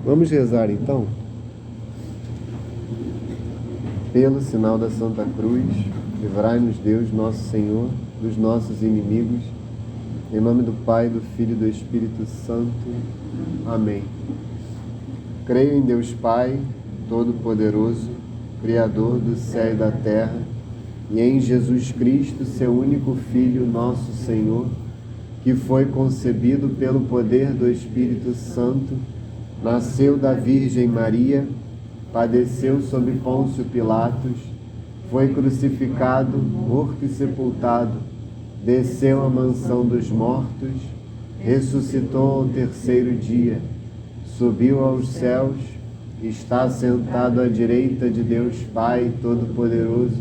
Vamos rezar então? Pelo sinal da Santa Cruz, livrai-nos Deus, nosso Senhor, dos nossos inimigos. Em nome do Pai, do Filho e do Espírito Santo. Amém. Creio em Deus Pai, Todo-Poderoso, Criador do céu e da terra, e em Jesus Cristo, seu único Filho, nosso Senhor, que foi concebido pelo poder do Espírito Santo, nasceu da Virgem Maria, padeceu sob Pôncio Pilatos, foi crucificado, morto e sepultado, desceu à mansão dos mortos, ressuscitou ao terceiro dia, subiu aos céus, está sentado à direita de Deus Pai Todo-Poderoso,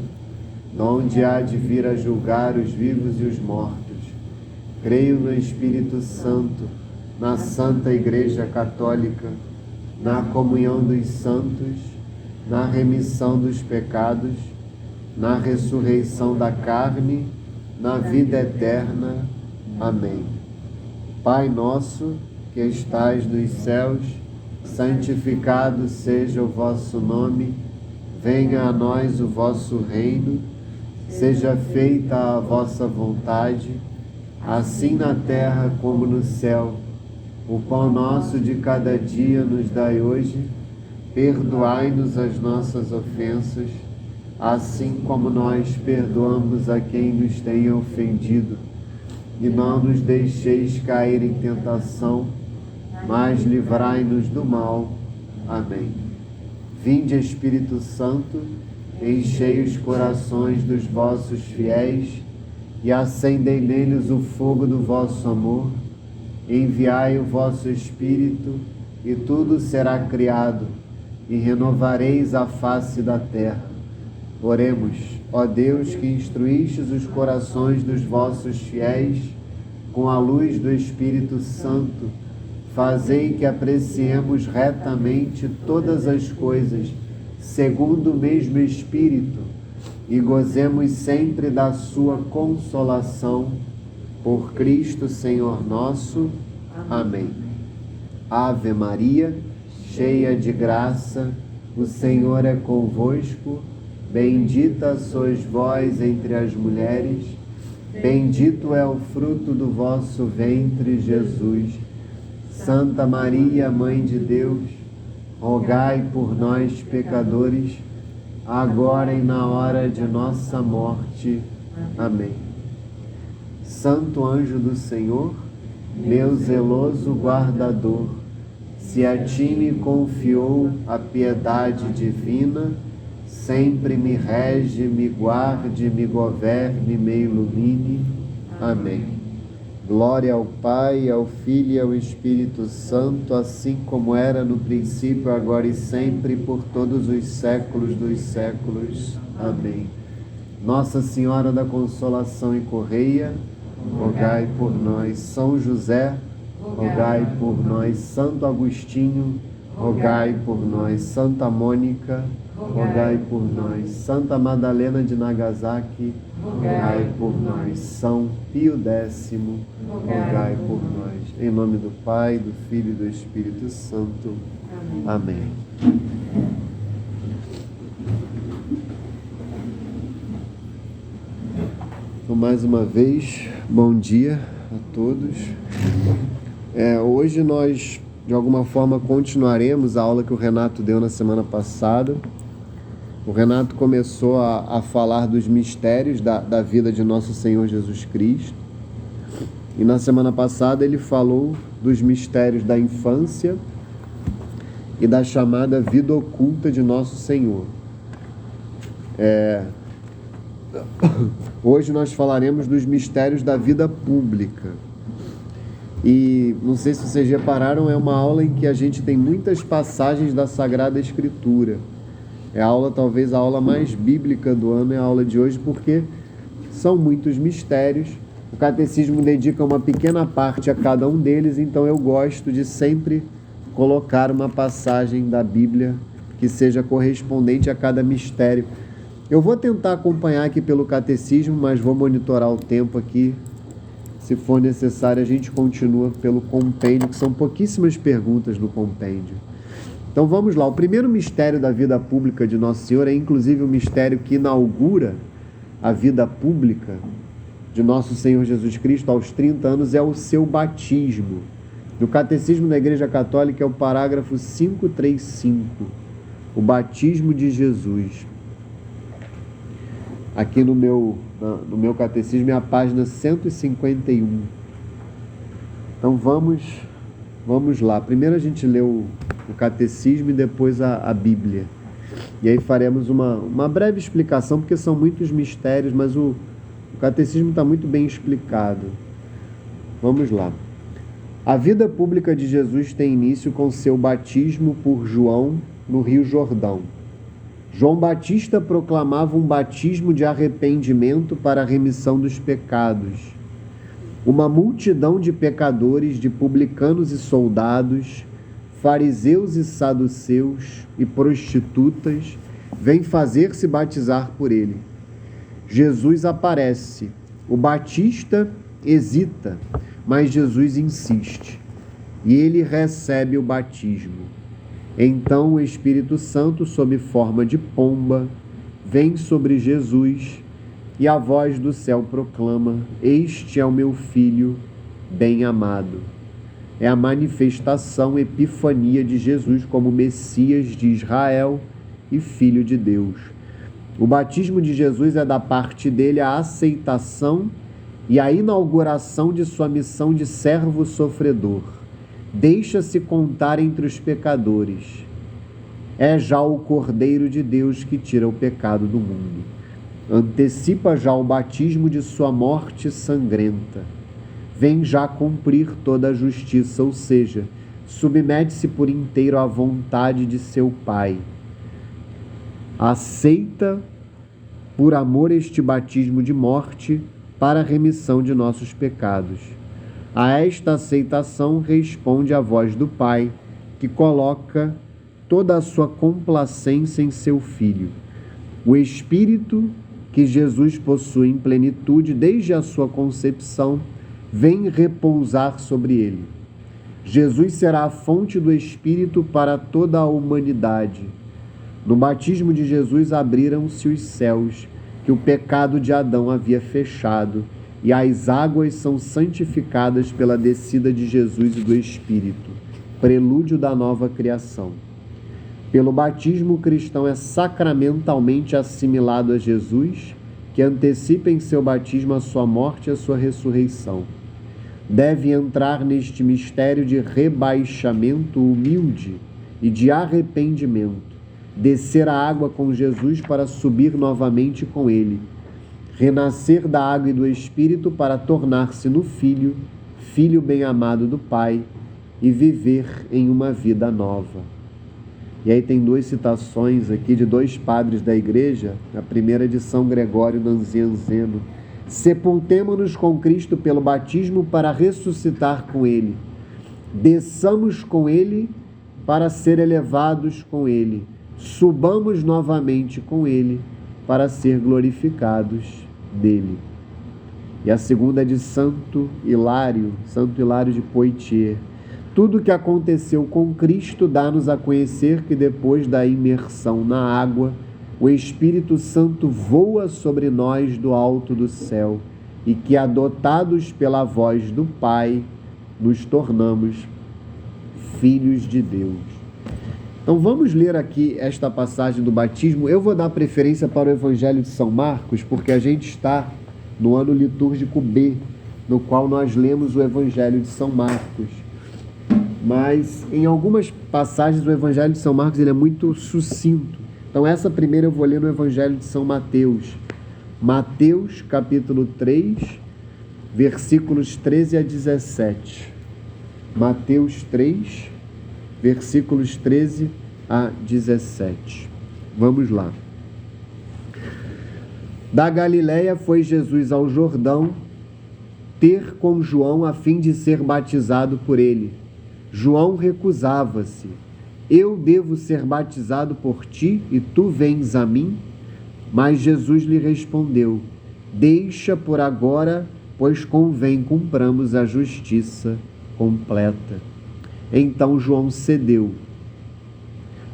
donde há de vir a julgar os vivos e os mortos. Creio no Espírito Santo, na Santa Igreja Católica, na comunhão dos santos, na remissão dos pecados, na ressurreição da carne, na vida eterna. Amém. Pai nosso, que estais nos céus, santificado seja o vosso nome, venha a nós o vosso reino, seja feita a vossa vontade, assim na terra como no céu. O pão nosso de cada dia nos dai hoje, perdoai-nos as nossas ofensas, assim como nós perdoamos a quem nos tem ofendido. E não nos deixeis cair em tentação, mas livrai-nos do mal. Amém. Vinde, Espírito Santo, enchei os corações dos vossos fiéis e acendei neles o fogo do vosso amor. Enviai o vosso Espírito, e tudo será criado, e renovareis a face da terra. Oremos, ó Deus, que instruístes os corações dos vossos fiéis com a luz do Espírito Santo, fazei que apreciemos retamente todas as coisas, segundo o mesmo Espírito, e gozemos sempre da sua consolação. Por Cristo, Senhor nosso. Amém. Ave Maria, cheia de graça, o Senhor é convosco. Bendita sois vós entre as mulheres, bendito é o fruto do vosso ventre, Jesus. Santa Maria, Mãe de Deus, rogai por nós, pecadores, agora e na hora de nossa morte. Amém. Santo anjo do Senhor, meu zeloso guardador, se a ti me confiou a piedade divina, sempre me rege, me guarde, me governe, me ilumine. Amém. Glória ao Pai, ao Filho e ao Espírito Santo, assim como era no princípio, agora e sempre, por todos os séculos dos séculos. Amém. Nossa Senhora da Consolação e Correia, rogai por nós. São José, rogai por nós. Santo Agostinho, rogai por nós. Santa Mônica, rogai por nós. Santa Madalena de Nagasaki, rogai por nós. São Pio X, rogai por nós. Em nome do Pai, do Filho e do Espírito Santo. Amém. Então, mais uma vez, bom dia a todos. Hoje nós, de alguma forma, continuaremos a aula que o Renato deu na semana passada. O Renato começou a falar dos mistérios da vida de nosso Senhor Jesus Cristo. E na semana passada ele falou dos mistérios da infância e da chamada vida oculta de nosso Senhor. Hoje nós falaremos dos mistérios da vida pública. E não sei se vocês repararam, é uma aula em que a gente tem muitas passagens da Sagrada Escritura. É talvez a aula mais bíblica do ano, é a aula de hoje, porque são muitos mistérios. O Catecismo dedica uma pequena parte a cada um deles, então eu gosto de sempre colocar uma passagem da Bíblia que seja correspondente a cada mistério. Eu vou tentar acompanhar aqui pelo Catecismo, mas vou monitorar o tempo aqui. Se for necessário, a gente continua pelo compêndio, que são pouquíssimas perguntas no compêndio. Então vamos lá, o primeiro mistério da vida pública de Nosso Senhor é inclusive o mistério que inaugura a vida pública de Nosso Senhor Jesus Cristo aos 30 anos, é o seu batismo. No Catecismo da Igreja Católica é o parágrafo 535, o batismo de Jesus. Aqui no meu catecismo é a página 151. Então vamos lá. Primeiro a gente lê o catecismo e depois a Bíblia. E aí faremos uma breve explicação, porque são muitos mistérios, mas o catecismo está muito bem explicado. Vamos lá. A vida pública de Jesus tem início com seu batismo por João no Rio Jordão. João Batista proclamava um batismo de arrependimento para a remissão dos pecados. Uma multidão de pecadores, de publicanos e soldados, fariseus e saduceus e prostitutas, vem fazer-se batizar por ele. Jesus aparece. O Batista hesita, mas Jesus insiste. E ele recebe o batismo. Então o Espírito Santo, sob forma de pomba, vem sobre Jesus e a voz do céu proclama: Este é o meu Filho bem-amado. É a manifestação, epifania de Jesus como Messias de Israel e Filho de Deus. O batismo de Jesus é da parte dele a aceitação e a inauguração de sua missão de servo sofredor. Deixa-se contar entre os pecadores. É já o Cordeiro de Deus que tira o pecado do mundo. Antecipa já o batismo de sua morte sangrenta. Vem já cumprir toda a justiça, ou seja, submete-se por inteiro à vontade de seu Pai. Aceita por amor este batismo de morte para a remissão de nossos pecados. A esta aceitação responde a voz do Pai, que coloca toda a sua complacência em seu Filho. O Espírito que Jesus possui em plenitude desde a sua concepção vem repousar sobre ele. Jesus será a fonte do Espírito para toda a humanidade. No batismo de Jesus abriram-se os céus, que o pecado de Adão havia fechado, e as águas são santificadas pela descida de Jesus e do Espírito, prelúdio da nova criação. Pelo batismo, o cristão é sacramentalmente assimilado a Jesus, que antecipa em seu batismo a sua morte e a sua ressurreição. Deve entrar neste mistério de rebaixamento humilde e de arrependimento, descer a água com Jesus para subir novamente com ele, renascer da água e do Espírito para tornar-se no Filho, Filho bem-amado do Pai, e viver em uma vida nova. E aí tem duas citações aqui de dois padres da Igreja, a primeira de São Gregório Nazianzeno: sepultemo-nos com Cristo pelo batismo para ressuscitar com Ele. Desçamos com Ele para ser elevados com Ele. Subamos novamente com Ele para ser glorificados dele. E a segunda é de Santo Hilário de Poitiers: tudo o que aconteceu com Cristo dá-nos a conhecer que depois da imersão na água, o Espírito Santo voa sobre nós do alto do céu e que, adotados pela voz do Pai, nos tornamos filhos de Deus. Então vamos ler aqui esta passagem do batismo. Eu vou dar preferência para o Evangelho de São Marcos, porque a gente está no ano litúrgico B, no qual nós lemos o Evangelho de São Marcos. Mas em algumas passagens o Evangelho de São Marcos ele é muito sucinto. Então essa primeira eu vou ler no Evangelho de São Mateus. Mateus capítulo 3, versículos 13 a 17. Mateus 3, versículos 13 a 17. Vamos lá. Da Galiléia foi Jesus ao Jordão ter com João a fim de ser batizado por ele. João recusava-se. Eu devo ser batizado por ti e tu vens a mim? Mas Jesus lhe respondeu: deixa por agora, pois convém cumpramos a justiça completa. Então João cedeu.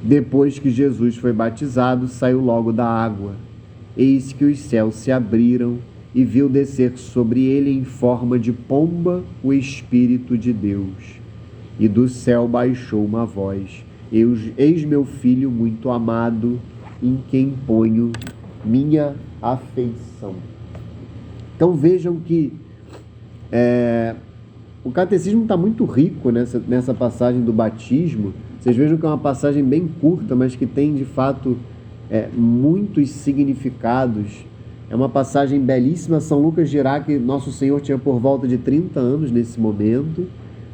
Depois que Jesus foi batizado, saiu logo da água. Eis que os céus se abriram e viu descer sobre ele em forma de pomba o Espírito de Deus. E do céu baixou uma voz: Eis meu filho muito amado, em quem ponho minha afeição. Então vejam que o catecismo está muito rico nessa passagem do batismo. Vocês vejam que é uma passagem bem curta, mas que tem de fato muitos significados. É uma passagem belíssima. São Lucas dirá que Nosso Senhor tinha por volta de 30 anos nesse momento,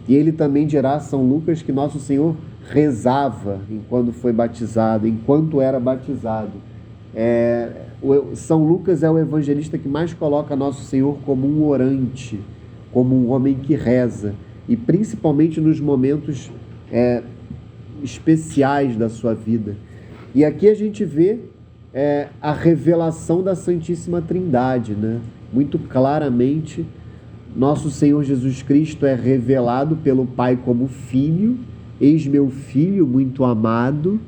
e ele também dirá, São Lucas, que Nosso Senhor rezava enquanto foi batizado, enquanto era batizado. São Lucas é o evangelista que mais coloca Nosso Senhor como um orante, como um homem que reza, e principalmente nos momentos especiais da sua vida. E aqui a gente vê a revelação da Santíssima Trindade, né? Muito claramente, Nosso Senhor Jesus Cristo é revelado pelo Pai como Filho. Eis meu Filho muito amado,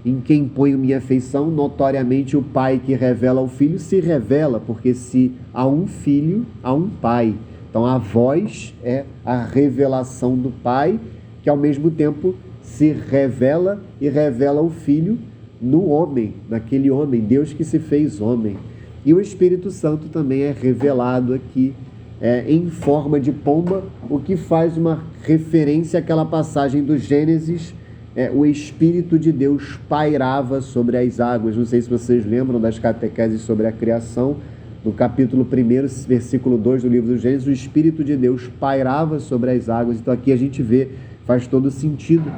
em quem ponho minha afeição. Notoriamente, o Pai que revela ao Filho se revela, porque se há um Filho, há um Pai. Então a voz é a revelação do Pai, que ao mesmo tempo se revela e revela o Filho no homem, naquele homem, Deus que se fez homem. E o Espírito Santo também é revelado aqui em forma de pomba, o que faz uma referência àquela passagem do Gênesis, o Espírito de Deus pairava sobre as águas. Não sei se vocês lembram das catequeses sobre a criação. No capítulo 1, versículo 2 do livro do Gênesis, o Espírito de Deus pairava sobre as águas. Então aqui a gente vê, faz todo sentido,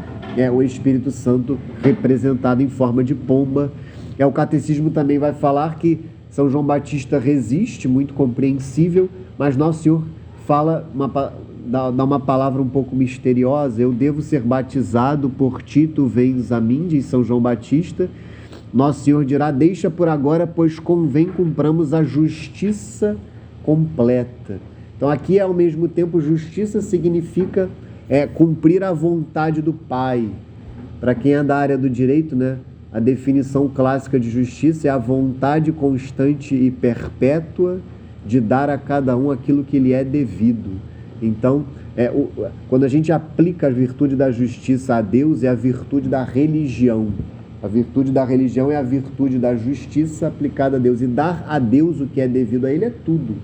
o Espírito Santo representado em forma de pomba. O catecismo também vai falar que São João Batista resiste, muito compreensível, mas Nosso Senhor dá uma palavra um pouco misteriosa: eu devo ser batizado por ti, tu vens a mim, diz São João Batista. Nosso Senhor dirá: deixa por agora, pois convém cumpramos a justiça completa. Então aqui, ao mesmo tempo, justiça significa cumprir a vontade do Pai. Para quem é da área do direito, né, a definição clássica de justiça é a vontade constante e perpétua de dar a cada um aquilo que lhe é devido. Então, quando a gente aplica a virtude da justiça a Deus, é a virtude da religião. A virtude da religião é a virtude da justiça aplicada a Deus. E dar a Deus o que é devido a Ele é tudo.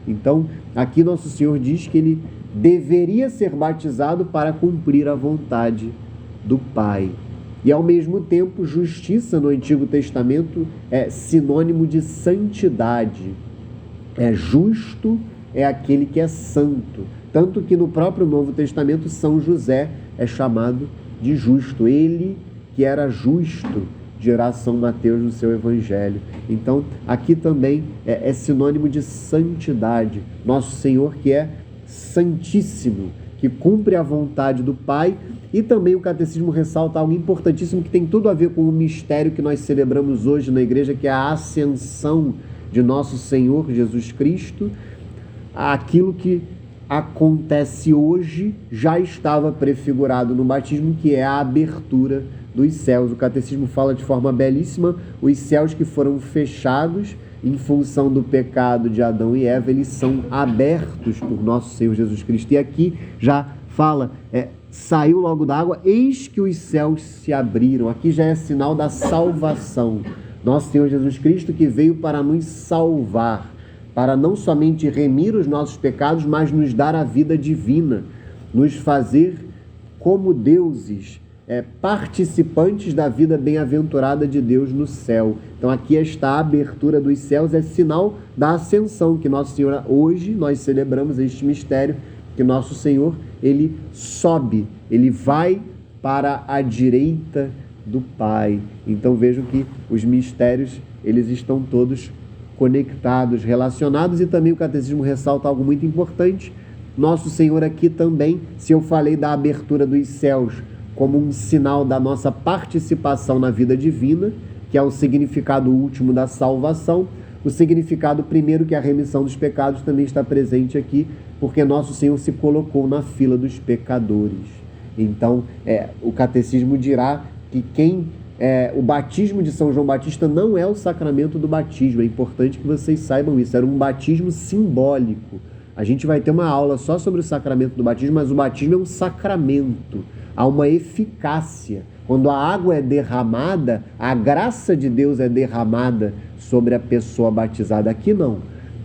Então, aqui Nosso Senhor diz que Ele deveria ser batizado para cumprir a vontade do Pai. E, ao mesmo tempo, justiça no Antigo Testamento é sinônimo de santidade. Justo é aquele que é santo. Tanto que no próprio Novo Testamento, São José é chamado de justo. Ele que era justo, dirá São Mateus no seu Evangelho. Então, aqui também é sinônimo de santidade. Nosso Senhor que é santíssimo, que cumpre a vontade do Pai. E também o Catecismo ressalta algo importantíssimo que tem tudo a ver com o mistério que nós celebramos hoje na igreja, que é a ascensão de Nosso Senhor Jesus Cristo. Aquilo que acontece hoje já estava prefigurado no batismo, que é a abertura dos céus. O Catecismo fala de forma belíssima: os céus que foram fechados em função do pecado de Adão e Eva, eles são abertos por Nosso Senhor Jesus Cristo. E aqui já fala, saiu logo da água, eis que os céus se abriram. Aqui já é sinal da salvação. Nosso Senhor Jesus Cristo que veio para nos salvar, para não somente remir os nossos pecados, mas nos dar a vida divina, nos fazer como deuses, participantes da vida bem-aventurada de Deus no céu. Então aqui esta abertura dos céus é sinal da ascensão, que Nosso Senhor, hoje nós celebramos este mistério, que Nosso Senhor, Ele sobe, Ele vai para a direita do Pai. Então vejam que os mistérios, eles estão todos conectados, relacionados. E também o Catecismo ressalta algo muito importante: Nosso Senhor aqui também, se eu falei da abertura dos céus como um sinal da nossa participação na vida divina, que é o significado último da salvação, o significado primeiro, que é a remissão dos pecados, também está presente aqui, porque Nosso Senhor se colocou na fila dos pecadores. Então, o Catecismo dirá que quem o batismo de São João Batista não é o sacramento do batismo, é importante que vocês saibam isso, era um batismo simbólico. A gente vai ter uma aula só sobre o sacramento do batismo, mas o batismo é um sacramento, há uma eficácia. Quando a água é derramada, a graça de Deus é derramada sobre a pessoa batizada. Aqui não,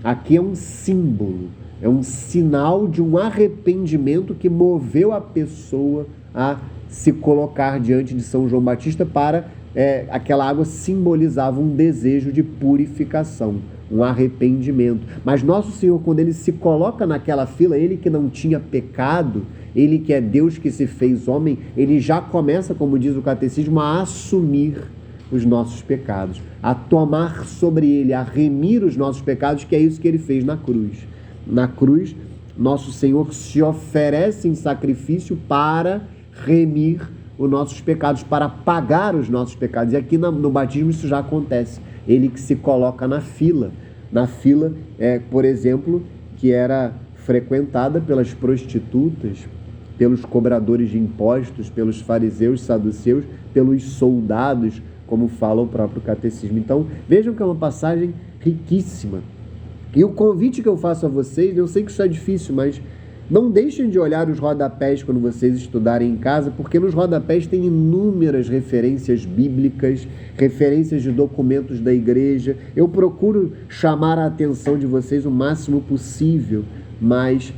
aqui é um símbolo, é um sinal de um arrependimento que moveu a pessoa a se colocar diante de São João Batista para... aquela água simbolizava um desejo de purificação, um arrependimento. Mas Nosso Senhor, quando Ele se coloca naquela fila, Ele que não tinha pecado, Ele que é Deus que se fez homem, Ele já começa, como diz o Catecismo, a assumir os nossos pecados, a tomar sobre Ele, a remir os nossos pecados, que é isso que Ele fez na cruz. Na cruz, Nosso Senhor se oferece em sacrifício para remir os nossos pecados, para pagar os nossos pecados. E aqui no batismo isso já acontece. Ele que se coloca na fila, por exemplo, que era frequentada pelas prostitutas, pelos cobradores de impostos, pelos fariseus, saduceus, pelos soldados, como fala o próprio Catecismo. Então, vejam que é uma passagem riquíssima. E o convite que eu faço a vocês, eu sei que isso é difícil, mas não deixem de olhar os rodapés quando vocês estudarem em casa, porque nos rodapés tem inúmeras referências bíblicas, referências de documentos da igreja. Eu procuro chamar a atenção de vocês o máximo possível, mas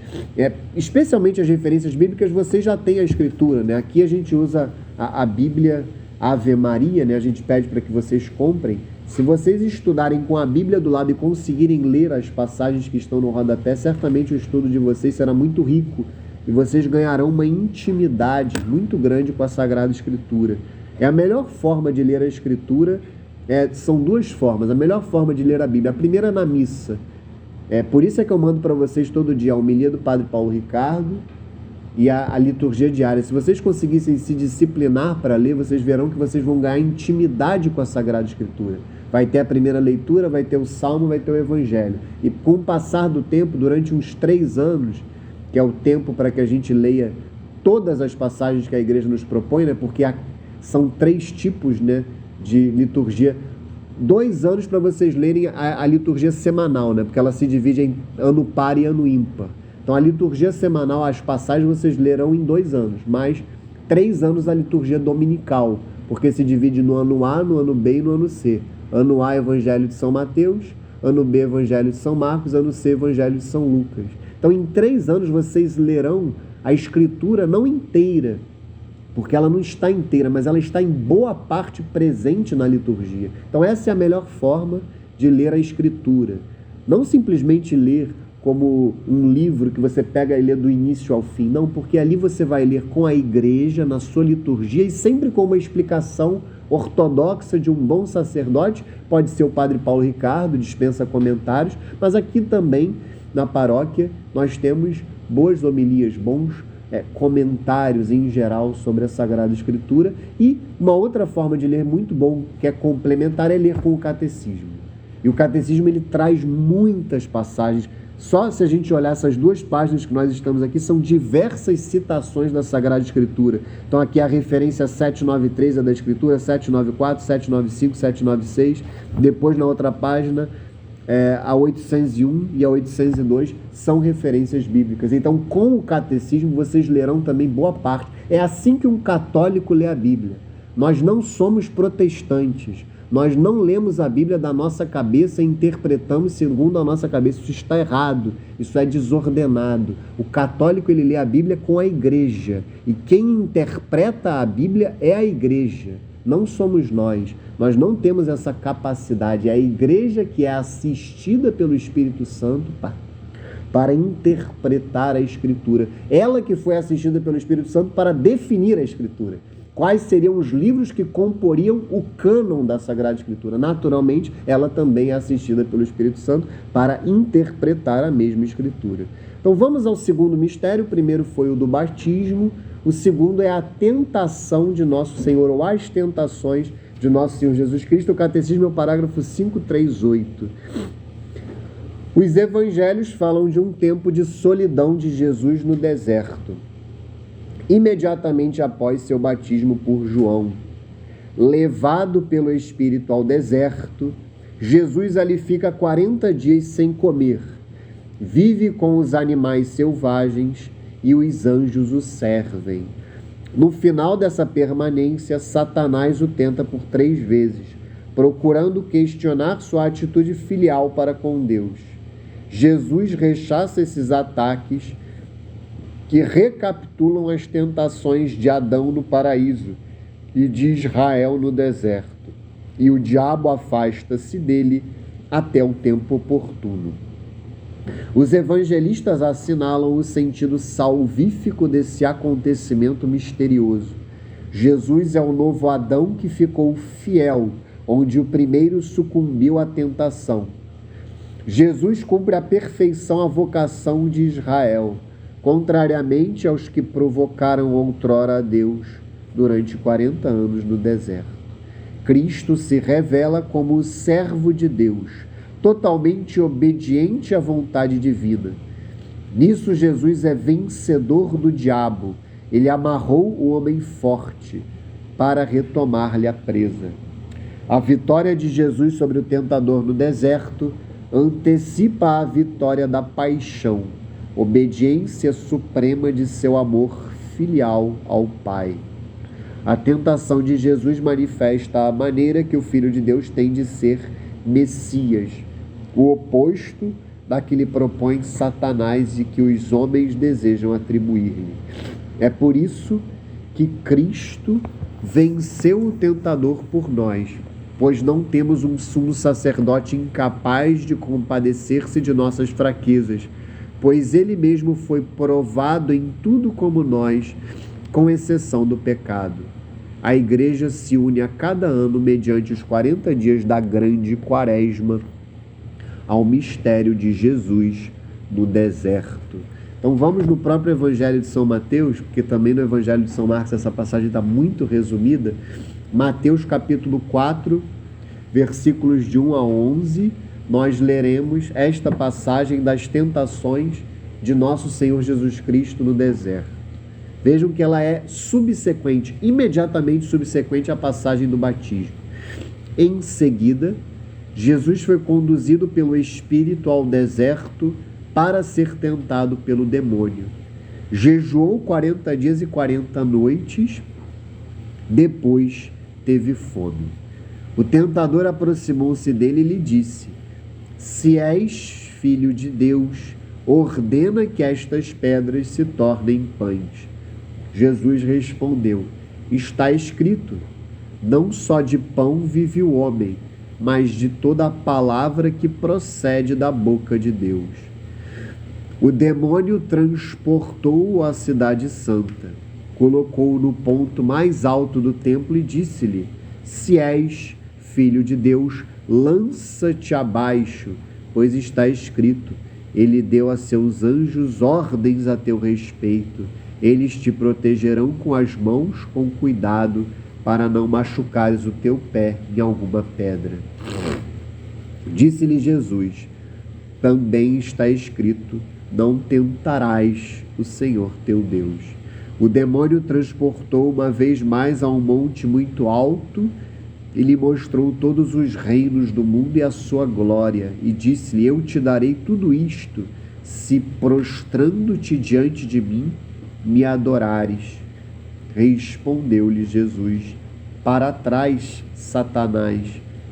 especialmente as referências bíblicas vocês já têm a escritura, né? Aqui a gente usa a Bíblia Ave Maria, né? A gente pede para que vocês comprem. Se vocês estudarem com a Bíblia do lado e conseguirem ler as passagens que estão no rodapé, certamente o estudo de vocês será muito rico e vocês ganharão uma intimidade muito grande com a Sagrada Escritura. É a melhor forma de ler a Escritura, são duas formas. A melhor forma de ler a Bíblia, a primeira é na missa. Por isso é que eu mando para vocês todo dia a homilia do Padre Paulo Ricardo e a liturgia diária. Se vocês conseguissem se disciplinar para ler, vocês verão que vocês vão ganhar intimidade com a Sagrada Escritura. Vai ter a primeira leitura, vai ter o Salmo, vai ter o Evangelho. E com o passar do tempo, durante uns 3 anos, que é o tempo para que a gente leia todas as passagens que a igreja nos propõe, né? Porque são 3 tipos, né, de liturgia. 2 anos para vocês lerem a liturgia semanal, né? Porque ela se divide em ano par e ano ímpar. Então a liturgia semanal, as passagens vocês lerão em 2 anos, mais 3 anos a liturgia dominical, porque se divide no ano A, no ano B e no ano C. Ano A, Evangelho de São Mateus, ano B, Evangelho de São Marcos, ano C, Evangelho de São Lucas. Então, em 3 anos, vocês lerão a Escritura não inteira, porque ela não está inteira, mas ela está em boa parte presente na liturgia. Então, essa é a melhor forma de ler a Escritura. Não simplesmente ler como um livro que você pega e lê do início ao fim, não, porque ali você vai ler com a igreja, na sua liturgia, e sempre com uma explicação ortodoxa de um bom sacerdote. Pode ser o Padre Paulo Ricardo, dispensa comentários, mas aqui também na paróquia nós temos boas homilias, bons comentários em geral sobre a Sagrada Escritura. E uma outra forma de ler muito bom, que é complementar, é ler com o Catecismo. E o Catecismo ele traz muitas passagens. Só se a gente olhar essas 2 páginas que nós estamos aqui, são diversas citações da Sagrada Escritura. Então aqui a referência 793 é da Escritura, 794, 795, 796. Depois na outra página, a 801 e a 802 são referências bíblicas. Então com o Catecismo vocês lerão também boa parte. É assim que um católico lê a Bíblia. Nós não somos protestantes. Nós não lemos a Bíblia da nossa cabeça e interpretamos segundo a nossa cabeça. Isso está errado, isso é desordenado. O católico ele lê a Bíblia com a igreja. E quem interpreta a Bíblia é a igreja, não somos nós. Nós não temos essa capacidade. É a igreja que é assistida pelo Espírito Santo para interpretar a Escritura. Ela que foi assistida pelo Espírito Santo para definir a Escritura. Quais seriam os livros que comporiam o cânon da Sagrada Escritura? Naturalmente, ela também é assistida pelo Espírito Santo para interpretar a mesma Escritura. Então vamos ao segundo mistério. O primeiro foi o do batismo. O segundo é a tentação de Nosso Senhor, ou as tentações de Nosso Senhor Jesus Cristo. O Catecismo é o parágrafo 538. Os evangelhos falam de um tempo de solidão de Jesus no deserto, imediatamente após seu batismo por João. Levado pelo Espírito ao deserto, Jesus ali fica 40 dias sem comer. Vive com os animais selvagens e os anjos o servem. No final dessa permanência, Satanás o tenta por 3 vezes, procurando questionar sua atitude filial para com Deus. Jesus rechaça esses ataques que recapitulam as tentações de Adão no paraíso e de Israel no deserto, e o diabo afasta-se dele até o tempo oportuno. Os evangelistas assinalam o sentido salvífico desse acontecimento misterioso. Jesus é o novo Adão que ficou fiel, onde o primeiro sucumbiu à tentação. Jesus cumpre à perfeição a vocação de Israel, contrariamente aos que provocaram outrora a Deus durante 40 anos no deserto. Cristo se revela como o servo de Deus, totalmente obediente à vontade divina. Nisso, Jesus é vencedor do diabo. Ele amarrou o homem forte para retomar-lhe a presa. A vitória de Jesus sobre o tentador no deserto antecipa a vitória da paixão, obediência suprema de seu amor filial ao Pai. A tentação de Jesus manifesta a maneira que o Filho de Deus tem de ser Messias, o oposto da que lhe propõe Satanás e que os homens desejam atribuir-lhe. É por isso que Cristo venceu o tentador por nós, pois não temos um sumo sacerdote incapaz de compadecer-se de nossas fraquezas, pois ele mesmo foi provado em tudo como nós, com exceção do pecado. A Igreja se une a cada ano, mediante os 40 dias da grande quaresma, ao mistério de Jesus no deserto. Então vamos no próprio Evangelho de São Mateus, porque também no Evangelho de São Marcos essa passagem está muito resumida. Mateus capítulo 4, versículos de 1 a 11, nós leremos esta passagem das tentações de nosso Senhor Jesus Cristo no deserto. Vejam que ela é subsequente, imediatamente subsequente à passagem do batismo. Em seguida, Jesus foi conduzido pelo Espírito ao deserto para ser tentado pelo demônio. Jejuou 40 dias e 40 noites, depois teve fome. O tentador aproximou-se dele e lhe disse: Se és filho de Deus, ordena que estas pedras se tornem pães. Jesus respondeu: Está escrito, não só de pão vive o homem, mas de toda a palavra que procede da boca de Deus. O demônio transportou-o à cidade santa, colocou-o no ponto mais alto do templo e disse-lhe: Se és filho de Deus, lança-te abaixo, pois está escrito, ele deu a seus anjos ordens a teu respeito. Eles te protegerão com as mãos com cuidado, para não machucares o teu pé em alguma pedra. Disse-lhe Jesus: Também está escrito, não tentarás o Senhor teu Deus. O demônio transportou uma vez mais a um monte muito alto e lhe mostrou todos os reinos do mundo e a sua glória, e disse-lhe: Eu te darei tudo isto, se prostrando-te diante de mim, me adorares. Respondeu-lhe Jesus: Para trás, Satanás,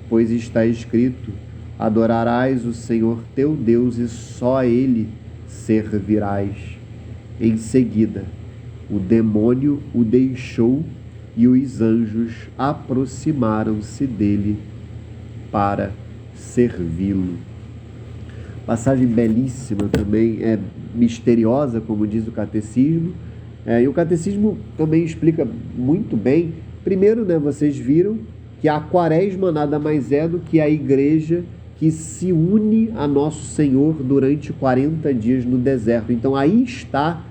pois está escrito, adorarás o Senhor teu Deus e só a Ele servirás. Em seguida, o demônio o deixou e os anjos aproximaram-se dele para servi-lo. Passagem belíssima também, é misteriosa, como diz o catecismo. E o catecismo também explica muito bem. Primeiro, vocês viram que a quaresma nada mais é do que a igreja que se une a Nosso Senhor durante 40 dias no deserto. Então aí está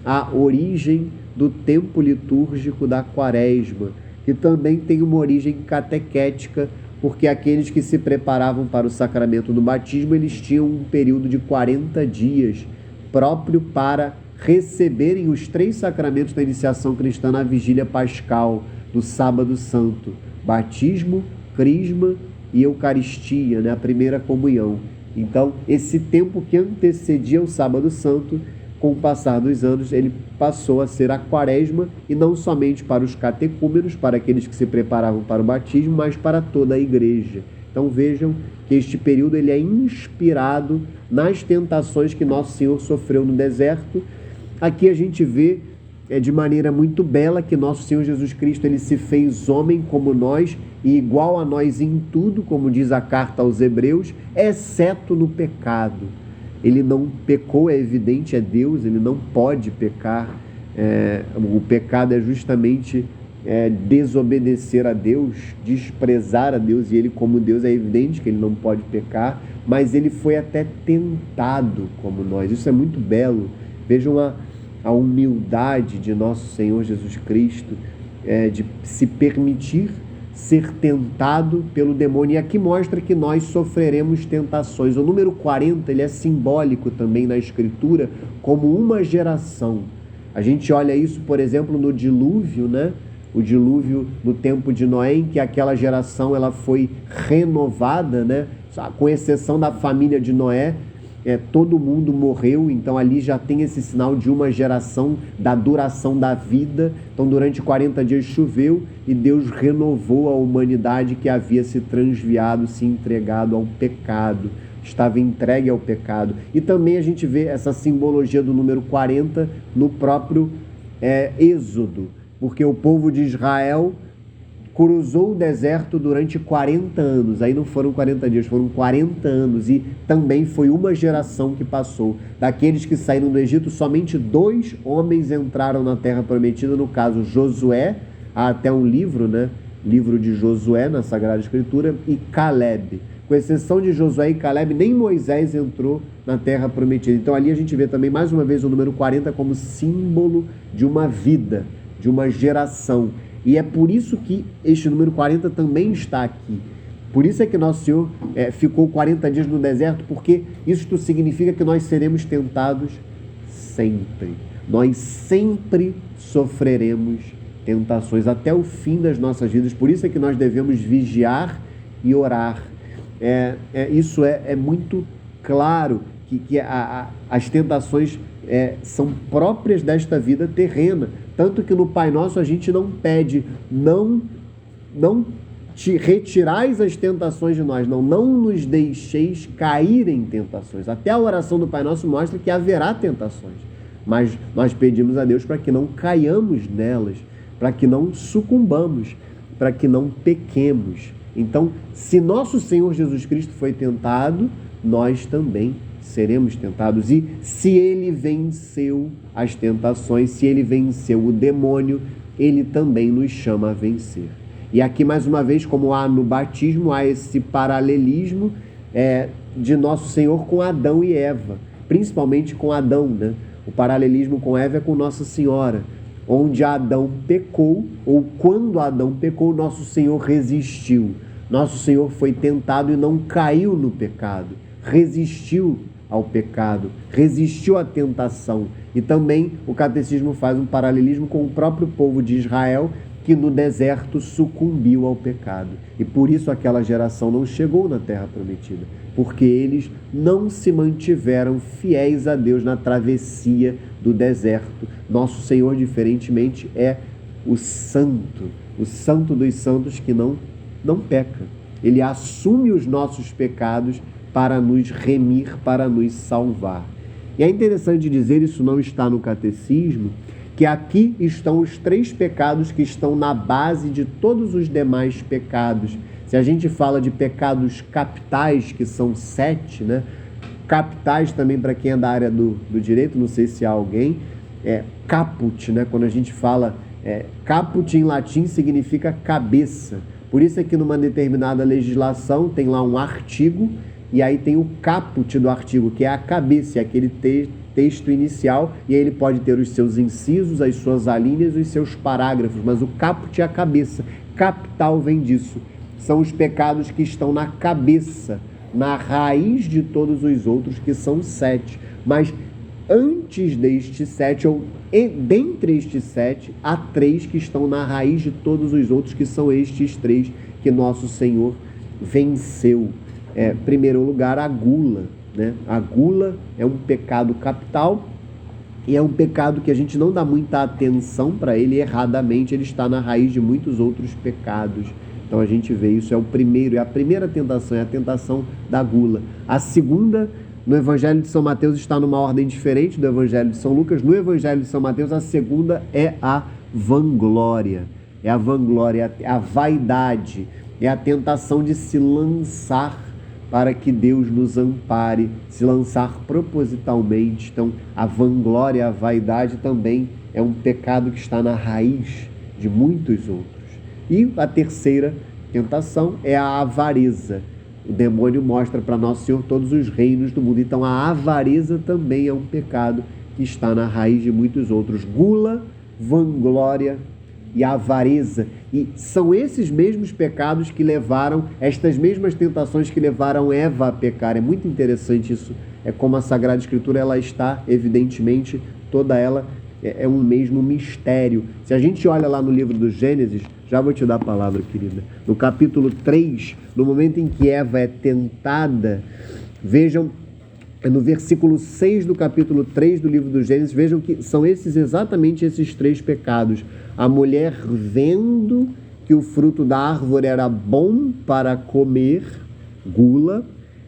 a origem do tempo litúrgico da quaresma, que também tem uma origem catequética, porque aqueles que se preparavam para o sacramento do batismo, eles tinham um período de 40 dias próprio para receberem os 3 sacramentos da iniciação cristã na vigília pascal, no sábado santo. batismo, crisma e Eucaristia, né? A primeira comunhão. Então, esse tempo que antecedia o Sábado Santo, com o passar dos anos, ele passou a ser a Quaresma, e não somente para os catecúmenos, para aqueles que se preparavam para o batismo, mas para toda a igreja. Então vejam que este período ele é inspirado nas tentações que Nosso Senhor sofreu no deserto. Aqui a gente vê de maneira muito bela que Nosso Senhor Jesus Cristo ele se fez homem como nós e igual a nós em tudo, como diz a carta aos Hebreus, exceto no pecado. Ele não pecou, é evidente, é Deus, ele não pode pecar. O pecado é justamente desobedecer a Deus, desprezar a Deus, e ele, como Deus, é evidente que ele não pode pecar, mas ele foi até tentado como nós. Isso é muito belo. Vejam a humildade de nosso Senhor Jesus Cristo, de se permitir ser tentado pelo demônio. E aqui mostra que nós sofreremos tentações. O número 40 ele é simbólico também na Escritura como uma geração. A gente olha isso, por exemplo, no dilúvio, né? O dilúvio no tempo de Noé, em que aquela geração ela foi renovada, né? Com exceção da família de Noé, todo mundo morreu. Então ali já tem esse sinal de uma geração, da duração da vida. Então durante 40 dias choveu e Deus renovou a humanidade que havia se transviado, se entregado ao pecado, estava entregue ao pecado. E também a gente vê essa simbologia do número 40 no próprio Êxodo, porque o povo de Israel cruzou o deserto durante 40 anos, aí não foram 40 dias, foram 40 anos, e também foi uma geração que passou. Daqueles que saíram do Egito, somente 2 homens entraram na terra prometida, no caso Josué, há até um livro, né? Livro de Josué na Sagrada Escritura, e Caleb. Com exceção de Josué e Caleb, nem Moisés entrou na terra prometida. Então ali a gente vê também mais uma vez o número 40 como símbolo de uma vida, de uma geração. E é por isso que este número 40 também está aqui. Por isso é que Nosso Senhor ficou 40 dias no deserto, porque isto significa que nós seremos tentados sempre. Nós sempre sofreremos tentações até o fim das nossas vidas. Por isso é que nós devemos vigiar e orar. Isso é muito claro, que as tentações são próprias desta vida terrena. Tanto que no Pai Nosso a gente não pede, não te retirais as tentações de nós, não nos deixeis cair em tentações. Até a oração do Pai Nosso mostra que haverá tentações, mas nós pedimos a Deus para que não caiamos nelas, para que não sucumbamos, para que não pequemos. Então, se nosso Senhor Jesus Cristo foi tentado, nós também seremos tentados. E se ele venceu as tentações, se ele venceu o demônio, ele também nos chama a vencer. E aqui, mais uma vez, como há no batismo, há esse paralelismo de Nosso Senhor com Adão e Eva, principalmente com Adão, né? O paralelismo com Eva é com Nossa Senhora, onde Adão pecou, ou quando Adão pecou, Nosso Senhor resistiu. Nosso Senhor foi tentado e não caiu no pecado, resistiu ao pecado, resistiu à tentação. E também o catecismo faz um paralelismo com o próprio povo de Israel, que no deserto sucumbiu ao pecado. E por isso aquela geração não chegou na terra prometida, porque eles não se mantiveram fiéis a Deus na travessia do deserto. Nosso Senhor, diferentemente, é o santo dos santos que não peca. Ele assume os nossos pecados para nos remir, para nos salvar. E é interessante dizer, isso não está no catecismo, que aqui estão os 3 pecados que estão na base de todos os demais pecados. Se a gente fala de pecados capitais, que são 7, né? Capitais também, para quem é da área do direito, não sei se há alguém, caput, né? Quando a gente fala, caput em latim significa cabeça. Por isso é que numa determinada legislação tem lá um artigo, e aí tem o caput do artigo, que é a cabeça, é aquele texto inicial, e aí ele pode ter os seus incisos, as suas alíneas, os seus parágrafos, mas o caput é a cabeça. Capital vem disso. São os pecados que estão na cabeça, na raiz de todos os outros, que são 7. Mas antes destes 7, ou dentre estes 7, há 3 que estão na raiz de todos os outros, que são estes 3 que nosso Senhor venceu. Primeiro lugar, a gula, né? A gula é um pecado capital e é um pecado que a gente não dá muita atenção para ele, erradamente ele está na raiz de muitos outros pecados. Então a gente vê isso, é a primeira tentação, é a tentação da gula. A segunda, no Evangelho de São Mateus, está numa ordem diferente do Evangelho de São Lucas. No Evangelho de São Mateus, a segunda é a vanglória. É a vanglória, é a vaidade, é a tentação de se lançar para que Deus nos ampare, se lançar propositalmente. Então, a vanglória, a vaidade também é um pecado que está na raiz de muitos outros. E a terceira tentação é a avareza. O demônio mostra para Nosso Senhor todos os reinos do mundo. Então, a avareza também é um pecado que está na raiz de muitos outros. Gula, vanglória e avareza. E são esses mesmos pecados que levaram, estas mesmas tentações que levaram Eva a pecar. É muito interessante isso. É como a Sagrada Escritura, ela está, evidentemente, toda ela é um mesmo mistério. Se a gente olha lá no livro do Gênesis, já vou te dar a palavra, querida, no capítulo 3, no momento em que Eva é tentada, vejam, no versículo 6 do capítulo 3 do livro do Gênesis, vejam que são exatamente esses 3 pecados. A mulher, vendo que o fruto da árvore era bom para comer, gula,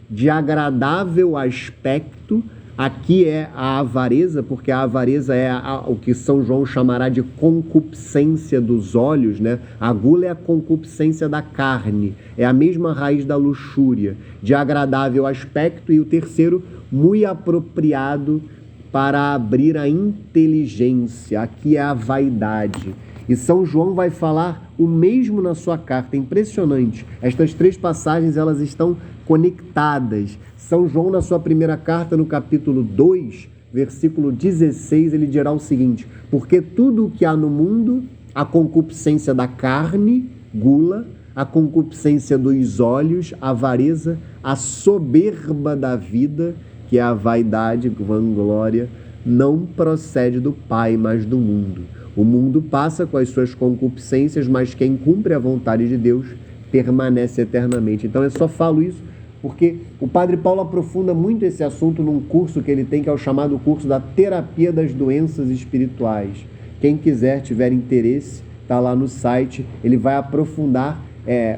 de agradável aspecto. Aqui é a avareza, porque a avareza é o que São João chamará de concupiscência dos olhos, né? A gula é a concupiscência da carne, é a mesma raiz da luxúria, de agradável aspecto. E o terceiro, muito apropriado para abrir a inteligência. Aqui é a vaidade. E São João vai falar o mesmo na sua carta. É impressionante. Estas 3 passagens, elas estão conectadas. São João, na sua primeira carta, no capítulo 2, versículo 16, ele dirá o seguinte: porque tudo o que há no mundo, a concupiscência da carne, gula, a concupiscência dos olhos, avareza, a soberba da vida, que é a vaidade, vanglória, não procede do Pai, mas do mundo. O mundo passa com as suas concupiscências, mas quem cumpre a vontade de Deus permanece eternamente. Então eu só falo isso porque o Padre Paulo aprofunda muito esse assunto num curso que ele tem, que é o chamado curso da terapia das doenças espirituais. Quem quiser, tiver interesse, está lá no site, ele vai aprofundar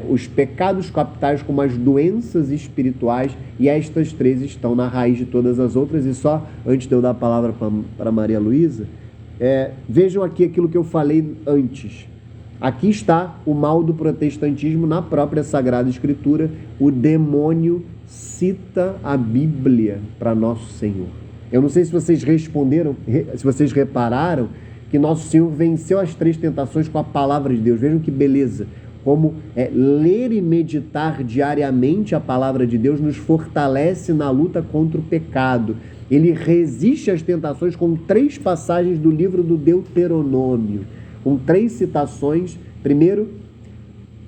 os pecados capitais como as doenças espirituais, e estas 3 estão na raiz de todas as outras. E só antes de eu dar a palavra para Maria Luísa, vejam aqui aquilo que eu falei antes. Aqui está o mal do protestantismo na própria Sagrada Escritura. O demônio cita a Bíblia para Nosso Senhor. Eu não sei se vocês responderam, se vocês repararam que Nosso Senhor venceu as 3 tentações com a palavra de Deus. Vejam que beleza, como ler e meditar diariamente a palavra de Deus nos fortalece na luta contra o pecado. Ele resiste às tentações com 3 passagens do livro do Deuteronômio, com 3 citações. Primeiro,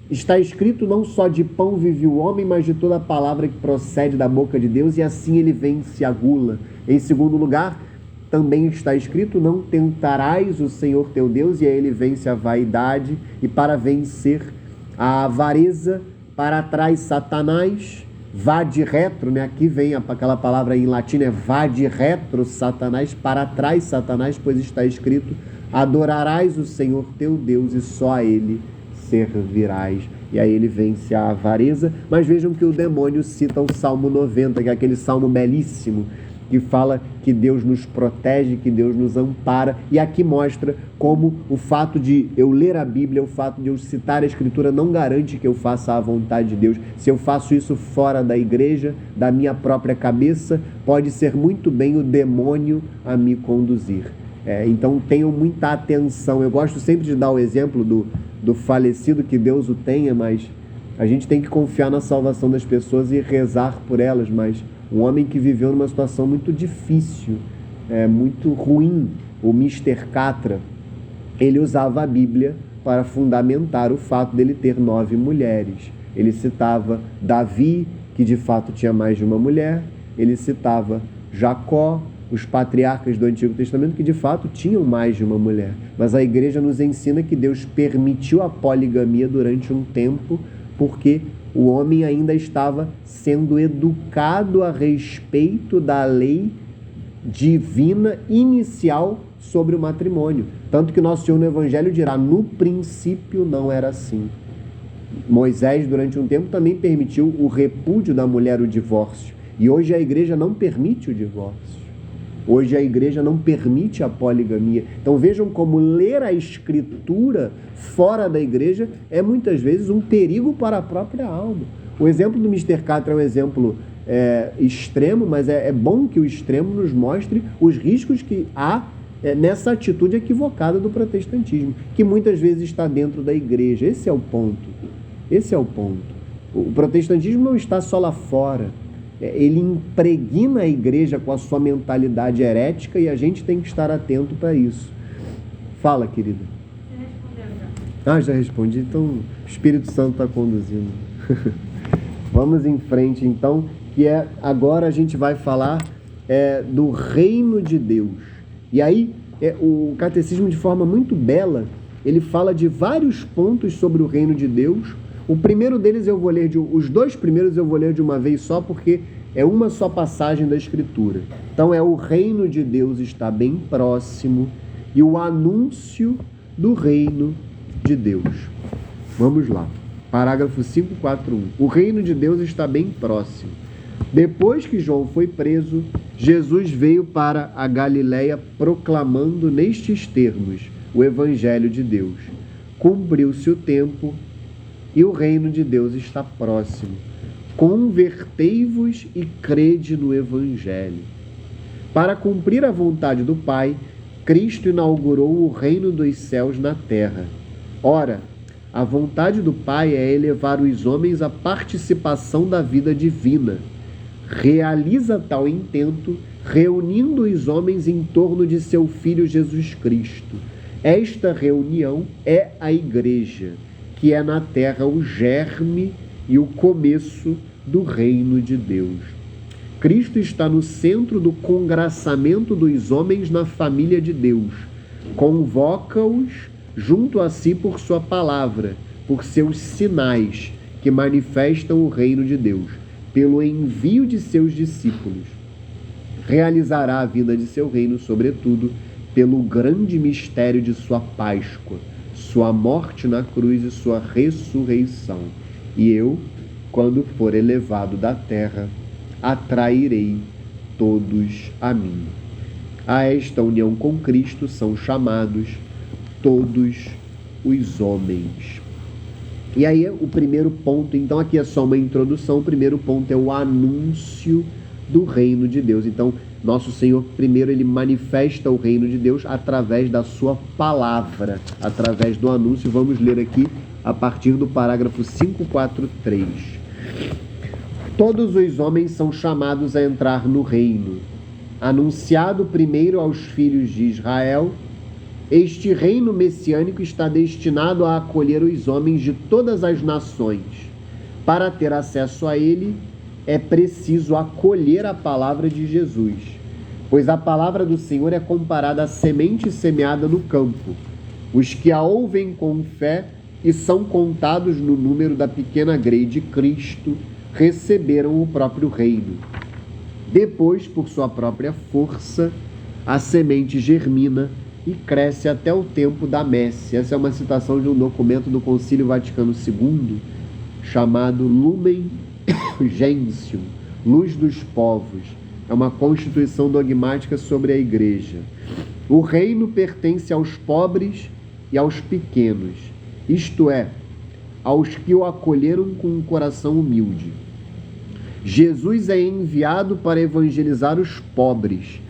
está escrito: não só de pão vive o homem, mas de toda a palavra que procede da boca de Deus, e assim ele vence a gula. Em segundo lugar, também está escrito: não tentarás o Senhor teu Deus, e aí ele vence a vaidade. E para vencer a avareza, para trás Satanás, vade retro, né? Aqui vem aquela palavra em latim, vade retro Satanás, para trás Satanás, pois está escrito: adorarás o Senhor teu Deus e só a ele servirás. E aí ele vence a avareza. Mas vejam que o demônio cita o Salmo 90, que é aquele salmo belíssimo, que fala que Deus nos protege, que Deus nos ampara. E aqui mostra como o fato de eu ler a Bíblia, o fato de eu citar a Escritura, não garante que eu faça a vontade de Deus. Se eu faço isso fora da igreja, da minha própria cabeça, pode ser muito bem o demônio a me conduzir. Então tenham muita atenção. Eu gosto sempre de dar o exemplo do falecido, que Deus o tenha, mas a gente tem que confiar na salvação das pessoas e rezar por elas. Mas um homem que viveu numa situação muito difícil, muito ruim, o Mr. Catra, ele usava a Bíblia para fundamentar o fato dele ter 9 mulheres. Ele citava Davi, que de fato tinha mais de uma mulher, ele citava Jacó, os patriarcas do Antigo Testamento que de fato tinham mais de uma mulher. Mas a igreja nos ensina que Deus permitiu a poligamia durante um tempo porque o homem ainda estava sendo educado a respeito da lei divina inicial sobre o matrimônio. Tanto que nosso Senhor no Evangelho dirá, no princípio não era assim. Moisés, durante um tempo, também permitiu o repúdio da mulher, o divórcio. E hoje a igreja não permite o divórcio. Hoje a igreja não permite a poligamia. Então vejam como ler a Escritura fora da igreja é muitas vezes um perigo para a própria alma. O exemplo do Mr. Catra é um exemplo extremo, mas é bom que o extremo nos mostre os riscos que há nessa atitude equivocada do protestantismo, que muitas vezes está dentro da igreja. Esse é o ponto. Esse é o ponto. O protestantismo não está só lá fora. Ele impregna a igreja com a sua mentalidade herética e a gente tem que estar atento para isso. Fala, querida. Você respondeu já. Já respondi. Então, o Espírito Santo está conduzindo. Vamos em frente, então, que agora a gente vai falar do reino de Deus. E aí, o catecismo, de forma muito bela, ele fala de vários pontos sobre o reino de Deus. O primeiro deles eu vou ler, os dois primeiros eu vou ler de uma vez só, porque é uma só passagem da Escritura. Então o reino de Deus está bem próximo e o anúncio do reino de Deus. Vamos lá. Parágrafo 541. O reino de Deus está bem próximo. Depois que João foi preso, Jesus veio para a Galileia proclamando nestes termos o Evangelho de Deus. Cumpriu-se o tempo e o reino de Deus está próximo. Convertei-vos e crede no Evangelho. Para cumprir a vontade do Pai, Cristo inaugurou o reino dos céus na terra. Ora, a vontade do Pai é elevar os homens à participação da vida divina. Realiza tal intento reunindo os homens em torno de seu Filho Jesus Cristo. Esta reunião é a Igreja, que é na terra o germe e o começo do reino de Deus. Cristo está no centro do congraçamento dos homens na família de Deus. Convoca-os junto a si por sua palavra, por seus sinais que manifestam o reino de Deus, pelo envio de seus discípulos. Realizará a vinda de seu reino, sobretudo, pelo grande mistério de sua Páscoa, sua morte na cruz e sua ressurreição. E eu, quando for elevado da terra, atrairei todos a mim. A esta união com Cristo são chamados todos os homens. E aí o primeiro ponto, então aqui é só uma introdução, o primeiro ponto é o anúncio do reino de Deus. Então, nosso Senhor, primeiro, ele manifesta o reino de Deus através da sua palavra, através do anúncio. Vamos ler aqui a partir do parágrafo 543. Todos os homens são chamados a entrar no reino. Anunciado primeiro aos filhos de Israel, este reino messiânico está destinado a acolher os homens de todas as nações. Para ter acesso a ele, é preciso acolher a palavra de Jesus, pois a palavra do Senhor é comparada à semente semeada no campo. Os que a ouvem com fé e são contados no número da pequena grei de Cristo receberam o próprio reino. Depois, por sua própria força, a semente germina e cresce até o tempo da messe. Essa é uma citação de um documento do Concílio Vaticano II, chamado Lumen Gentium, Luz dos Povos. É uma constituição dogmática sobre a Igreja. O reino pertence aos pobres e aos pequenos, isto é, aos que o acolheram com um coração humilde. Jesus é enviado para evangelizar os pobres,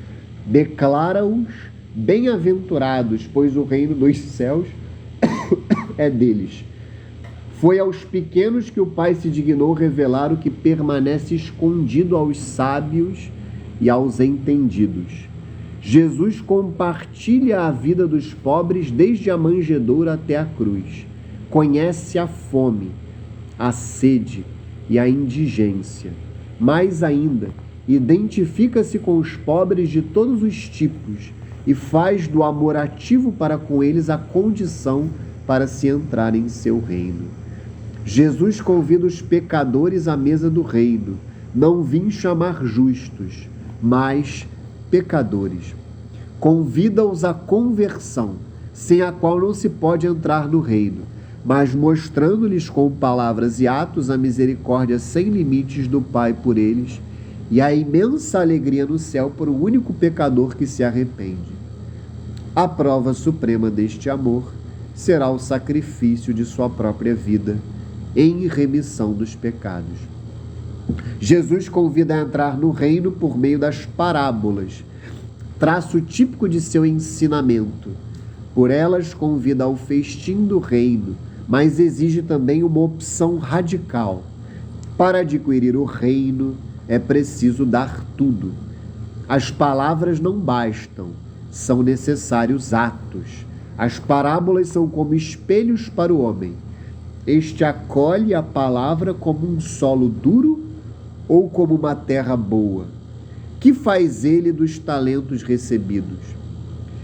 declara-os bem-aventurados, pois o reino dos céus é deles. Foi aos pequenos que o Pai se dignou revelar o que permanece escondido aos sábios e aos entendidos. Jesus compartilha a vida dos pobres desde a manjedoura até a cruz. Conhece a fome, a sede e a indigência. Mais ainda, identifica-se com os pobres de todos os tipos e faz do amor ativo para com eles a condição para se entrar em seu reino. Jesus convida os pecadores à mesa do reino. Não vim chamar justos, mas pecadores. Convida-os à conversão, sem a qual não se pode entrar no reino, mas mostrando-lhes com palavras e atos a misericórdia sem limites do Pai por eles e a imensa alegria no céu por um único pecador que se arrepende. A prova suprema deste amor será o sacrifício de sua própria vida em remissão dos pecados. Jesus convida a entrar no reino por meio das parábolas, traço típico de seu ensinamento. Por elas convida ao festim do reino, mas exige também uma opção radical. Para adquirir o reino é preciso dar tudo. As palavras não bastam, são necessários atos. As parábolas são como espelhos para o homem. Este acolhe a palavra como um solo duro ou como uma terra boa? Que faz ele dos talentos recebidos?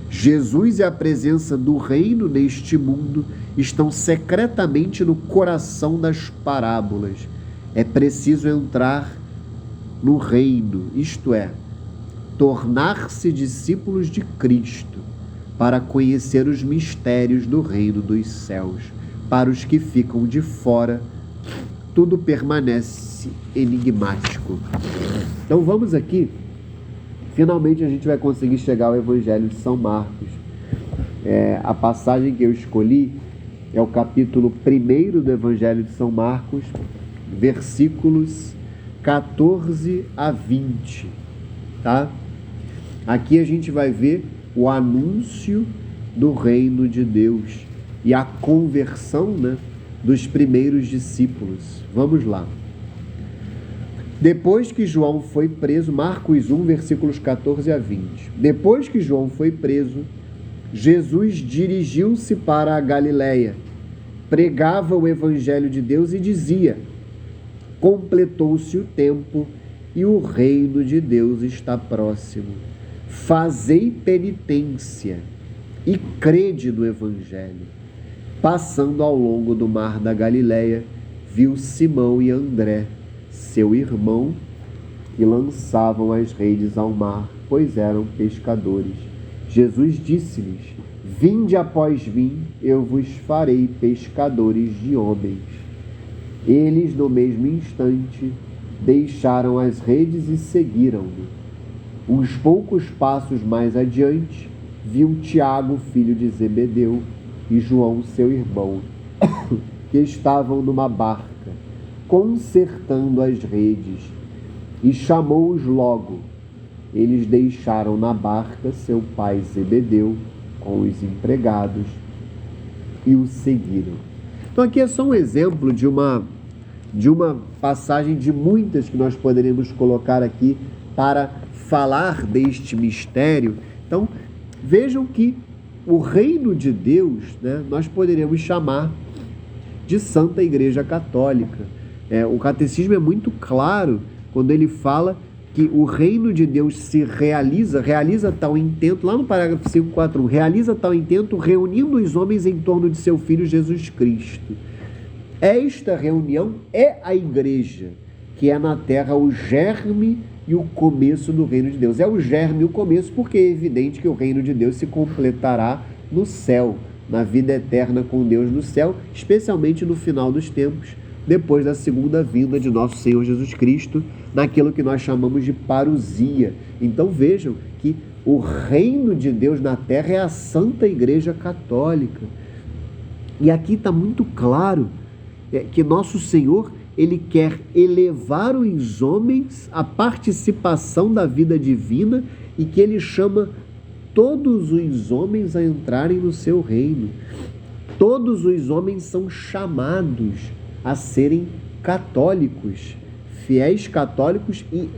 Jesus e a presença do reino neste mundo estão secretamente no coração das parábolas. É preciso entrar no reino, isto é, tornar-se discípulos de Cristo, para conhecer os mistérios do reino dos céus. Para os que ficam de fora, tudo permanece enigmático. Então vamos aqui, finalmente a gente vai conseguir chegar ao Evangelho de São Marcos. A passagem que eu escolhi é o capítulo 1 do Evangelho de São Marcos, versículos 14 a 20, tá? Aqui a gente vai ver o anúncio do reino de Deus e a conversão, dos primeiros discípulos. Vamos lá. Depois que João foi preso, Marcos 1, versículos 14 a 20. Depois que João foi preso, Jesus dirigiu-se para a Galileia, pregava o evangelho de Deus e dizia: completou-se o tempo e o reino de Deus está próximo. Fazei penitência e crede no evangelho. Passando ao longo do mar da Galileia, viu Simão e André, seu irmão, que lançavam as redes ao mar, pois eram pescadores. Jesus disse-lhes: vinde após mim, eu vos farei pescadores de homens. Eles, no mesmo instante, deixaram as redes e seguiram-no. Uns poucos passos mais adiante, viu Tiago, filho de Zebedeu, e João, seu irmão, que estavam numa barca, consertando as redes, e chamou-os logo. Eles deixaram na barca seu pai Zebedeu com os empregados e o seguiram. Então aqui é só um exemplo de uma passagem de muitas que nós poderíamos colocar aqui para falar deste mistério. Então vejam que o reino de Deus, nós poderíamos chamar de Santa Igreja Católica. O catecismo é muito claro quando ele fala que o reino de Deus se realiza tal intento, lá no parágrafo 5.4.1, realiza tal intento reunindo os homens em torno de seu Filho Jesus Cristo. Esta reunião é a igreja, que é na terra o germe e o começo do reino de Deus. É o germe e o começo porque é evidente que o reino de Deus se completará no céu, na vida eterna com Deus no céu, especialmente no final dos tempos, depois da segunda vinda de nosso Senhor Jesus Cristo, naquilo que nós chamamos de parousia. Então vejam que o reino de Deus na terra é a Santa Igreja Católica. E aqui está muito claro que nosso Senhor, ele quer elevar os homens à participação da vida divina e que ele chama todos os homens a entrarem no seu reino. Todos os homens são chamados a serem católicos, fiéis católicos e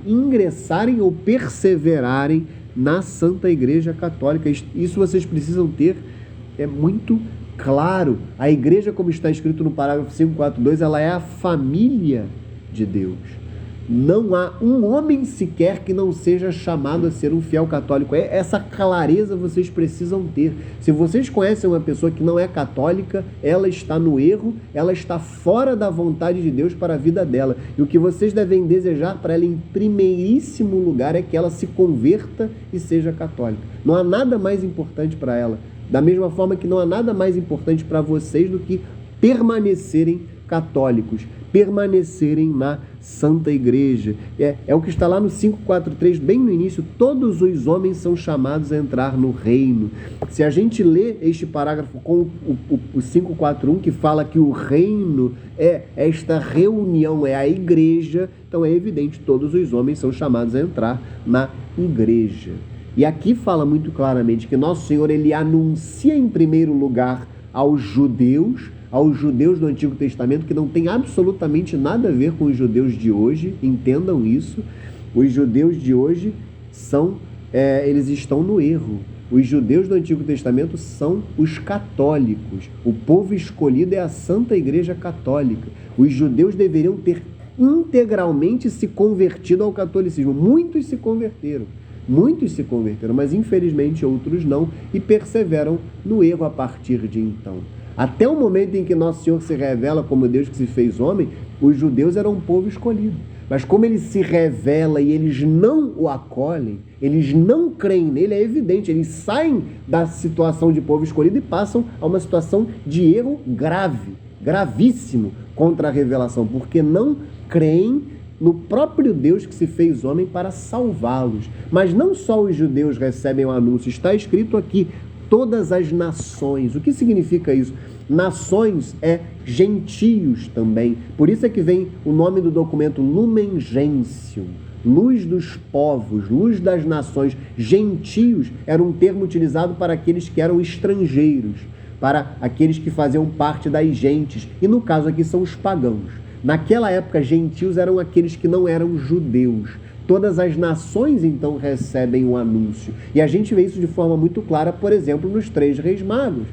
ingressarem ou perseverarem na Santa Igreja Católica. Isso vocês precisam ter muito claro. A igreja, como está escrito no parágrafo 5.4.2, ela é a família de Deus. Não há um homem sequer que não seja chamado a ser um fiel católico. Essa clareza vocês precisam ter. Se vocês conhecem uma pessoa que não é católica, ela está no erro, ela está fora da vontade de Deus para a vida dela. E o que vocês devem desejar para ela em primeiríssimo lugar é que ela se converta e seja católica. Não há nada mais importante para ela. Da mesma forma que não há nada mais importante para vocês do que permanecerem católicos, permanecerem na Santa Igreja. É o que está lá no 5:4:3, bem no início: todos os homens são chamados a entrar no reino. Se a gente lê este parágrafo com o 5:4:1, que fala que o reino é esta reunião, é a igreja, então é evidente, todos os homens são chamados a entrar na igreja. E aqui fala muito claramente que Nosso Senhor, ele anuncia em primeiro lugar aos judeus do Antigo Testamento, que não tem absolutamente nada a ver com os judeus de hoje, entendam isso. Os judeus de hoje eles estão no erro. Os judeus do Antigo Testamento são os católicos. O povo escolhido é a Santa Igreja Católica. Os judeus deveriam ter integralmente se convertido ao catolicismo. Muitos se converteram, mas infelizmente outros não, e perseveram no erro a partir de então. Até o momento em que Nosso Senhor se revela como Deus que se fez homem, os judeus eram um povo escolhido. Mas como ele se revela e eles não o acolhem, eles não creem nele, é evidente, eles saem da situação de povo escolhido e passam a uma situação de erro gravíssimo contra a revelação, porque não creem no próprio Deus que se fez homem para salvá-los. Mas não só os judeus recebem o anúncio, está escrito aqui: todas as nações. O que significa isso? Nações é gentios também. Por isso é que vem o nome do documento Lumen Gentium, luz dos povos, luz das nações. Gentios era um termo utilizado para aqueles que eram estrangeiros, para aqueles que faziam parte das gentes. E no caso aqui são os pagãos. Naquela época, gentios eram aqueles que não eram judeus. Todas as nações, então, recebem o anúncio. E a gente vê isso de forma muito clara, por exemplo, nos 3 Reis Magos.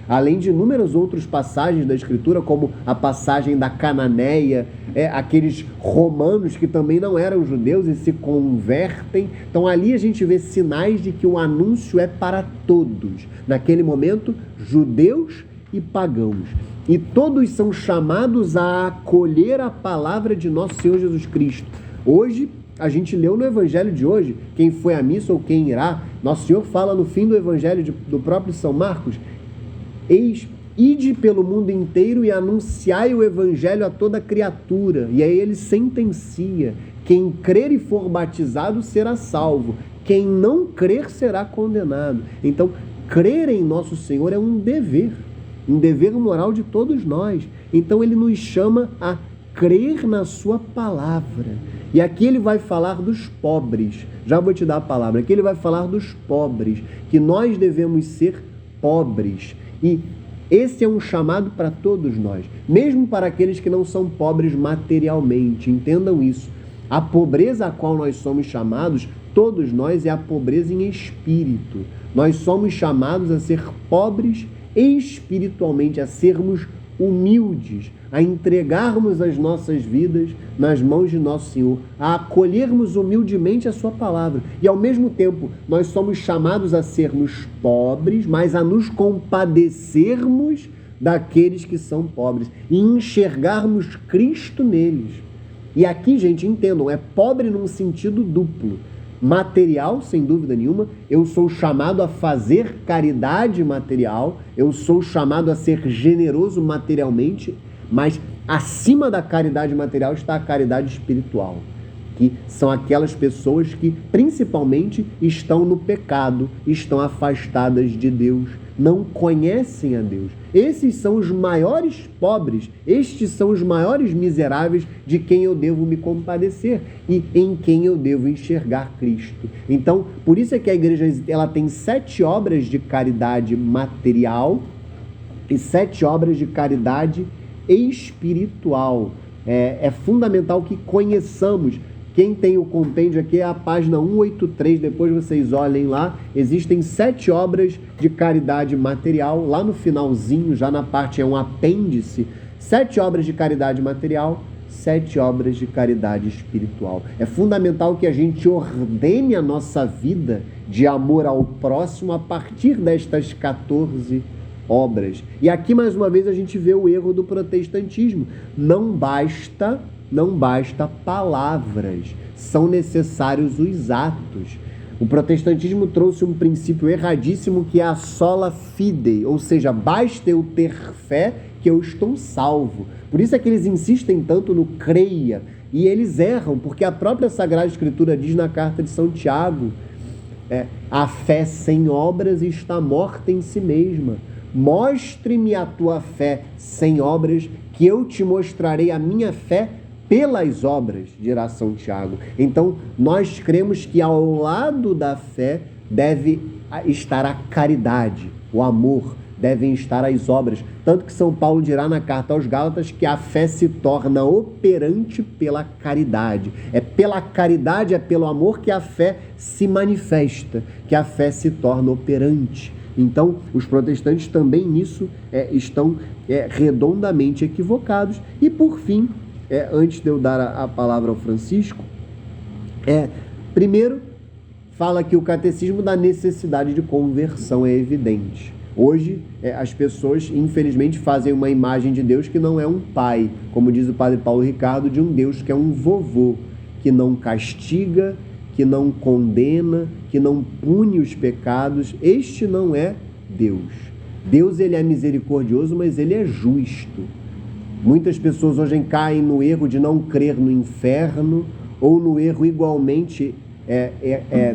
Além de inúmeras outras passagens da Escritura, como a passagem da Cananeia, aqueles romanos que também não eram judeus e se convertem. Então, ali a gente vê sinais de que o anúncio é para todos. Naquele momento, judeus e pagãos. E todos são chamados a acolher a palavra de nosso Senhor Jesus Cristo. Hoje, a gente leu no Evangelho de hoje, quem foi à missa ou quem irá, Nosso Senhor fala no fim do Evangelho do próprio São Marcos: ide pelo mundo inteiro e anunciai o Evangelho a toda criatura. E aí ele sentencia: quem crer e for batizado será salvo, quem não crer será condenado. Então, crer em Nosso Senhor é um dever moral de todos nós. Então ele nos chama a crer na sua palavra. E aqui ele vai falar dos pobres. Já vou te dar a palavra. Aqui ele vai falar dos pobres, que nós devemos ser pobres. E esse é um chamado para todos nós, mesmo para aqueles que não são pobres materialmente. Entendam isso. A pobreza a qual nós somos chamados, todos nós, é a pobreza em espírito. Nós somos chamados a ser pobres espiritualmente, a sermos humildes, a entregarmos as nossas vidas nas mãos de nosso Senhor, a acolhermos humildemente a sua palavra. E ao mesmo tempo, nós somos chamados a sermos pobres, mas a nos compadecermos daqueles que são pobres e enxergarmos Cristo neles. E aqui, gente, entendam, é pobre num sentido duplo. Material, sem dúvida nenhuma, eu sou chamado a fazer caridade material, eu sou chamado a ser generoso materialmente, mas acima da caridade material está a caridade espiritual, que são aquelas pessoas que principalmente estão no pecado, estão afastadas de Deus, não conhecem a Deus. Esses são os maiores pobres, estes são os maiores miseráveis de quem eu devo me compadecer e em quem eu devo enxergar Cristo. Então, por isso é que a igreja ela tem 7 obras de caridade material e 7 obras de caridade espiritual. É fundamental que conheçamos. Quem tem o compêndio aqui é a página 183, depois vocês olhem lá. Existem 7 obras de caridade material, lá no finalzinho, já na parte, é um apêndice. 7 obras de caridade material, 7 obras de caridade espiritual. É fundamental que a gente ordene a nossa vida de amor ao próximo a partir destas 14 obras. E aqui, mais uma vez, a gente vê o erro do protestantismo. Não basta palavras, são necessários os atos. O protestantismo trouxe um princípio erradíssimo que é a sola fide, ou seja, basta eu ter fé que eu estou salvo. Por isso é que eles insistem tanto no creia, e eles erram, porque a própria Sagrada Escritura diz na carta de São Tiago, a fé sem obras está morta em si mesma. Mostre-me a tua fé sem obras, que eu te mostrarei a minha fé pelas obras, dirá São Tiago. Então, nós cremos que ao lado da fé deve estar a caridade, o amor, devem estar as obras. Tanto que São Paulo dirá na carta aos Gálatas que a fé se torna operante pela caridade. É pela caridade, é pelo amor que a fé se manifesta, que a fé se torna operante. Então, os protestantes também nisso estão redondamente equivocados. E, por fim, antes de eu dar a palavra ao Francisco, primeiro, fala que o catecismo da necessidade de conversão é evidente. Hoje, as pessoas, infelizmente, fazem uma imagem de Deus que não é um pai, como diz o padre Paulo Ricardo, de um Deus que é um vovô, que não castiga, que não condena, que não pune os pecados. Este não é Deus. Deus, ele é misericordioso, mas ele é justo. Muitas pessoas hoje caem no erro de não crer no inferno, ou no erro igualmente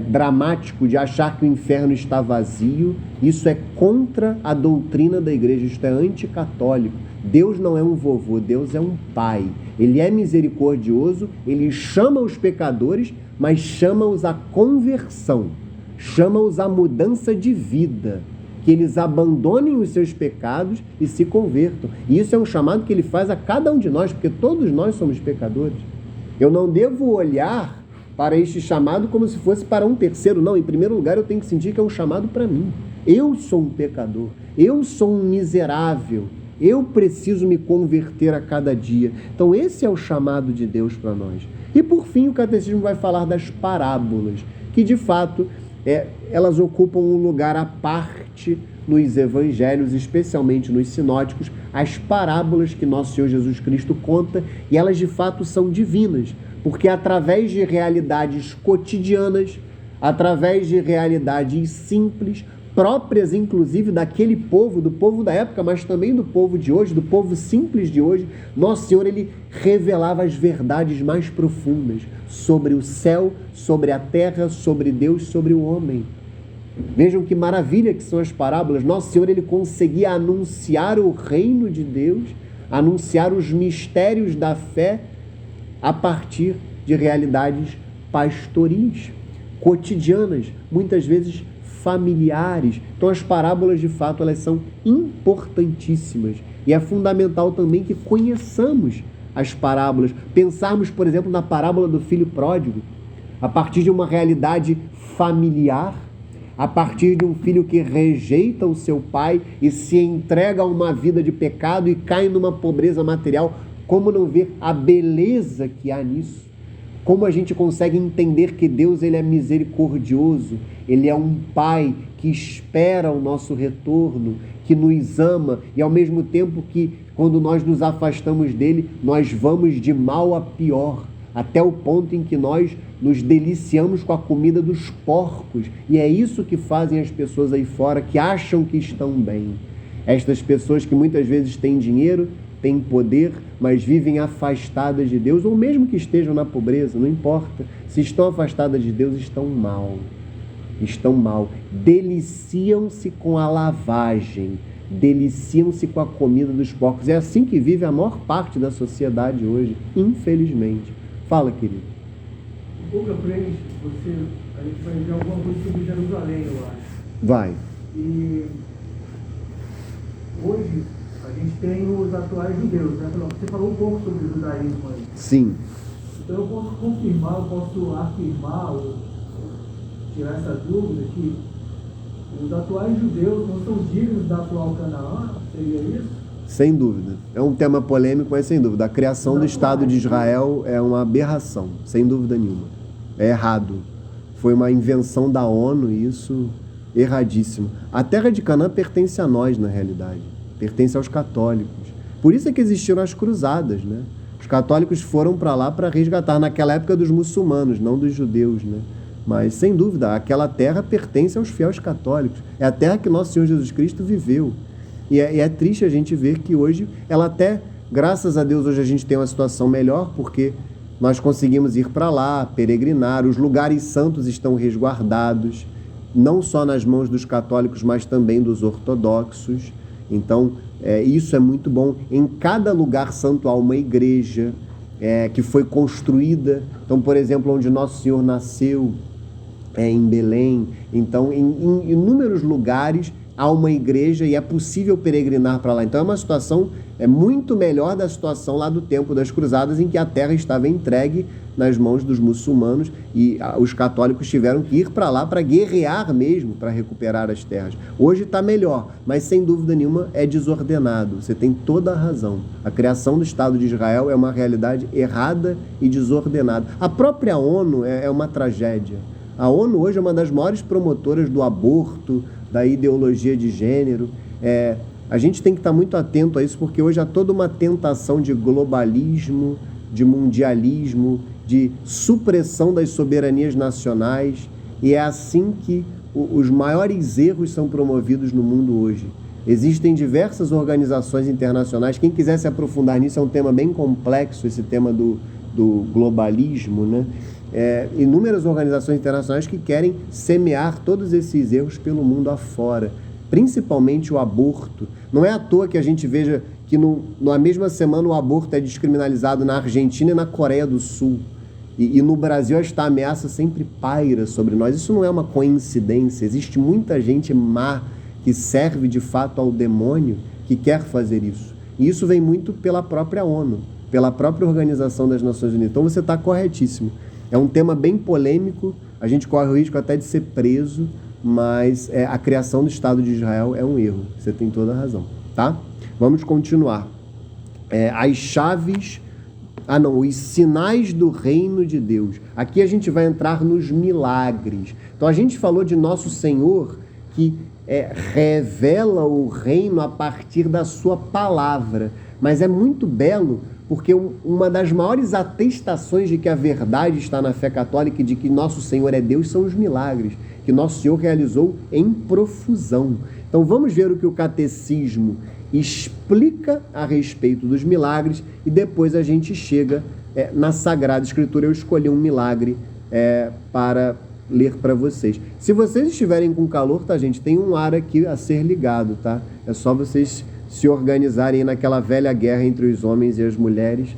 dramático de achar que o inferno está vazio. Isso é contra a doutrina da igreja, isto é anticatólico. Deus não é um vovô, Deus é um pai. Ele é misericordioso, ele chama os pecadores, mas chama-os à conversão, chama-os à mudança de vida, que eles abandonem os seus pecados e se convertam. E isso é um chamado que ele faz a cada um de nós, porque todos nós somos pecadores. Eu não devo olhar para este chamado como se fosse para um terceiro, não. Em primeiro lugar, eu tenho que sentir que é um chamado para mim. Eu sou um pecador, eu sou um miserável, eu preciso me converter a cada dia. Então esse é o chamado de Deus para nós. E por fim, o catecismo vai falar das parábolas, que de fato elas ocupam um lugar à parte nos evangelhos, especialmente nos sinóticos, as parábolas que nosso Senhor Jesus Cristo conta, e elas de fato são divinas, porque através de realidades cotidianas, através de realidades simples, próprias inclusive daquele povo, do povo da época, mas também do povo de hoje, do povo simples de hoje, nosso Senhor, ele revelava as verdades mais profundas sobre o céu, sobre a terra, sobre Deus, sobre o homem. Vejam que maravilha que são as parábolas. Nosso Senhor, ele conseguia anunciar o reino de Deus, anunciar os mistérios da fé a partir de realidades pastoris, cotidianas, muitas vezes familiares. Então as parábolas, de fato, elas são importantíssimas. E é fundamental também que conheçamos as parábolas. Pensarmos, por exemplo, na parábola do filho pródigo, a partir de uma realidade familiar, a partir de um filho que rejeita o seu pai e se entrega a uma vida de pecado e cai numa pobreza material. Como não ver a beleza que há nisso? Como a gente consegue entender que Deus, ele é misericordioso, ele é um pai que espera o nosso retorno, que nos ama, e ao mesmo tempo que, quando nós nos afastamos dele, nós vamos de mal a pior, até o ponto em que nós nos deliciamos com a comida dos porcos. E é isso que fazem as pessoas aí fora, que acham que estão bem. Estas pessoas que muitas vezes têm dinheiro, têm poder, mas vivem afastadas de Deus, ou mesmo que estejam na pobreza, não importa. Se estão afastadas de Deus, estão mal. Estão mal. Deliciam-se com a lavagem, deliciam-se com a comida dos porcos. É assim que vive a maior parte da sociedade hoje, infelizmente. Fala, querido. Um pouco à frente, a gente vai ver alguma coisa sobre Jerusalém, eu acho. Vai. E hoje a gente tem os atuais judeus, né? Você falou um pouco sobre o judaísmo aí. Sim. Então eu posso confirmar, eu posso afirmar, ou tirar essa dúvida que os atuais judeus não são dignos da atual Canaã? Seria isso? Sem dúvida. É um tema polêmico, mas sem dúvida. A criação do Estado de Israel é uma aberração, sem dúvida nenhuma. É errado. Foi uma invenção da ONU e isso erradíssimo. A terra de Canaã pertence a nós, na realidade. Pertence aos católicos. Por isso é que existiram as cruzadas, né? Os católicos foram para lá para resgatar, naquela época, dos muçulmanos, não dos judeus, né? Mas, sem dúvida, aquela terra pertence aos fiéis católicos. É a terra que nosso Senhor Jesus Cristo viveu. E é triste a gente ver que hoje, ela até, graças a Deus, hoje a gente tem uma situação melhor, porque nós conseguimos ir para lá, peregrinar, os lugares santos estão resguardados, não só nas mãos dos católicos, mas também dos ortodoxos. Então, isso é muito bom. Em cada lugar santo há uma igreja que foi construída. Então, por exemplo, onde Nosso Senhor nasceu, em Belém. Então, em inúmeros lugares há uma igreja e é possível peregrinar para lá. Então, é uma situação muito melhor da situação lá do tempo das cruzadas, em que a terra estava entregue nas mãos dos muçulmanos e os católicos tiveram que ir para lá para guerrear mesmo, para recuperar as terras. Hoje está melhor, mas sem dúvida nenhuma é desordenado. Você tem toda a razão. A criação do Estado de Israel é uma realidade errada e desordenada. A própria ONU é uma tragédia. A ONU hoje é uma das maiores promotoras do aborto, da ideologia de gênero. A gente tem que estar muito atento a isso, porque hoje há toda uma tentação de globalismo, de mundialismo, de supressão das soberanias nacionais, e é assim que os maiores erros são promovidos no mundo hoje. Existem diversas organizações internacionais, quem quiser se aprofundar nisso, é um tema bem complexo, esse tema do globalismo, né? Inúmeras organizações internacionais que querem semear todos esses erros pelo mundo afora, principalmente o aborto. Não é à toa que a gente veja que na mesma semana o aborto é descriminalizado na Argentina e na Coreia do Sul. E no Brasil esta ameaça sempre paira sobre nós. Isso não é uma coincidência. Existe muita gente má que serve de fato ao demônio que quer fazer isso. E isso vem muito pela própria ONU, pela própria Organização das Nações Unidas. Então você está corretíssimo. É um tema bem polêmico, a gente corre o risco até de ser preso, mas a criação do Estado de Israel é um erro. Você tem toda a razão, tá? Vamos continuar. As chaves... os sinais do reino de Deus. Aqui a gente vai entrar nos milagres. Então a gente falou de Nosso Senhor que revela o reino a partir da sua palavra. Mas é muito belo, porque uma das maiores atestações de que a verdade está na fé católica e de que Nosso Senhor é Deus são os milagres, que Nosso Senhor realizou em profusão. Então vamos ver o que o catecismo explica a respeito dos milagres e depois a gente chega na Sagrada Escritura. Eu escolhi um milagre para ler para vocês. Se vocês estiverem com calor, tá, gente? Tem um ar aqui a ser ligado, tá? É só vocês se organizarem naquela velha guerra entre os homens e as mulheres,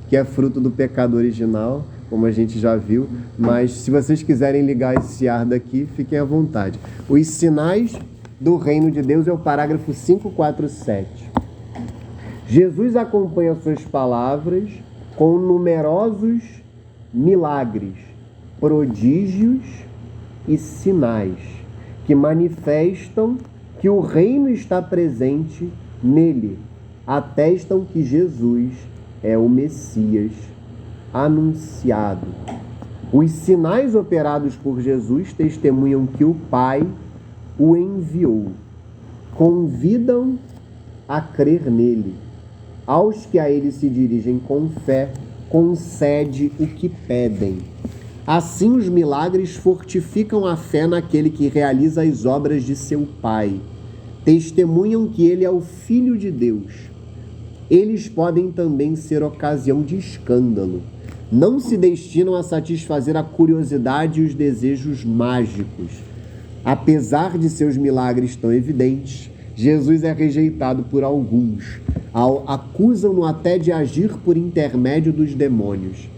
que é fruto do pecado original, como a gente já viu. Mas se vocês quiserem ligar esse ar daqui, fiquem à vontade. Os sinais do reino de Deus é o parágrafo 547. Jesus acompanha suas palavras com numerosos milagres, prodígios e sinais que manifestam que o reino está presente nele, atestam que Jesus é o Messias anunciado. Os sinais operados por Jesus testemunham que o Pai o enviou, convidam a crer nele. Aos que a ele se dirigem com fé, concede o que pedem. Assim, os milagres fortificam a fé naquele que realiza as obras de seu Pai. Testemunham que ele é o Filho de Deus. Eles podem também ser ocasião de escândalo. Não se destinam a satisfazer a curiosidade e os desejos mágicos. Apesar de seus milagres tão evidentes, Jesus é rejeitado por alguns. Acusam-no até de agir por intermédio dos demônios.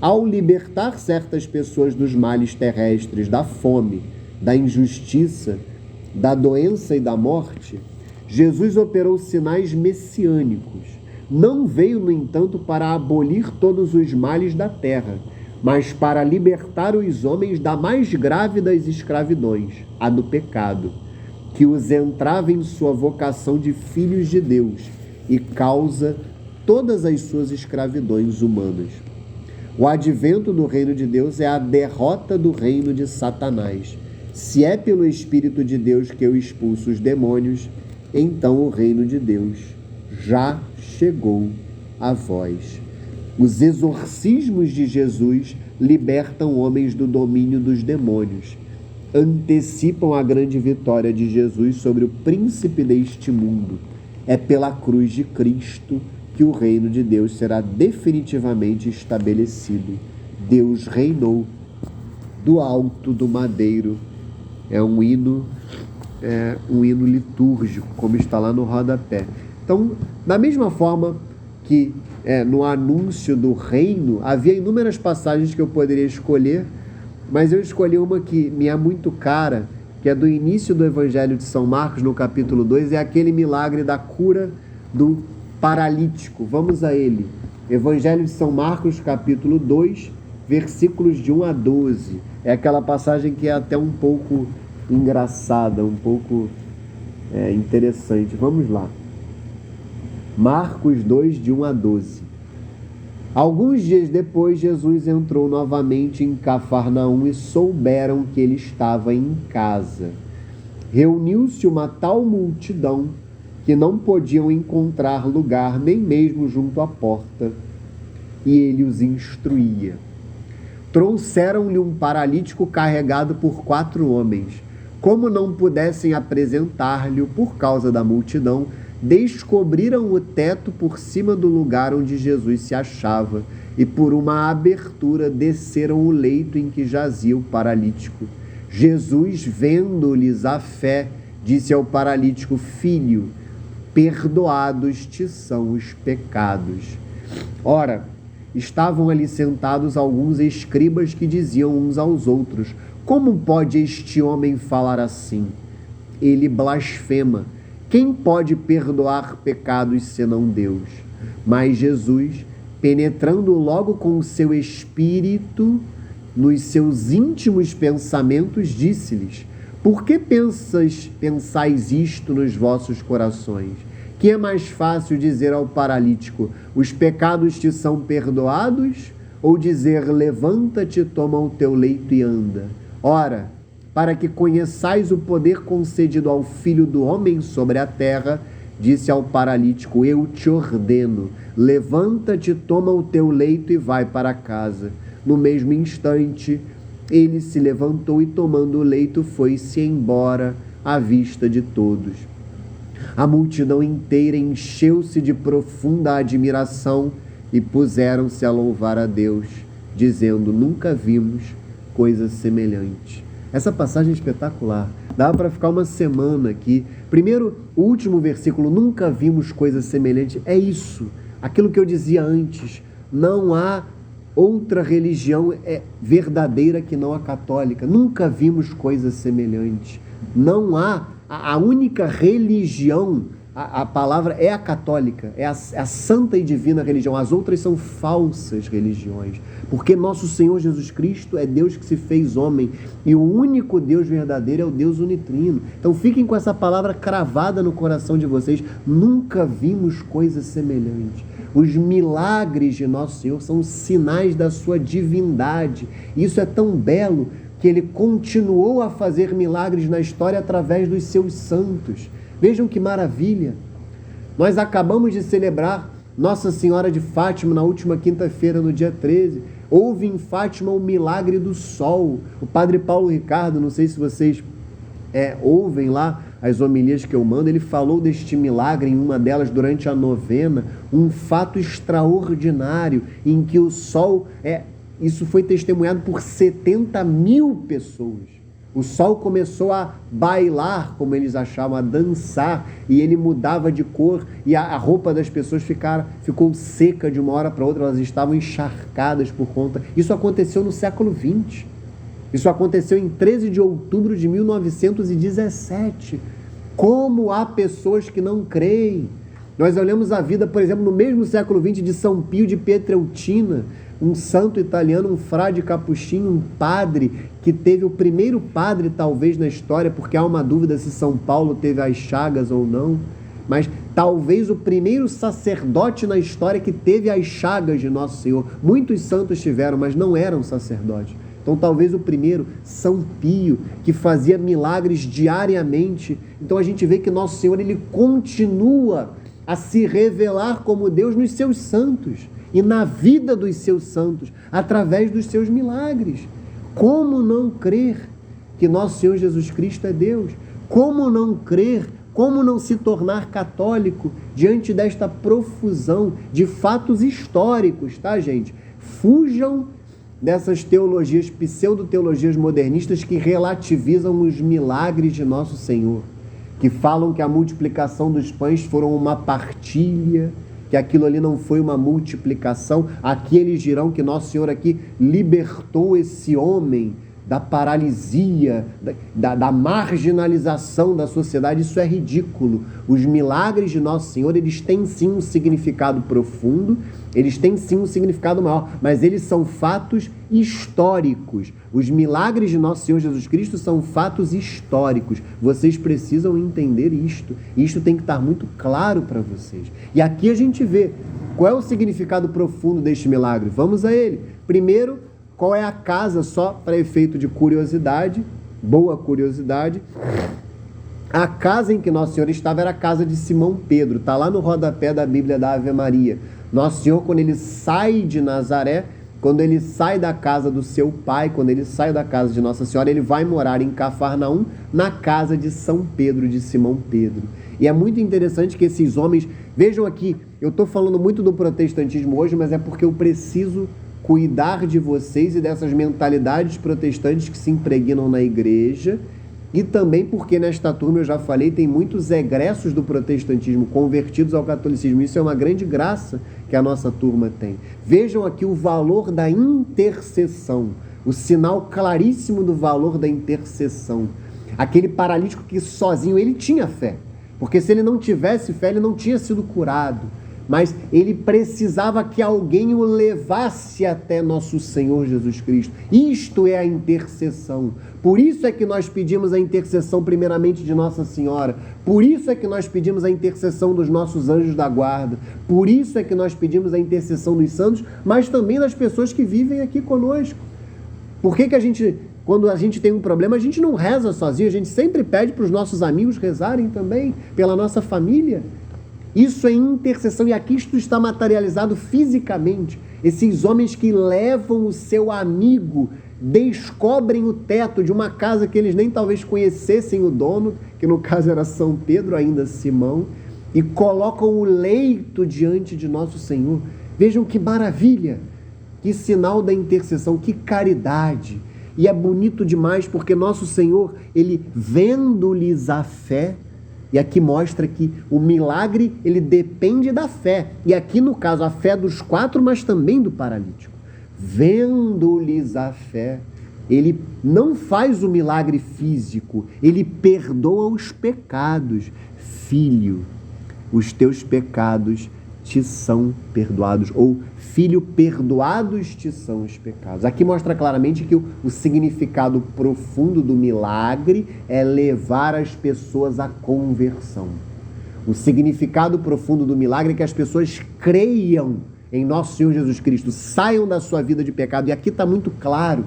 Ao libertar certas pessoas dos males terrestres, da fome, da injustiça, da doença e da morte, Jesus operou sinais messiânicos. Não veio, no entanto, para abolir todos os males da terra, mas para libertar os homens da mais grave das escravidões, a do pecado, que os entrava em sua vocação de filhos de Deus e causa todas as suas escravidões humanas. O advento do reino de Deus é a derrota do reino de Satanás. Se é pelo Espírito de Deus que eu expulso os demônios, então o reino de Deus já chegou a vós. Os exorcismos de Jesus libertam homens do domínio dos demônios, antecipam a grande vitória de Jesus sobre o príncipe deste mundo. É pela cruz de Cristo que o reino de Deus será definitivamente estabelecido. Deus reinou do alto do madeiro. É um hino litúrgico, como está lá no rodapé. Então, da mesma forma que no anúncio do reino, havia inúmeras passagens que eu poderia escolher, mas eu escolhi uma que me é muito cara, que é do início do Evangelho de São Marcos, no capítulo 2, é aquele milagre da cura do paralítico. Vamos a ele. Evangelho de São Marcos, capítulo 2, versículos de 1 a 12. É aquela passagem que é até um pouco engraçada, um pouco interessante. Vamos lá. Marcos 2, de 1 a 12. Alguns dias depois, Jesus entrou novamente em Cafarnaum e souberam que ele estava em casa. Reuniu-se uma tal multidão que não podiam encontrar lugar nem mesmo junto à porta, e ele os instruía. Trouxeram-lhe um paralítico carregado por 4 homens. Como não pudessem apresentar-lhe por causa da multidão, descobriram o teto por cima do lugar onde Jesus se achava, e por uma abertura desceram o leito em que jazia o paralítico. Jesus, vendo-lhes a fé, disse ao paralítico: Filho, perdoados te são os pecados. Ora, estavam ali sentados alguns escribas que diziam uns aos outros: Como pode este homem falar assim? Ele blasfema. Quem pode perdoar pecados senão Deus? Mas Jesus, penetrando logo com o seu espírito nos seus íntimos pensamentos, disse-lhes: Por que pensais isto nos vossos corações? Que é mais fácil dizer ao paralítico: os pecados te são perdoados? Ou dizer: levanta-te, toma o teu leito e anda? Ora, para que conheçais o poder concedido ao Filho do Homem sobre a terra, disse ao paralítico: eu te ordeno, levanta-te, toma o teu leito e vai para casa. No mesmo instante, ele se levantou e, tomando o leito, foi-se embora à vista de todos. A multidão inteira encheu-se de profunda admiração e puseram-se a louvar a Deus, dizendo: nunca vimos coisa semelhante. Essa passagem é espetacular. Dá para ficar uma semana aqui. Primeiro, o último versículo, nunca vimos coisa semelhante. É isso, aquilo que eu dizia antes. Não há outra religião verdadeira que não a católica. Nunca vimos coisa semelhante. Não há. A única religião, a palavra é a católica, é a santa e divina religião. As outras são falsas religiões, porque nosso Senhor Jesus Cristo é Deus que se fez homem, e o único Deus verdadeiro é o Deus unitrino. Então fiquem com essa palavra cravada no coração de vocês: nunca vimos coisa semelhante. Os milagres de nosso Senhor são sinais da sua divindade. Isso é tão belo que ele continuou a fazer milagres na história através dos seus santos. Vejam que maravilha! Nós acabamos de celebrar Nossa Senhora de Fátima na última quinta-feira, no dia 13. Houve em Fátima o milagre do sol. O padre Paulo Ricardo, não sei se vocês ouvem lá as homilias que eu mando, ele falou deste milagre em uma delas durante a novena, um fato extraordinário em que o sol isso foi testemunhado por 70 mil pessoas. O sol começou a bailar, como eles achavam, a dançar, e ele mudava de cor, e a roupa das pessoas ficou seca de uma hora para outra, elas estavam encharcadas por conta. Isso aconteceu no século XX. Isso aconteceu em 13 de outubro de 1917. Como há pessoas que não creem? Nós olhamos a vida, por exemplo, no mesmo século XX, de São Pio de Pietrelcina, um santo italiano, um frade capuchinho, um padre que teve o primeiro padre talvez na história, porque há uma dúvida se São Paulo teve as chagas ou não, mas talvez o primeiro sacerdote na história que teve as chagas de Nosso Senhor. Muitos santos tiveram, mas não eram sacerdotes. Então talvez o primeiro, São Pio, que fazia milagres diariamente. Então a gente vê que Nosso Senhor, ele continua a se revelar como Deus nos seus santos e na vida dos seus santos, através dos seus milagres. Como não crer que Nosso Senhor Jesus Cristo é Deus? Como não crer? Como não se tornar católico diante desta profusão de fatos históricos, tá, gente? Fujam dessas teologias, pseudo-teologias modernistas que relativizam os milagres de Nosso Senhor, que falam que a multiplicação dos pães foram uma partilha, que aquilo ali não foi uma multiplicação. Aqui eles dirão que Nosso Senhor aqui libertou esse homem da paralisia, da marginalização da sociedade. Isso é ridículo. Os milagres de Nosso Senhor, eles têm sim um significado profundo, eles têm sim um significado maior, mas eles são fatos históricos. Os milagres de Nosso Senhor Jesus Cristo são fatos históricos. Vocês precisam entender isto. Isto tem que estar muito claro para vocês. E aqui a gente vê qual é o significado profundo deste milagre. Vamos a ele. Primeiro, qual é a casa, só para efeito de curiosidade, boa curiosidade. A casa em que Nosso Senhor estava era a casa de Simão Pedro. Está lá no rodapé da Bíblia da Ave Maria. Nosso Senhor, quando ele sai de Nazaré, quando ele sai da casa do seu pai, quando ele sai da casa de Nossa Senhora, ele vai morar em Cafarnaum, na casa de São Pedro, de Simão Pedro. E é muito interessante que esses homens, vejam aqui, eu estou falando muito do protestantismo hoje, mas é porque eu preciso cuidar de vocês e dessas mentalidades protestantes que se impregnam na igreja, e também porque nesta turma, eu já falei, tem muitos egressos do protestantismo convertidos ao catolicismo. Isso é uma grande graça que a nossa turma tem. Vejam aqui o valor da intercessão, o sinal claríssimo do valor da intercessão. Aquele paralítico que sozinho ele tinha fé, porque se ele não tivesse fé, ele não tinha sido curado. Mas ele precisava que alguém o levasse até nosso Senhor Jesus Cristo. Isto é a intercessão. Por isso é que nós pedimos a intercessão primeiramente de Nossa Senhora. Por isso é que nós pedimos a intercessão dos nossos anjos da guarda. Por isso é que nós pedimos a intercessão dos santos, mas também das pessoas que vivem aqui conosco. Por que a gente, quando a gente tem um problema, a gente não reza sozinho, a gente sempre pede para os nossos amigos rezarem também, pela nossa família. Isso é intercessão, e aqui isto está materializado fisicamente. Esses homens que levam o seu amigo, descobrem o teto de uma casa que eles nem talvez conhecessem o dono, que no caso era São Pedro, ainda Simão, e colocam o leito diante de nosso Senhor. Vejam que maravilha, que sinal da intercessão, que caridade. E é bonito demais porque nosso Senhor, ele vendo-lhes a fé, e aqui mostra que o milagre, ele depende da fé. E aqui, no caso, a fé dos 4, mas também do paralítico. Vendo-lhes a fé, ele não faz o milagre físico, ele perdoa os pecados. Filho, os teus pecados te são perdoados. Ou, filho, perdoados te são os pecados. Aqui mostra claramente que o significado profundo do milagre é levar as pessoas à conversão. O significado profundo do milagre é que as pessoas creiam em nosso Senhor Jesus Cristo, saiam da sua vida de pecado. E aqui está muito claro.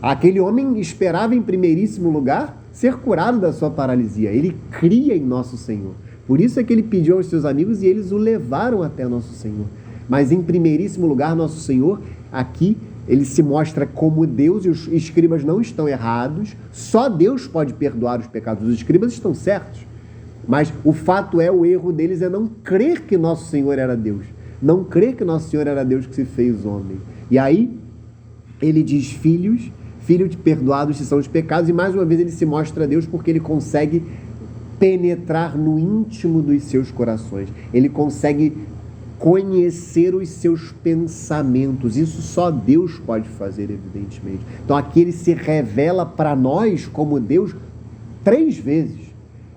Aquele homem esperava, em primeiríssimo lugar, ser curado da sua paralisia. Ele cria em nosso Senhor. Por isso é que ele pediu aos seus amigos e eles o levaram até nosso Senhor. Mas em primeiríssimo lugar, nosso Senhor, aqui, ele se mostra como Deus, e os escribas não estão errados. Só Deus pode perdoar os pecados. Os escribas estão certos. Mas o fato é, o erro deles é não crer que nosso Senhor era Deus. Não crer que nosso Senhor era Deus que se fez homem. E aí, ele diz, filhos, perdoados são os pecados. E mais uma vez ele se mostra Deus porque ele consegue penetrar no íntimo dos seus corações. Ele consegue conhecer os seus pensamentos. Isso só Deus pode fazer, evidentemente. Então aqui ele se revela para nós como Deus 3 vezes.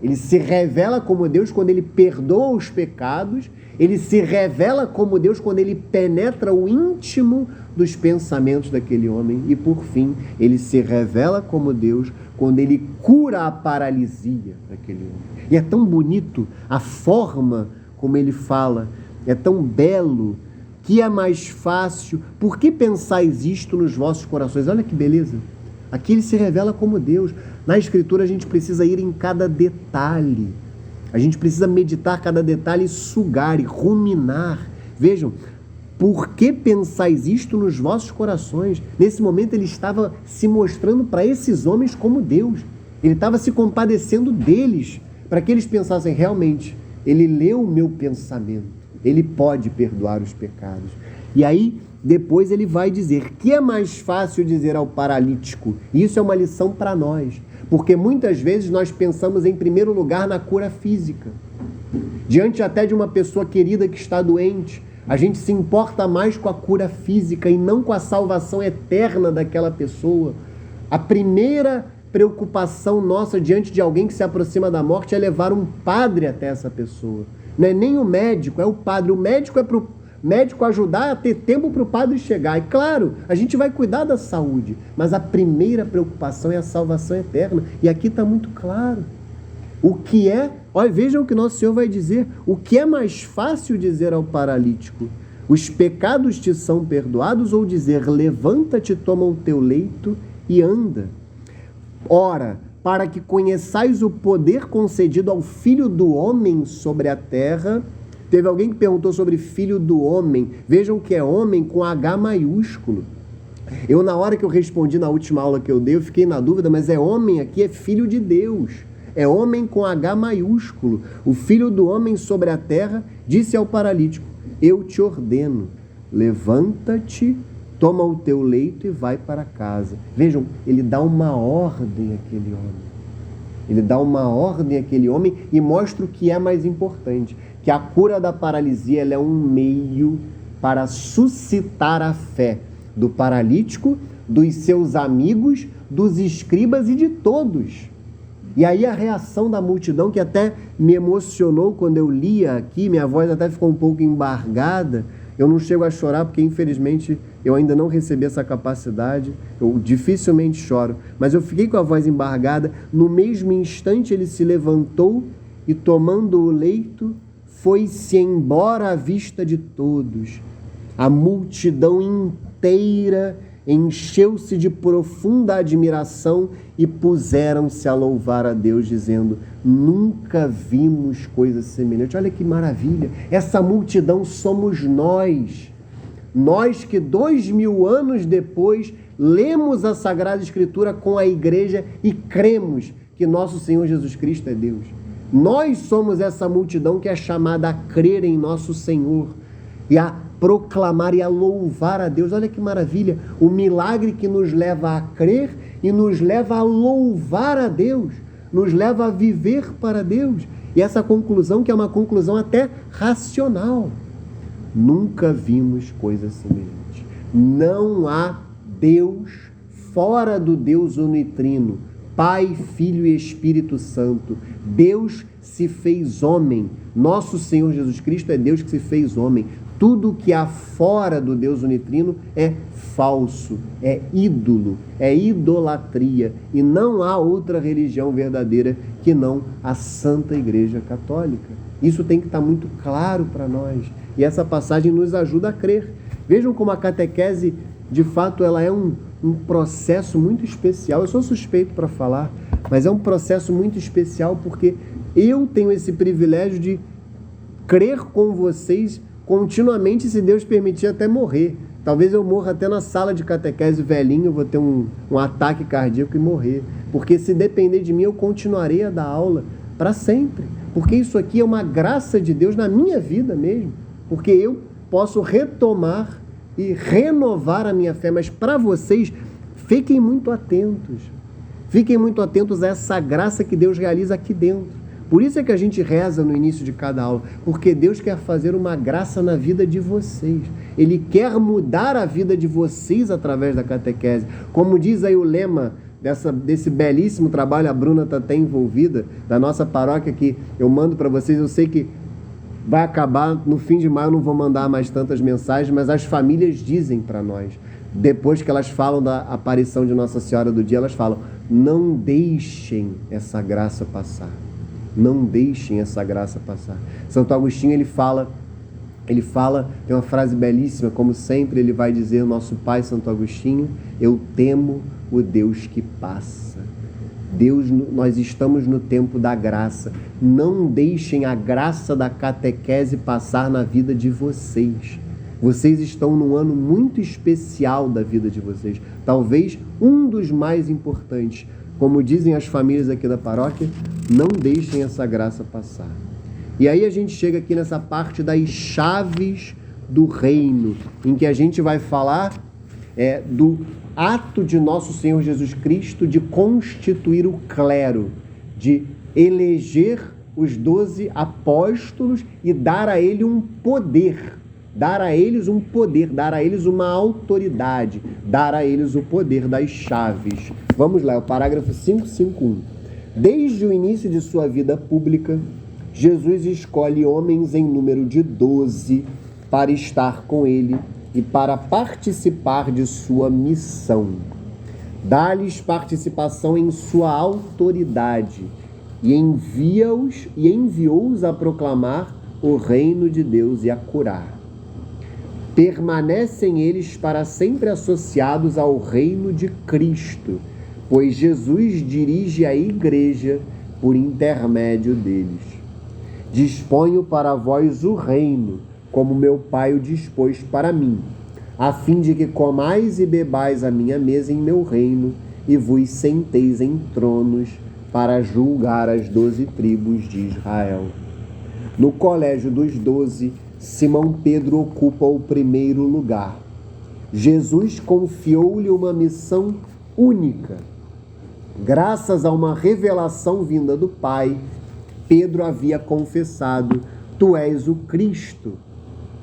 Ele se revela como Deus quando ele perdoa os pecados, ele se revela como Deus quando ele penetra o íntimo dos pensamentos daquele homem e, por fim, ele se revela como Deus quando ele cura a paralisia daquele homem. E é tão bonito a forma como ele fala, é tão belo, que é mais fácil. Por que pensais isto nos vossos corações? Olha que beleza. Aqui ele se revela como Deus. Na Escritura a gente precisa ir em cada detalhe. A gente precisa meditar cada detalhe, sugar e ruminar. Vejam, por que pensais isto nos vossos corações? Nesse momento ele estava se mostrando para esses homens como Deus. Ele estava se compadecendo deles, para que eles pensassem, realmente, ele leu o meu pensamento, ele pode perdoar os pecados. E aí, depois ele vai dizer que é mais fácil dizer ao paralítico. Isso é uma lição para nós, porque muitas vezes nós pensamos em primeiro lugar na cura física. Diante até de uma pessoa querida que está doente, a gente se importa mais com a cura física e não com a salvação eterna daquela pessoa. A primeira preocupação nossa diante de alguém que se aproxima da morte é levar um padre até essa pessoa. Não é nem o médico, é o padre. O médico é para o médico ajudar a ter tempo para o padre chegar. E claro, a gente vai cuidar da saúde, mas a primeira preocupação é a salvação eterna. E aqui está muito claro. O que é, olha, vejam o que nosso Senhor vai dizer. O que é mais fácil dizer ao paralítico? Os pecados te são perdoados, ou dizer, levanta-te, toma o teu leito e anda? Ora, para que conheçais o poder concedido ao Filho do Homem sobre a terra. Teve alguém que perguntou sobre Filho do Homem. Vejam que é homem com H maiúsculo. Eu, na hora que eu respondi na última aula que eu dei, eu fiquei na dúvida, mas é homem aqui, é Filho de Deus. É homem com H maiúsculo. O Filho do Homem sobre a terra disse ao paralítico, eu te ordeno, levanta-te, toma o teu leito e vai para casa. Vejam, ele dá uma ordem àquele homem. Ele dá uma ordem àquele homem e mostra o que é mais importante, que a cura da paralisia ela é um meio para suscitar a fé do paralítico, dos seus amigos, dos escribas e de todos. E aí a reação da multidão, que até me emocionou quando eu lia aqui, minha voz até ficou um pouco embargada. Eu não chego a chorar porque, infelizmente, eu ainda não recebi essa capacidade. Eu dificilmente choro. Mas eu fiquei com a voz embargada. No mesmo instante, ele se levantou e, tomando o leito, foi-se embora à vista de todos. A multidão inteira encheu-se de profunda admiração e puseram-se a louvar a Deus, dizendo, nunca vimos coisa semelhante. Olha que maravilha! Essa multidão somos nós. Nós que 2000 anos depois lemos a Sagrada Escritura com a igreja e cremos que nosso Senhor Jesus Cristo é Deus. Nós somos essa multidão que é chamada a crer em nosso Senhor e a proclamar e a louvar a Deus. Olha que maravilha, o milagre que nos leva a crer e nos leva a louvar a Deus, nos leva a viver para Deus. E essa conclusão que é uma conclusão até racional. Nunca vimos coisa semelhante. Não há Deus fora do Deus unitrino, Pai, Filho e Espírito Santo. Deus se fez homem. Nosso Senhor Jesus Cristo é Deus que se fez homem. Tudo que há fora do Deus unitrino é falso, é ídolo, é idolatria. E não há outra religião verdadeira que não a Santa Igreja Católica. Isso tem que estar muito claro para nós. E essa passagem nos ajuda a crer. Vejam como a catequese, de fato, ela é um processo muito especial. Eu sou suspeito para falar, mas é um processo muito especial porque eu tenho esse privilégio de crer com vocês continuamente, se Deus permitir, até morrer. Talvez eu morra até na sala de catequese velhinho, eu vou ter um ataque cardíaco e morrer. Porque se depender de mim, eu continuarei a dar aula para sempre. Porque isso aqui é uma graça de Deus na minha vida mesmo. Porque eu posso retomar e renovar a minha fé. Mas para vocês, fiquem muito atentos. Fiquem muito atentos a essa graça que Deus realiza aqui dentro. Por isso é que a gente reza no início de cada aula, porque Deus quer fazer uma graça na vida de vocês. Ele quer mudar a vida de vocês através da catequese. Como diz aí o lema desse belíssimo trabalho, a Bruna está até envolvida, da nossa paróquia, que eu mando para vocês. Eu sei que vai acabar, no fim de maio eu não vou mandar mais tantas mensagens, mas as famílias dizem para nós, depois que elas falam da aparição de Nossa Senhora do dia, elas falam: não deixem essa graça passar. Não deixem essa graça passar. Santo Agostinho, ele fala, tem uma frase belíssima, como sempre ele vai dizer, nosso pai Santo Agostinho: eu temo o Deus que passa. Deus, nós estamos no tempo da graça. Não deixem a graça da catequese passar na vida de vocês. Vocês estão num ano muito especial da vida de vocês. Talvez um dos mais importantes. Como dizem as famílias aqui da paróquia, não deixem essa graça passar. E aí a gente chega aqui nessa parte das chaves do reino, em que a gente vai falar do ato de nosso Senhor Jesus Cristo de constituir o clero, de eleger os 12 apóstolos e dar a eles um poder, dar a eles uma autoridade, dar a eles o poder das chaves. Vamos lá, é o parágrafo 551. Desde o início de sua vida pública, Jesus escolhe homens em número de 12 para estar com ele e para participar de sua missão. Dá-lhes participação em sua autoridade e enviou-os a proclamar o reino de Deus e a curar. Permanecem eles para sempre associados ao reino de Cristo, pois Jesus dirige a igreja por intermédio deles. Disponho para vós o reino, como meu Pai o dispôs para mim, a fim de que comais e bebais a minha mesa em meu reino, e vos senteis em tronos para julgar as 12 tribos de Israel. No colégio dos 12, Simão Pedro ocupa o primeiro lugar. Jesus confiou-lhe uma missão única. Graças a uma revelação vinda do Pai, Pedro havia confessado: tu és o Cristo,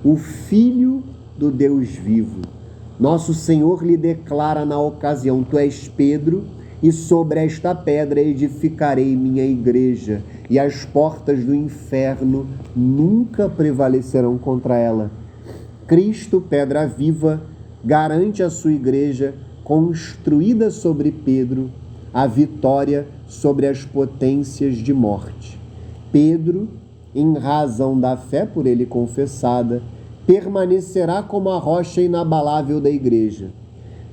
o Filho do Deus vivo. Nosso Senhor lhe declara na ocasião: tu és Pedro, e sobre esta pedra edificarei minha igreja, e as portas do inferno nunca prevalecerão contra ela. Cristo, pedra viva, garante à sua igreja, construída sobre Pedro, a vitória sobre as potências de morte. Pedro, em razão da fé por ele confessada, permanecerá como a rocha inabalável da igreja.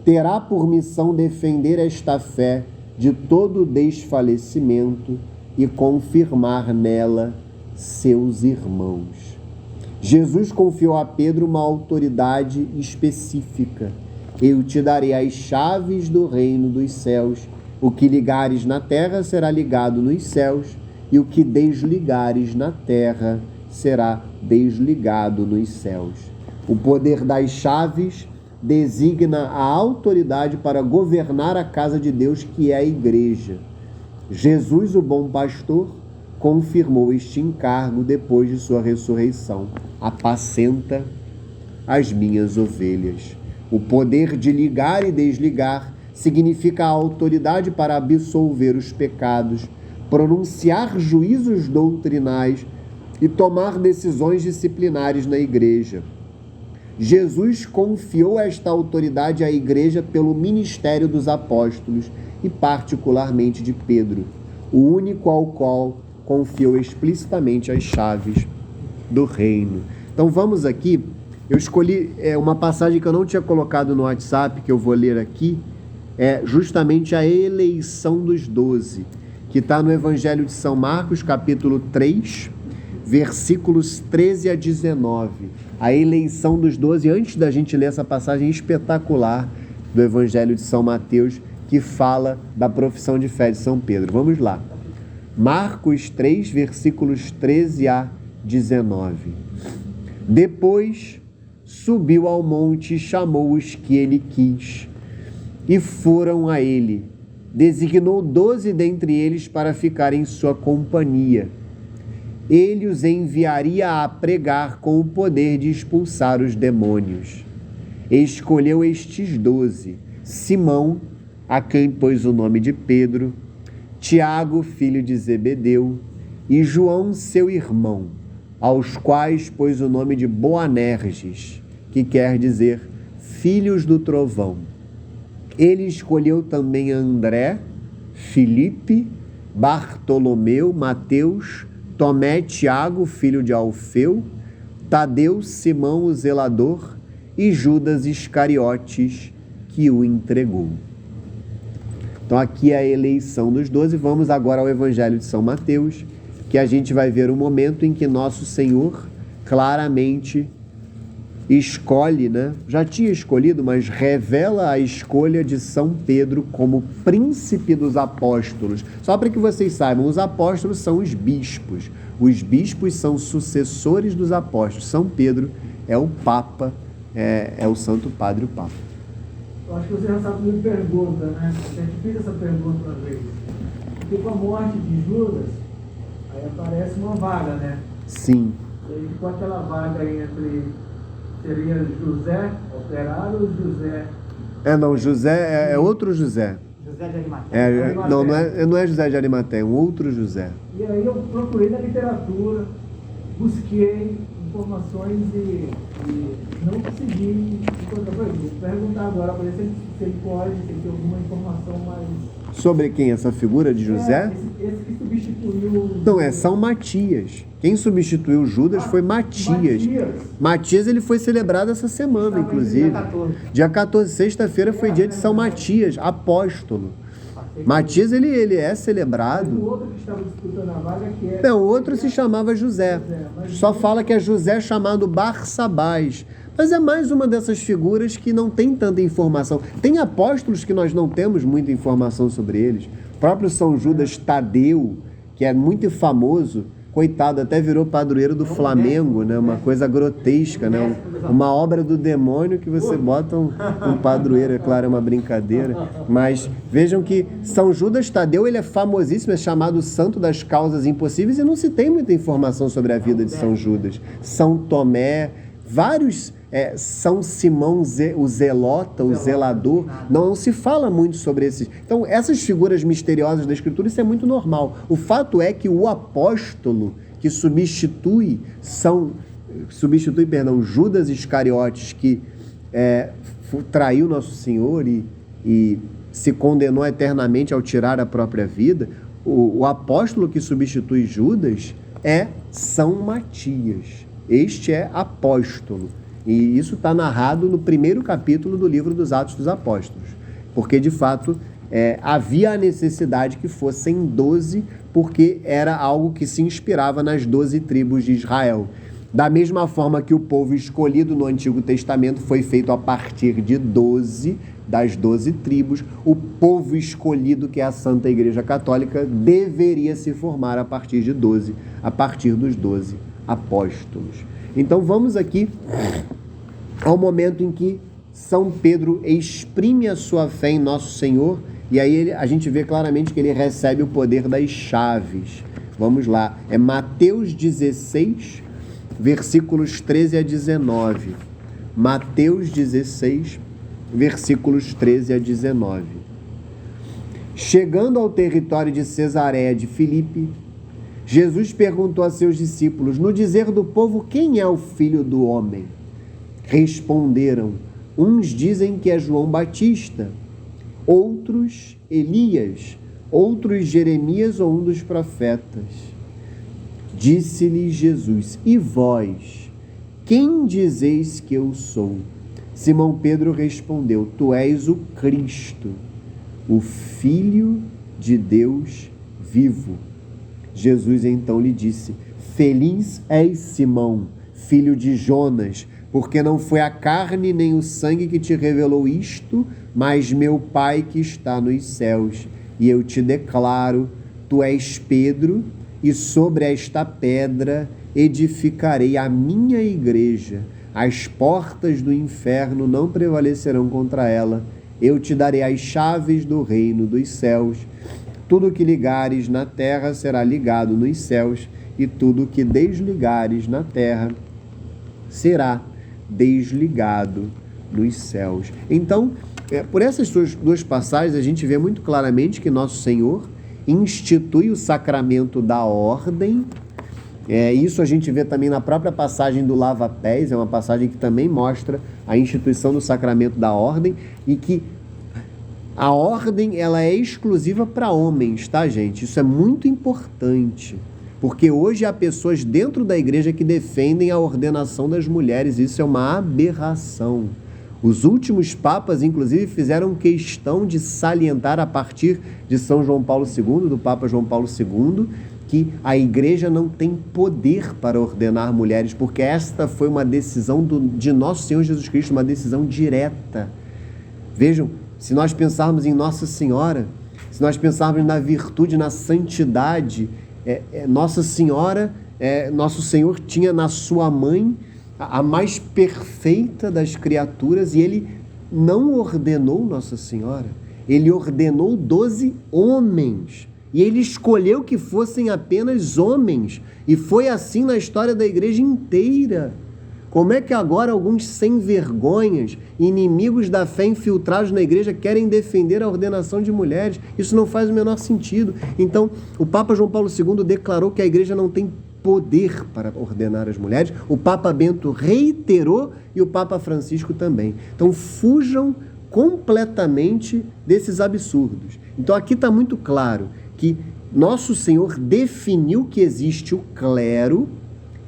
Terá por missão defender esta fé de todo desfalecimento e confirmar nela seus irmãos. Jesus confiou a Pedro uma autoridade específica. Eu te darei as chaves do reino dos céus. O que ligares na terra será ligado nos céus, e o que desligares na terra será desligado nos céus. O poder das chaves designa a autoridade para governar a casa de Deus, que é a igreja. Jesus, o bom pastor, confirmou este encargo depois de sua ressurreição: apacenta as minhas ovelhas. O poder de ligar e desligar significa a autoridade para absolver os pecados, pronunciar juízos doutrinais e tomar decisões disciplinares na igreja. Jesus confiou esta autoridade à igreja pelo ministério dos apóstolos e particularmente de Pedro, o único ao qual confiou explicitamente as chaves do reino. Então vamos aqui, eu escolhi uma passagem que eu não tinha colocado no WhatsApp, que eu vou ler aqui, é justamente a eleição dos 12, que está no Evangelho de São Marcos, capítulo 3, versículos 13 a 19. A eleição dos 12, antes da gente ler essa passagem espetacular do Evangelho de São Mateus, que fala da profissão de fé de São Pedro. Vamos lá. Marcos 3, versículos 13 a 19. Depois subiu ao monte e chamou os que ele quis, e foram a ele. Designou 12 dentre eles para ficarem em sua companhia. Ele os enviaria a pregar com o poder de expulsar os demônios. Escolheu estes 12: Simão, a quem pôs o nome de Pedro, Tiago, filho de Zebedeu, e João, seu irmão, aos quais pôs o nome de Boanerges, que quer dizer filhos do trovão. Ele escolheu também André, Filipe, Bartolomeu, Mateus, Tomé, Tiago, filho de Alfeu, Tadeu, Simão, o zelador, e Judas Iscariotes, que o entregou. Então aqui é a eleição dos 12. Vamos agora ao Evangelho de São Mateus, que a gente vai ver o momento em que nosso Senhor claramente escolhe, né? Já tinha escolhido, mas revela a escolha de São Pedro como príncipe dos apóstolos. Só para que vocês saibam, os apóstolos são os bispos. Os bispos são sucessores dos apóstolos. São Pedro é o Papa, é o Santo Padre, o Papa. Eu acho que você já sabe me pergunta, né? A gente fez essa pergunta uma vez. Porque com a morte de Judas, aí aparece uma vaga, né? Sim. E aí ficou aquela vaga entre... Seria José, operário, ou José... Não, José é outro José. José de Arimateia. Não é José de Arimateia, é um outro José. E aí eu procurei na literatura, busquei informações e não consegui encontrar. Vou perguntar agora para ele se ele pode, se ele tem alguma informação mais... Sobre quem? Essa figura de José? Esse que substituiu... Não, é São Matias. Quem substituiu Judas foi Matias. Matias, ele foi celebrado essa semana, inclusive. Dia 14, sexta-feira, foi dia de São Matias, apóstolo. Matias, ele é celebrado. O outro que estava disputando a vaga que é... Não, o outro se chamava José. Só fala que é José chamado Barsabás. Mas é mais uma dessas figuras que não tem tanta informação. Tem apóstolos que nós não temos muita informação sobre eles. O próprio São Judas Tadeu, que é muito famoso, coitado, até virou padroeiro do Flamengo, né? Uma coisa grotesca, né? Uma obra do demônio que você bota um padroeiro, é claro, é uma brincadeira. Mas vejam que São Judas Tadeu, ele é famosíssimo, é chamado Santo das Causas Impossíveis, e não se tem muita informação sobre a vida de São Judas. São Tomé, vários... São Simão, o zelota, o zelador, não se fala muito sobre esses. Então, essas figuras misteriosas da Escritura, isso é muito normal. O fato é que o apóstolo que substitui Judas Iscariotes, que traiu Nosso Senhor e se condenou eternamente ao tirar a própria vida, o apóstolo que substitui Judas é São Matias. Este é apóstolo. E isso está narrado no primeiro capítulo do livro dos Atos dos Apóstolos. Porque, de fato, havia a necessidade que fossem 12, porque era algo que se inspirava nas 12 tribos de Israel. Da mesma forma que o povo escolhido no Antigo Testamento foi feito a partir de 12, das 12 tribos, o povo escolhido, que é a Santa Igreja Católica, deveria se formar a partir de 12, a partir dos 12 apóstolos. Então vamos aqui ao momento em que São Pedro exprime a sua fé em Nosso Senhor, e aí a gente vê claramente que ele recebe o poder das chaves. Vamos lá, é Mateus 16, versículos 13 a 19. Mateus 16, versículos 13 a 19. Chegando ao território de Cesareia de Filipe, Jesus perguntou a seus discípulos: no dizer do povo, quem é o Filho do Homem? Responderam: uns dizem que é João Batista, outros Elias, outros Jeremias ou um dos profetas. Disse-lhes Jesus: e vós, quem dizeis que eu sou? Simão Pedro respondeu: tu és o Cristo, o Filho de Deus vivo. Jesus então lhe disse: feliz és, Simão, filho de Jonas, porque não foi a carne nem o sangue que te revelou isto, mas meu Pai que está nos céus. E eu te declaro, tu és Pedro, e sobre esta pedra edificarei a minha igreja. As portas do inferno não prevalecerão contra ela. Eu te darei as chaves do reino dos céus. Tudo que ligares na terra será ligado nos céus, e tudo que desligares na terra será desligado nos céus. Então, Por essas duas passagens, a gente vê muito claramente que Nosso Senhor institui o sacramento da ordem. Isso a gente vê também na própria passagem do lava-pés, é uma passagem que também mostra a instituição do sacramento da ordem, e que a ordem ela é exclusiva para homens, tá, gente? Isso é muito importante, porque hoje há pessoas dentro da igreja que defendem a ordenação das mulheres. Isso é uma aberração. Os últimos papas, inclusive, fizeram questão de salientar a partir de São João Paulo II, do Papa João Paulo II, que a igreja não tem poder para ordenar mulheres, porque esta foi uma decisão de Nosso Senhor Jesus Cristo, uma decisão direta. Vejam, se nós pensarmos em Nossa Senhora, se nós pensarmos na virtude, na santidade, Nossa Senhora, Nosso Senhor tinha na sua mãe a mais perfeita das criaturas, e ele não ordenou Nossa Senhora, ele ordenou 12 homens, e ele escolheu que fossem apenas homens, e foi assim na história da igreja inteira. Como é que agora alguns sem vergonhas, inimigos da fé infiltrados na igreja, querem defender a ordenação de mulheres? Isso não faz o menor sentido. Então, o Papa João Paulo II declarou que a igreja não tem poder para ordenar as mulheres, o Papa Bento reiterou e o Papa Francisco também. Então fujam completamente desses absurdos. Então aqui está muito claro que Nosso Senhor definiu que existe o clero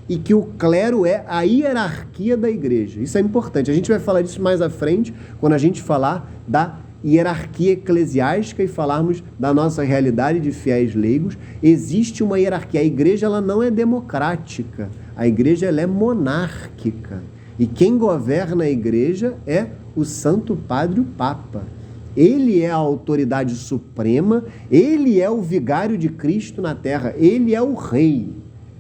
e que o clero é a hierarquia da igreja. Isso é importante. A gente vai falar disso mais à frente, quando a gente falar da hierarquia eclesiástica e falarmos da nossa realidade de fiéis leigos. Existe uma hierarquia. A igreja ela não é democrática, a igreja ela é monárquica, e quem governa a igreja é o Santo Padre, o Papa. Ele é a autoridade suprema, ele é o vigário de Cristo na terra, ele é o rei,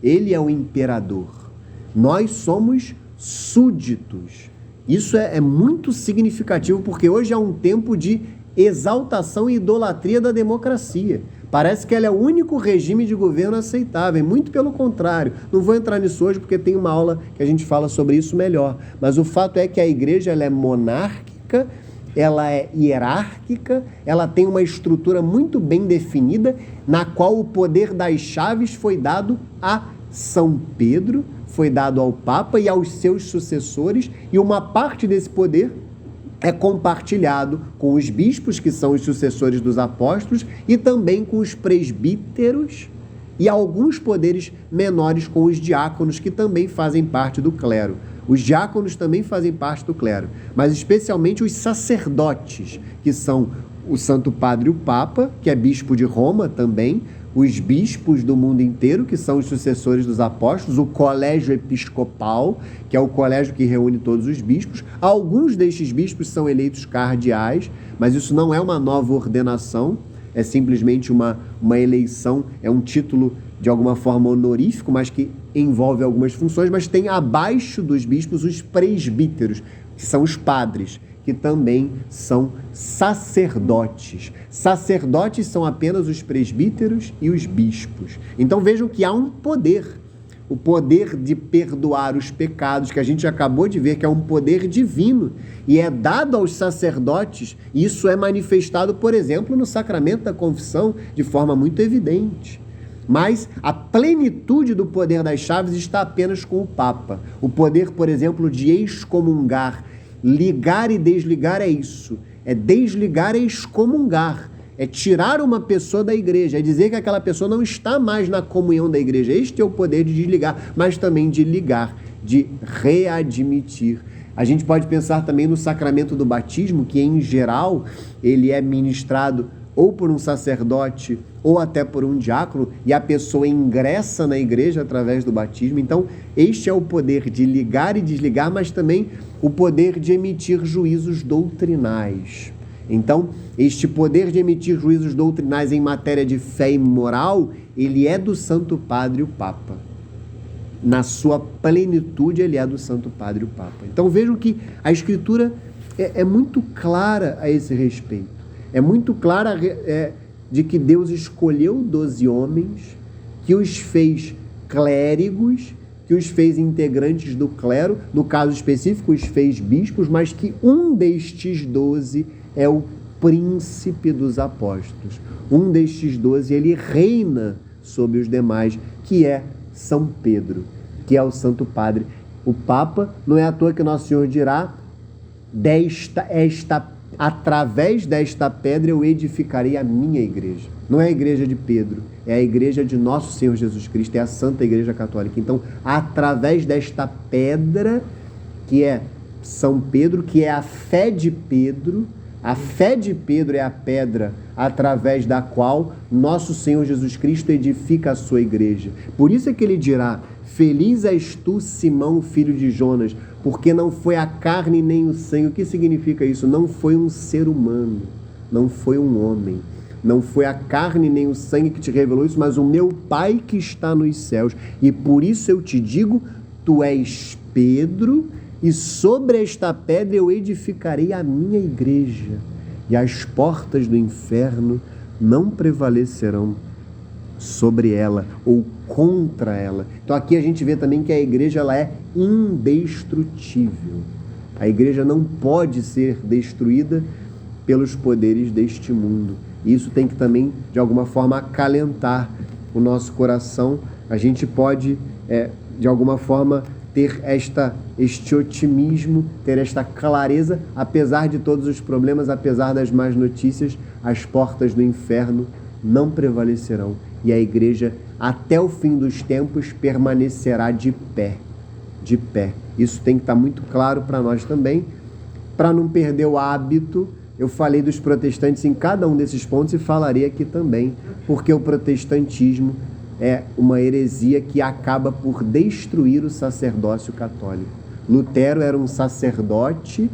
ele é o imperador. Nós somos súditos. Isso é muito significativo, porque hoje é um tempo de exaltação e idolatria da democracia. Parece que ela é o único regime de governo aceitável, muito pelo contrário. Não vou entrar nisso hoje, porque tem uma aula que a gente fala sobre isso melhor. Mas o fato é que a igreja ela é monárquica, ela é hierárquica, ela tem uma estrutura muito bem definida, na qual o poder das chaves foi dado a São Pedro, foi dado ao Papa e aos seus sucessores, e uma parte desse poder é compartilhado com os bispos, que são os sucessores dos apóstolos, e também com os presbíteros, e alguns poderes menores com os diáconos, que também fazem parte do clero. Os diáconos também fazem parte do clero, mas especialmente os sacerdotes, que são o Santo Padre, o Papa, que é bispo de Roma também, os bispos do mundo inteiro, que são os sucessores dos apóstolos, o colégio episcopal, que é o colégio que reúne todos os bispos. Alguns destes bispos são eleitos cardeais, mas isso não é uma nova ordenação, é simplesmente uma eleição, é um título de alguma forma honorífico, mas que envolve algumas funções. Mas tem abaixo dos bispos os presbíteros, que são os padres, que também são sacerdotes. Sacerdotes são apenas os presbíteros e os bispos. Então vejam que há um poder, o poder de perdoar os pecados, que a gente acabou de ver que é um poder divino, e é dado aos sacerdotes, e isso é manifestado, por exemplo, no sacramento da confissão, de forma muito evidente. Mas a plenitude do poder das chaves está apenas com o Papa. O poder, por exemplo, de excomungar, ligar e desligar é isso. É desligar e excomungar. É tirar uma pessoa da igreja. É dizer que aquela pessoa não está mais na comunhão da igreja. Este é o poder de desligar, mas também de ligar, de readmitir. A gente pode pensar também no sacramento do batismo, que em geral ele é ministrado ou por um sacerdote ou até por um diácono, e a pessoa ingressa na igreja através do batismo. Então, este é o poder de ligar e desligar, mas também o poder de emitir juízos doutrinais. Então, este poder de emitir juízos doutrinais em matéria de fé e moral, ele é do Santo Padre, o Papa. Na sua plenitude, ele é do Santo Padre, o Papa. Então, vejam que a Escritura é muito clara a esse respeito. É muito clara de que Deus escolheu 12 homens, que os fez clérigos, que os fez integrantes do clero, no caso específico, os fez bispos, mas que um destes 12 é o príncipe dos apóstolos. Um destes 12, ele reina sobre os demais, que é São Pedro, que é o Santo Padre. O Papa, não é à toa que Nosso Senhor dirá, através desta pedra eu edificarei a minha igreja. Não é a igreja de Pedro, é a igreja de Nosso Senhor Jesus Cristo, é a Santa Igreja Católica. Então, através desta pedra, que é São Pedro, que é a fé de Pedro, a fé de Pedro é a pedra através da qual Nosso Senhor Jesus Cristo edifica a sua igreja. Por isso é que ele dirá, feliz és tu, Simão, filho de Jonas, porque não foi a carne nem o sangue. O que significa isso? Não foi um ser humano, não foi um homem, não foi a carne nem o sangue que te revelou isso, mas o meu Pai que está nos céus. E por isso eu te digo, tu és Pedro, e sobre esta pedra eu edificarei a minha igreja, e as portas do inferno não prevalecerão sobre ela ou contra ela. Então aqui a gente vê também que a igreja ela é indestrutível. A igreja não pode ser destruída pelos poderes deste mundo. Isso tem que também, de alguma forma, acalentar o nosso coração. A gente pode, de alguma forma, ter este otimismo, ter esta clareza, apesar de todos os problemas, apesar das más notícias, as portas do inferno não prevalecerão. E a igreja, até o fim dos tempos, permanecerá de pé. De pé. Isso tem que estar muito claro para nós também. Para não perder o hábito, eu falei dos protestantes em cada um desses pontos e falarei aqui também, porque o protestantismo é uma heresia que acaba por destruir o sacerdócio católico. Lutero era um sacerdote,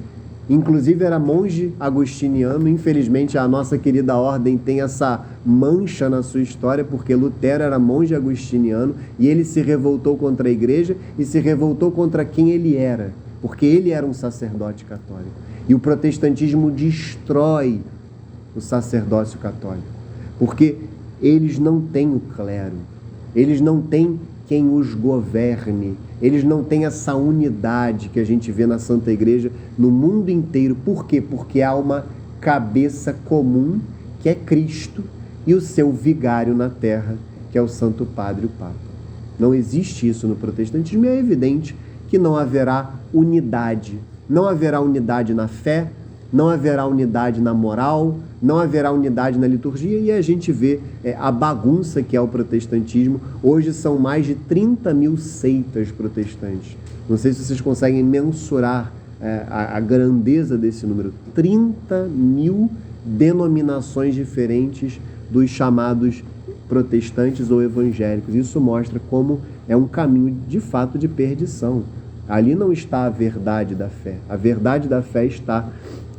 inclusive era monge agostiniano. Infelizmente a nossa querida ordem tem essa mancha na sua história, porque Lutero era monge agostiniano e ele se revoltou contra a igreja e se revoltou contra quem ele era, porque ele era um sacerdote católico. E o protestantismo destrói o sacerdócio católico, porque eles não têm o clero, eles não têm quem os governe, eles não têm essa unidade que a gente vê na Santa Igreja no mundo inteiro. Por quê? Porque há uma cabeça comum, que é Cristo, e o seu vigário na terra, que é o Santo Padre, o Papa. Não existe isso no protestantismo, e é evidente que não haverá unidade. Não haverá unidade na fé, não haverá unidade na moral, não haverá unidade na liturgia, e a gente vê a bagunça que é o protestantismo. Hoje são mais de 30 mil seitas protestantes. Não sei se vocês conseguem mensurar a grandeza desse número. 30 mil denominações diferentes dos chamados protestantes ou evangélicos. Isso mostra como é um caminho de fato de perdição. Ali não está a verdade da fé. A verdade da fé está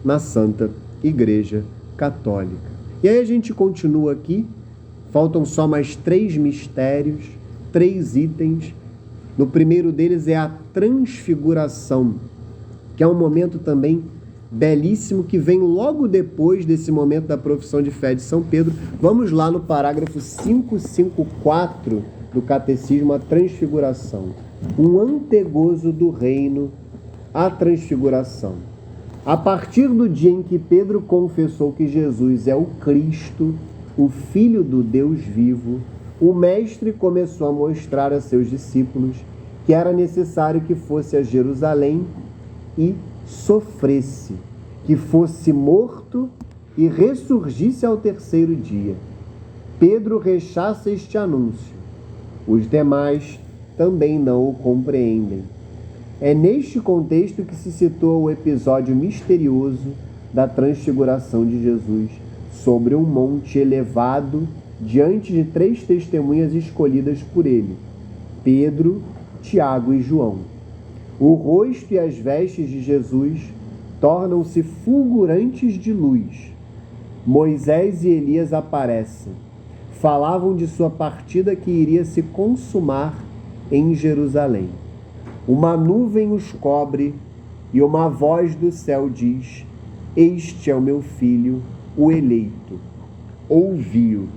na Santa Igreja Católica. E aí a gente continua aqui, faltam só mais 3 mistérios, 3 itens. No primeiro deles é a transfiguração, que é um momento também belíssimo, que vem logo depois desse momento da profissão de fé de São Pedro. Vamos lá no parágrafo 554 do Catecismo, a transfiguração. Um antegozo do reino, a transfiguração. A partir do dia em que Pedro confessou que Jesus é o Cristo, o Filho do Deus vivo, o Mestre começou a mostrar a seus discípulos que era necessário que fosse a Jerusalém e sofresse, que fosse morto e ressurgisse ao 3º dia. Pedro rechaça este anúncio. Os demais também não o compreendem. É neste contexto que se situa o episódio misterioso da transfiguração de Jesus sobre um monte elevado diante de 3 testemunhas escolhidas por ele, Pedro, Tiago e João. O rosto e as vestes de Jesus tornam-se fulgurantes de luz. Moisés e Elias aparecem. Falavam de sua partida que iria se consumar em Jerusalém. Uma nuvem os cobre e uma voz do céu diz: este é o meu filho, o eleito. Ouvi-o.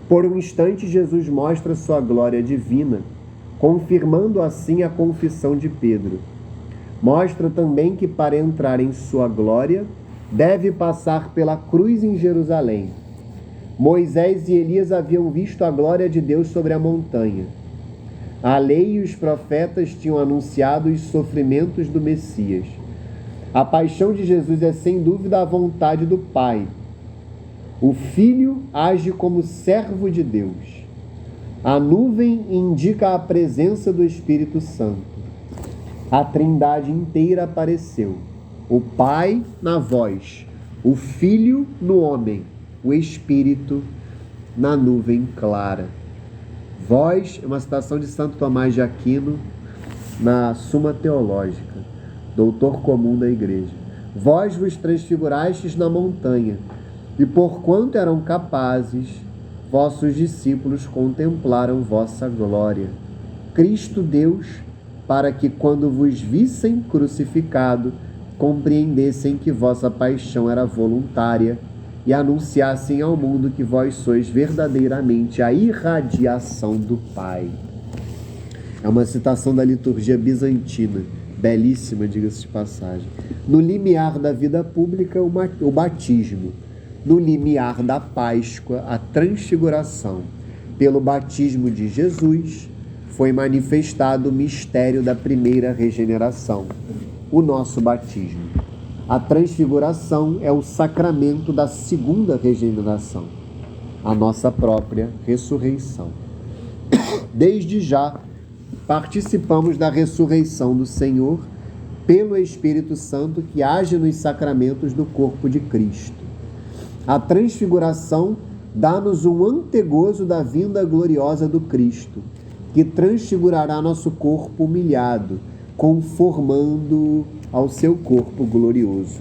Por um instante, Jesus mostra sua glória divina, confirmando assim a confissão de Pedro. Mostra também que para entrar em sua glória, deve passar pela cruz em Jerusalém. Moisés e Elias haviam visto a glória de Deus sobre a montanha. A lei e os profetas tinham anunciado os sofrimentos do Messias. A paixão de Jesus é sem dúvida a vontade do Pai. O Filho age como servo de Deus. A nuvem indica a presença do Espírito Santo. A Trindade inteira apareceu. O Pai na voz, o Filho no homem, o Espírito na nuvem clara. Vós, é uma citação de Santo Tomás de Aquino na Suma Teológica, doutor comum da Igreja. Vós vos transfigurastes na montanha, e porquanto eram capazes, vossos discípulos contemplaram vossa glória. Cristo Deus, para que quando vos vissem crucificado, compreendessem que vossa paixão era voluntária e anunciassem ao mundo que vós sois verdadeiramente a irradiação do Pai. É uma citação da liturgia bizantina, belíssima, diga-se de passagem. No limiar da vida pública, o batismo. No limiar da Páscoa, a transfiguração. Pelo batismo de Jesus, foi manifestado o mistério da primeira regeneração, o nosso batismo. A transfiguração é o sacramento da segunda regeneração, a nossa própria ressurreição. Desde já, participamos da ressurreição do Senhor pelo Espírito Santo que age nos sacramentos do corpo de Cristo. A transfiguração dá-nos um antegozo da vinda gloriosa do Cristo, que transfigurará nosso corpo humilhado, conformando ao seu corpo glorioso.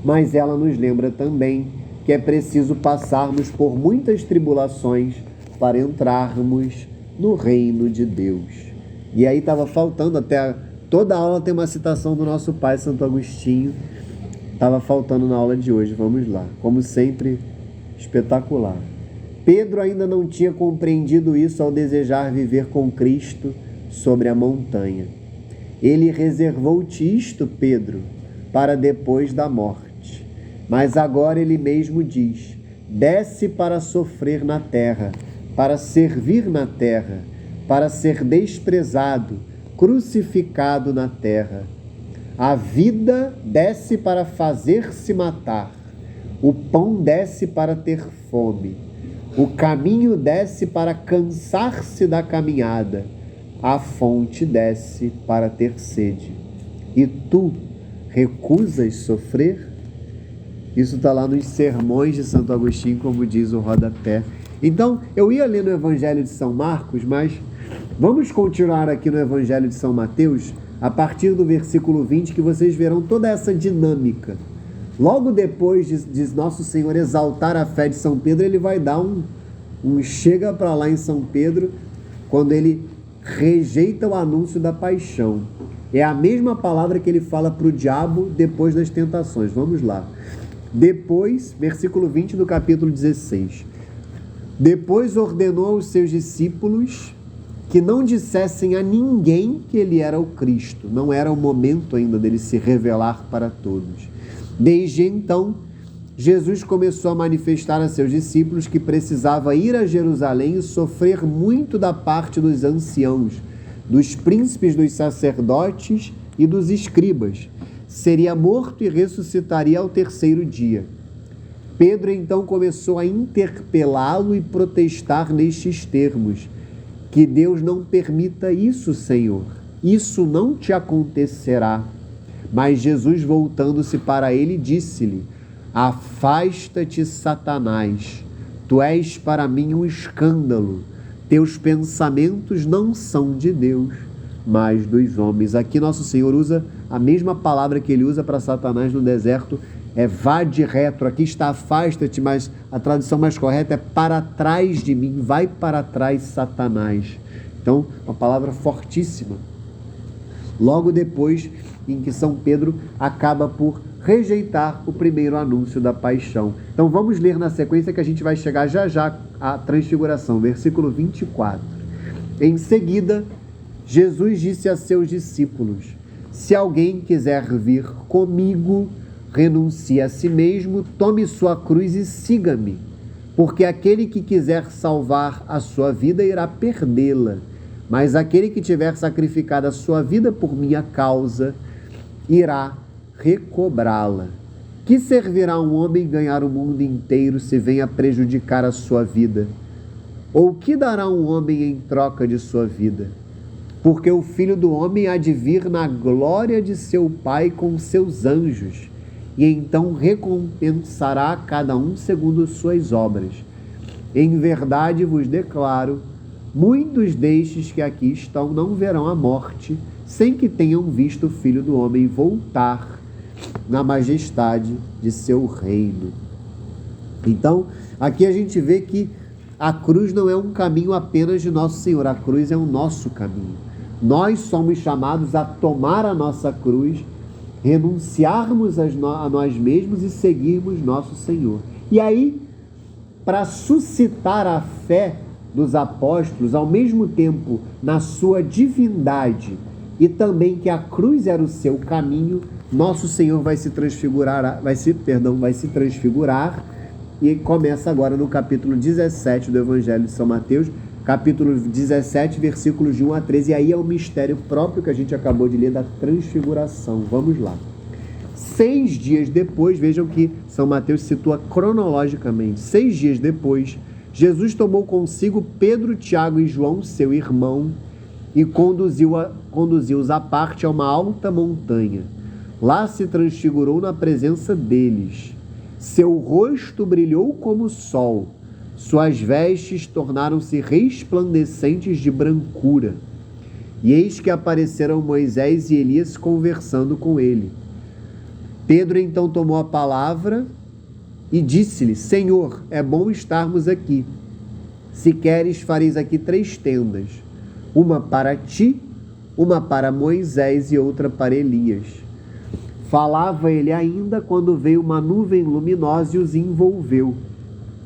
Mas ela nos lembra também que é preciso passarmos por muitas tribulações para entrarmos no reino de Deus. E aí estava faltando, até toda aula tem uma citação do nosso pai Santo Agostinho, estava faltando na aula de hoje. Vamos lá, como sempre, espetacular. Pedro ainda não tinha compreendido isso ao desejar viver com Cristo sobre a montanha. Ele reservou-te isto, Pedro, para depois da morte. Mas agora ele mesmo diz: desce para sofrer na terra, para servir na terra, para ser desprezado, crucificado na terra. A vida desce para fazer-se matar, o pão desce para ter fome, o caminho desce para cansar-se da caminhada, a fonte desce para ter sede. E tu recusas sofrer? Isso está lá nos sermões de Santo Agostinho, como diz o rodapé. Então, eu ia ler no Evangelho de São Marcos, mas vamos continuar aqui no Evangelho de São Mateus, a partir do versículo 20, que vocês verão toda essa dinâmica. Logo depois de Nosso Senhor exaltar a fé de São Pedro, ele vai dar um chega para lá em São Pedro, quando ele rejeita o anúncio da paixão. É a mesma palavra que ele fala para o diabo depois das tentações. Vamos lá. Depois, versículo 20 do capítulo 16. Depois ordenou aos seus discípulos que não dissessem a ninguém que ele era o Cristo. Não era o momento ainda dele se revelar para todos. Desde então, Jesus começou a manifestar a seus discípulos que precisava ir a Jerusalém e sofrer muito da parte dos anciãos, dos príncipes dos sacerdotes e dos escribas. Seria morto e ressuscitaria ao terceiro dia. Pedro então começou a interpelá-lo e protestar nestes termos: que Deus não permita isso, Senhor. Isso não te acontecerá. Mas Jesus, voltando-se para ele, disse-lhe: afasta-te, Satanás, tu és para mim um escândalo. Teus pensamentos não são de Deus, mas dos homens. Aqui Nosso Senhor usa a mesma palavra que ele usa para Satanás no deserto, vá de retro. Aqui está afasta-te, mas a tradução mais correta é para trás de mim, vai para trás, Satanás. Então, uma palavra fortíssima. Logo depois em que São Pedro acaba por rejeitar o primeiro anúncio da paixão. Então vamos ler na sequência que a gente vai chegar já já à transfiguração, versículo 24. Em seguida, Jesus disse a seus discípulos: se alguém quiser vir comigo, renuncie a si mesmo, tome sua cruz e siga-me. Porque aquele que quiser salvar a sua vida irá perdê-la, mas aquele que tiver sacrificado a sua vida por minha causa irá recobrá-la. Que servirá um homem ganhar o mundo inteiro se vem a prejudicar a sua vida? Ou que dará um homem em troca de sua vida? Porque o Filho do Homem há de vir na glória de seu Pai com seus anjos, e então recompensará a cada um segundo suas obras. Em verdade vos declaro, muitos destes que aqui estão não verão a morte, sem que tenham visto o Filho do Homem voltar na majestade de seu reino. Então, aqui a gente vê que a cruz não é um caminho apenas de Nosso Senhor, a cruz é o nosso caminho. Nós somos chamados a tomar a nossa cruz, renunciarmos a nós mesmos e seguirmos nosso Senhor. E aí, para suscitar a fé dos apóstolos, ao mesmo tempo na sua divindade e também que a cruz era o seu caminho, nosso Senhor vai se transfigurar, vai se transfigurar, e começa agora no capítulo 17 do Evangelho de São Mateus, capítulo 17, versículos de 1 a 13, e aí é o mistério próprio que a gente acabou de ler da transfiguração. Vamos lá. 6 dias depois, vejam que São Mateus situa cronologicamente, 6 dias depois, Jesus tomou consigo Pedro, Tiago e João, seu irmão, e conduziu-os à parte a uma alta montanha. Lá se transfigurou na presença deles. Seu rosto brilhou como o sol, suas vestes tornaram-se resplandecentes de brancura. E eis que apareceram Moisés e Elias conversando com ele. Pedro então tomou a palavra e disse-lhe: Senhor, é bom estarmos aqui. Se queres, fareis aqui 3 tendas, uma para ti, uma para Moisés e outra para Elias. Falava ele ainda quando veio uma nuvem luminosa e os envolveu.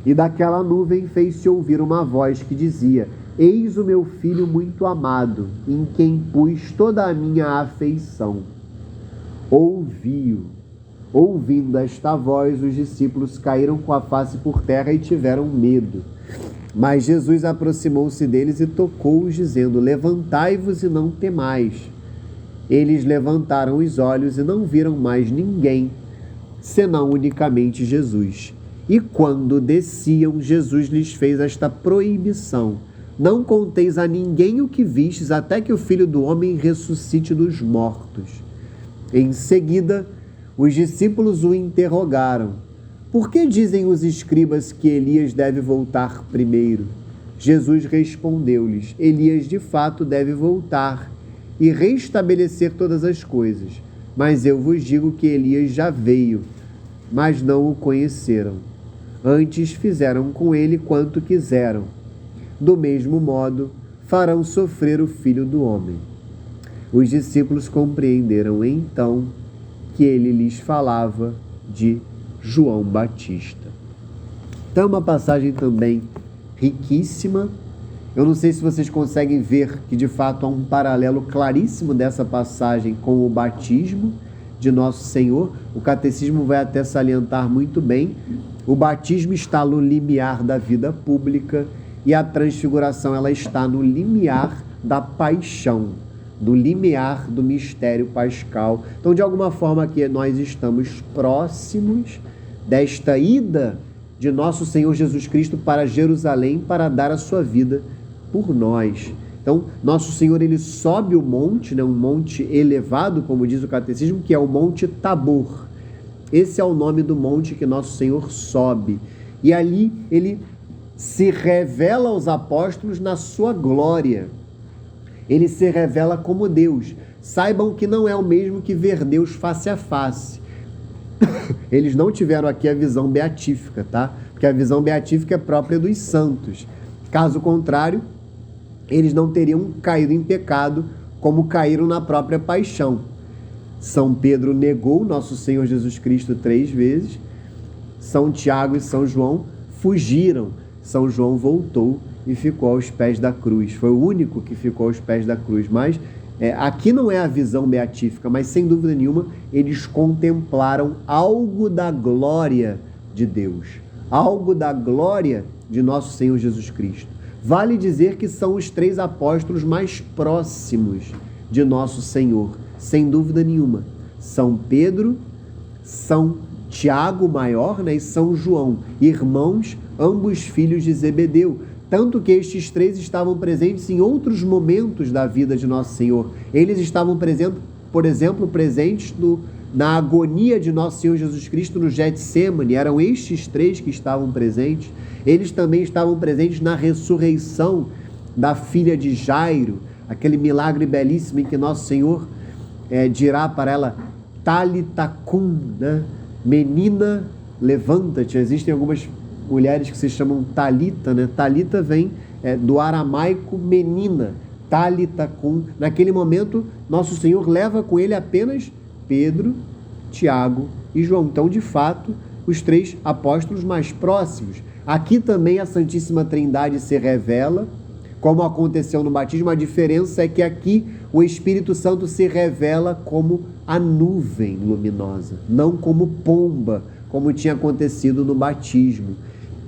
E daquela nuvem fez-se ouvir uma voz que dizia: Eis o meu filho muito amado, em quem pus toda a minha afeição. Ouviu. Ouvindo esta voz, os discípulos caíram com a face por terra e tiveram medo. Mas Jesus aproximou-se deles e tocou-os, dizendo: Levantai-vos e não temais. Eles levantaram os olhos e não viram mais ninguém, senão unicamente Jesus. E quando desciam, Jesus lhes fez esta proibição: Não conteis a ninguém o que vistes, até que o Filho do Homem ressuscite dos mortos. Em seguida, os discípulos o interrogaram: Por que dizem os escribas que Elias deve voltar primeiro? Jesus respondeu-lhes: Elias de fato deve voltar e restabelecer todas as coisas. Mas eu vos digo que Elias já veio, mas não o conheceram. Antes fizeram com ele quanto quiseram. Do mesmo modo, farão sofrer o Filho do Homem. Os discípulos compreenderam então que ele lhes falava de João Batista. Então, uma passagem também riquíssima. Eu não sei se vocês conseguem ver que, de fato, há um paralelo claríssimo dessa passagem com o batismo de Nosso Senhor. O Catecismo vai até salientar muito bem. O batismo está no limiar da vida pública e a transfiguração ela está no limiar da paixão, do limiar do mistério pascal. Então, de alguma forma, aqui nós estamos próximos desta ida de Nosso Senhor Jesus Cristo para Jerusalém para dar a sua vida por nós. Então, Nosso Senhor, ele sobe o monte, né, um monte elevado, como diz o Catecismo, que é o Monte Tabor. Esse é o nome do monte que Nosso Senhor sobe. E ali ele se revela aos apóstolos na sua glória. Ele se revela como Deus. Saibam que não é o mesmo que ver Deus face a face. Eles não tiveram aqui a visão beatífica, tá? Porque a visão beatífica é própria dos santos. Caso contrário, eles não teriam caído em pecado como caíram na própria paixão. São Pedro negou Nosso Senhor Jesus Cristo 3 vezes. São Tiago e São João fugiram. São João voltou e ficou aos pés da cruz. Foi o único que ficou aos pés da cruz. Mas aqui não é a visão beatífica, mas sem dúvida nenhuma eles contemplaram algo da glória de Deus, algo da glória de nosso Senhor Jesus Cristo. Vale dizer que são os 3 apóstolos mais próximos de nosso Senhor, sem dúvida nenhuma. São Pedro, São Tiago maior, né, e São João, irmãos, ambos filhos de Zebedeu. Tanto que estes 3 estavam presentes em outros momentos da vida de nosso Senhor. Eles estavam presentes, por exemplo, na agonia de nosso Senhor Jesus Cristo no Getsêmani. Eram estes 3 que estavam presentes. Eles também estavam presentes na ressurreição da filha de Jairo, aquele milagre belíssimo em que nosso Senhor dirá para ela, Talitha cum, né? Menina, levanta-te. Existem algumas mulheres que se chamam Talita, né? Talita vem do aramaico menina, Talitha cum. Naquele momento, nosso Senhor leva com ele apenas Pedro, Tiago e João. Então, de fato, os 3 apóstolos mais próximos. Aqui também a Santíssima Trindade se revela, como aconteceu no batismo. A diferença é que aqui o Espírito Santo se revela como a nuvem luminosa, não como pomba, como tinha acontecido no batismo.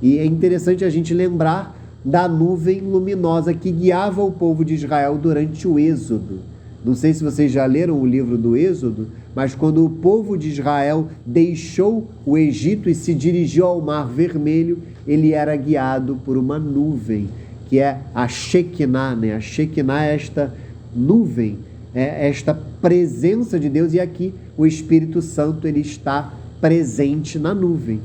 E é interessante a gente lembrar da nuvem luminosa que guiava o povo de Israel durante o Êxodo. Não sei se vocês já leram o livro do Êxodo, mas quando o povo de Israel deixou o Egito e se dirigiu ao Mar Vermelho, ele era guiado por uma nuvem, que é a Shekinah, né? A Shekinah é esta nuvem, é esta presença de Deus, e aqui o Espírito Santo ele está presente na nuvem.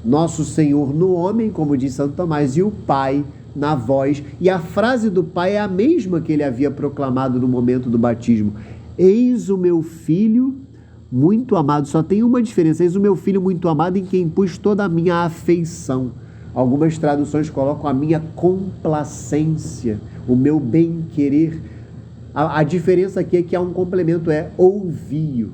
Nosso Senhor no homem, como diz Santo Tomás, e o Pai na voz. E a frase do Pai é a mesma que ele havia proclamado no momento do batismo. Eis o meu filho muito amado. Só tem uma diferença. Eis o meu filho muito amado em quem pus toda a minha afeição. Algumas traduções colocam a minha complacência, o meu bem-querer. A diferença aqui é que há um complemento, ouvi-o,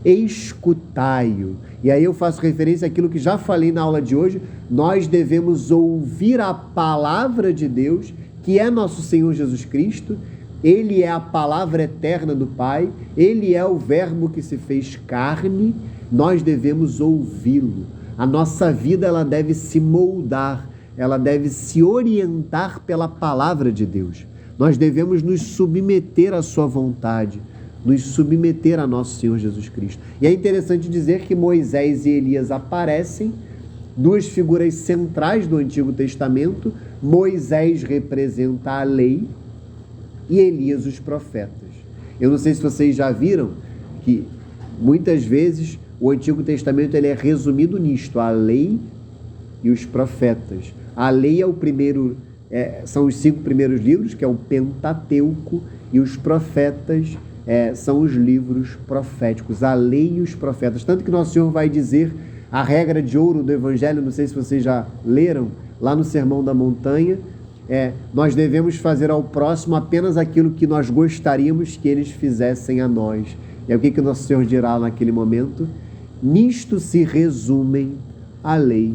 escutai-o. E aí eu faço referência àquilo que já falei na aula de hoje. Nós devemos ouvir a palavra de Deus, que é nosso Senhor Jesus Cristo. Ele é a palavra eterna do Pai, ele é o verbo que se fez carne. Nós devemos ouvi-lo. A nossa vida ela deve se moldar, ela deve se orientar pela palavra de Deus. Nós devemos nos submeter à sua vontade, nos submeter a nosso Senhor Jesus Cristo. E é interessante dizer que Moisés e Elias aparecem, 2 figuras centrais do Antigo Testamento. Moisés representa a lei e Elias os profetas. Eu não sei se vocês já viram que muitas vezes o Antigo Testamento ele é resumido nisto, a lei e os profetas. A lei é o primeiro, são os 5 primeiros livros, que é o Pentateuco, e os profetas são os livros proféticos, a lei e os profetas. Tanto que Nosso Senhor vai dizer a regra de ouro do Evangelho, não sei se vocês já leram, lá no Sermão da Montanha, nós devemos fazer ao próximo apenas aquilo que nós gostaríamos que eles fizessem a nós. E é o que Nosso Senhor dirá naquele momento? Nisto se resumem a lei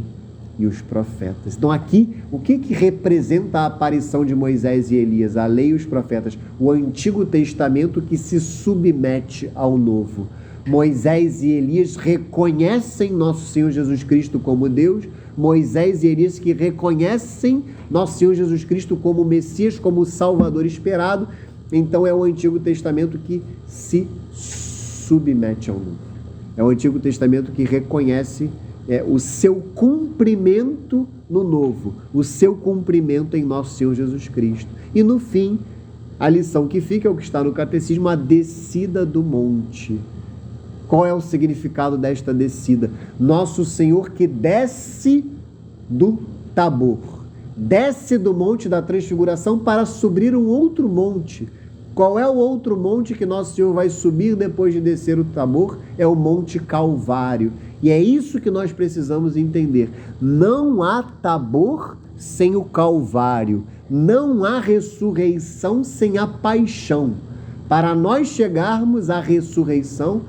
e os profetas. Então aqui, o que representa a aparição de Moisés e Elias? A lei e os profetas. O Antigo Testamento que se submete ao Novo. Moisés e Elias reconhecem nosso Senhor Jesus Cristo como Deus. Moisés e Elias que reconhecem nosso Senhor Jesus Cristo como Messias, como o Salvador esperado. Então é o Antigo Testamento que se submete ao Novo. É o Antigo Testamento que reconhece o seu cumprimento no Novo, o seu cumprimento em nosso Senhor Jesus Cristo. E no fim, a lição que fica é o que está no Catecismo, a descida do monte. Qual é o significado desta descida? Nosso Senhor que desce do Tabor, desce do Monte da Transfiguração para subir um outro monte. Qual é o outro monte que Nosso Senhor vai subir depois de descer o Tabor? É o Monte Calvário. E é isso que nós precisamos entender. Não há Tabor sem o Calvário. Não há ressurreição sem a paixão. Para nós chegarmos à ressurreição,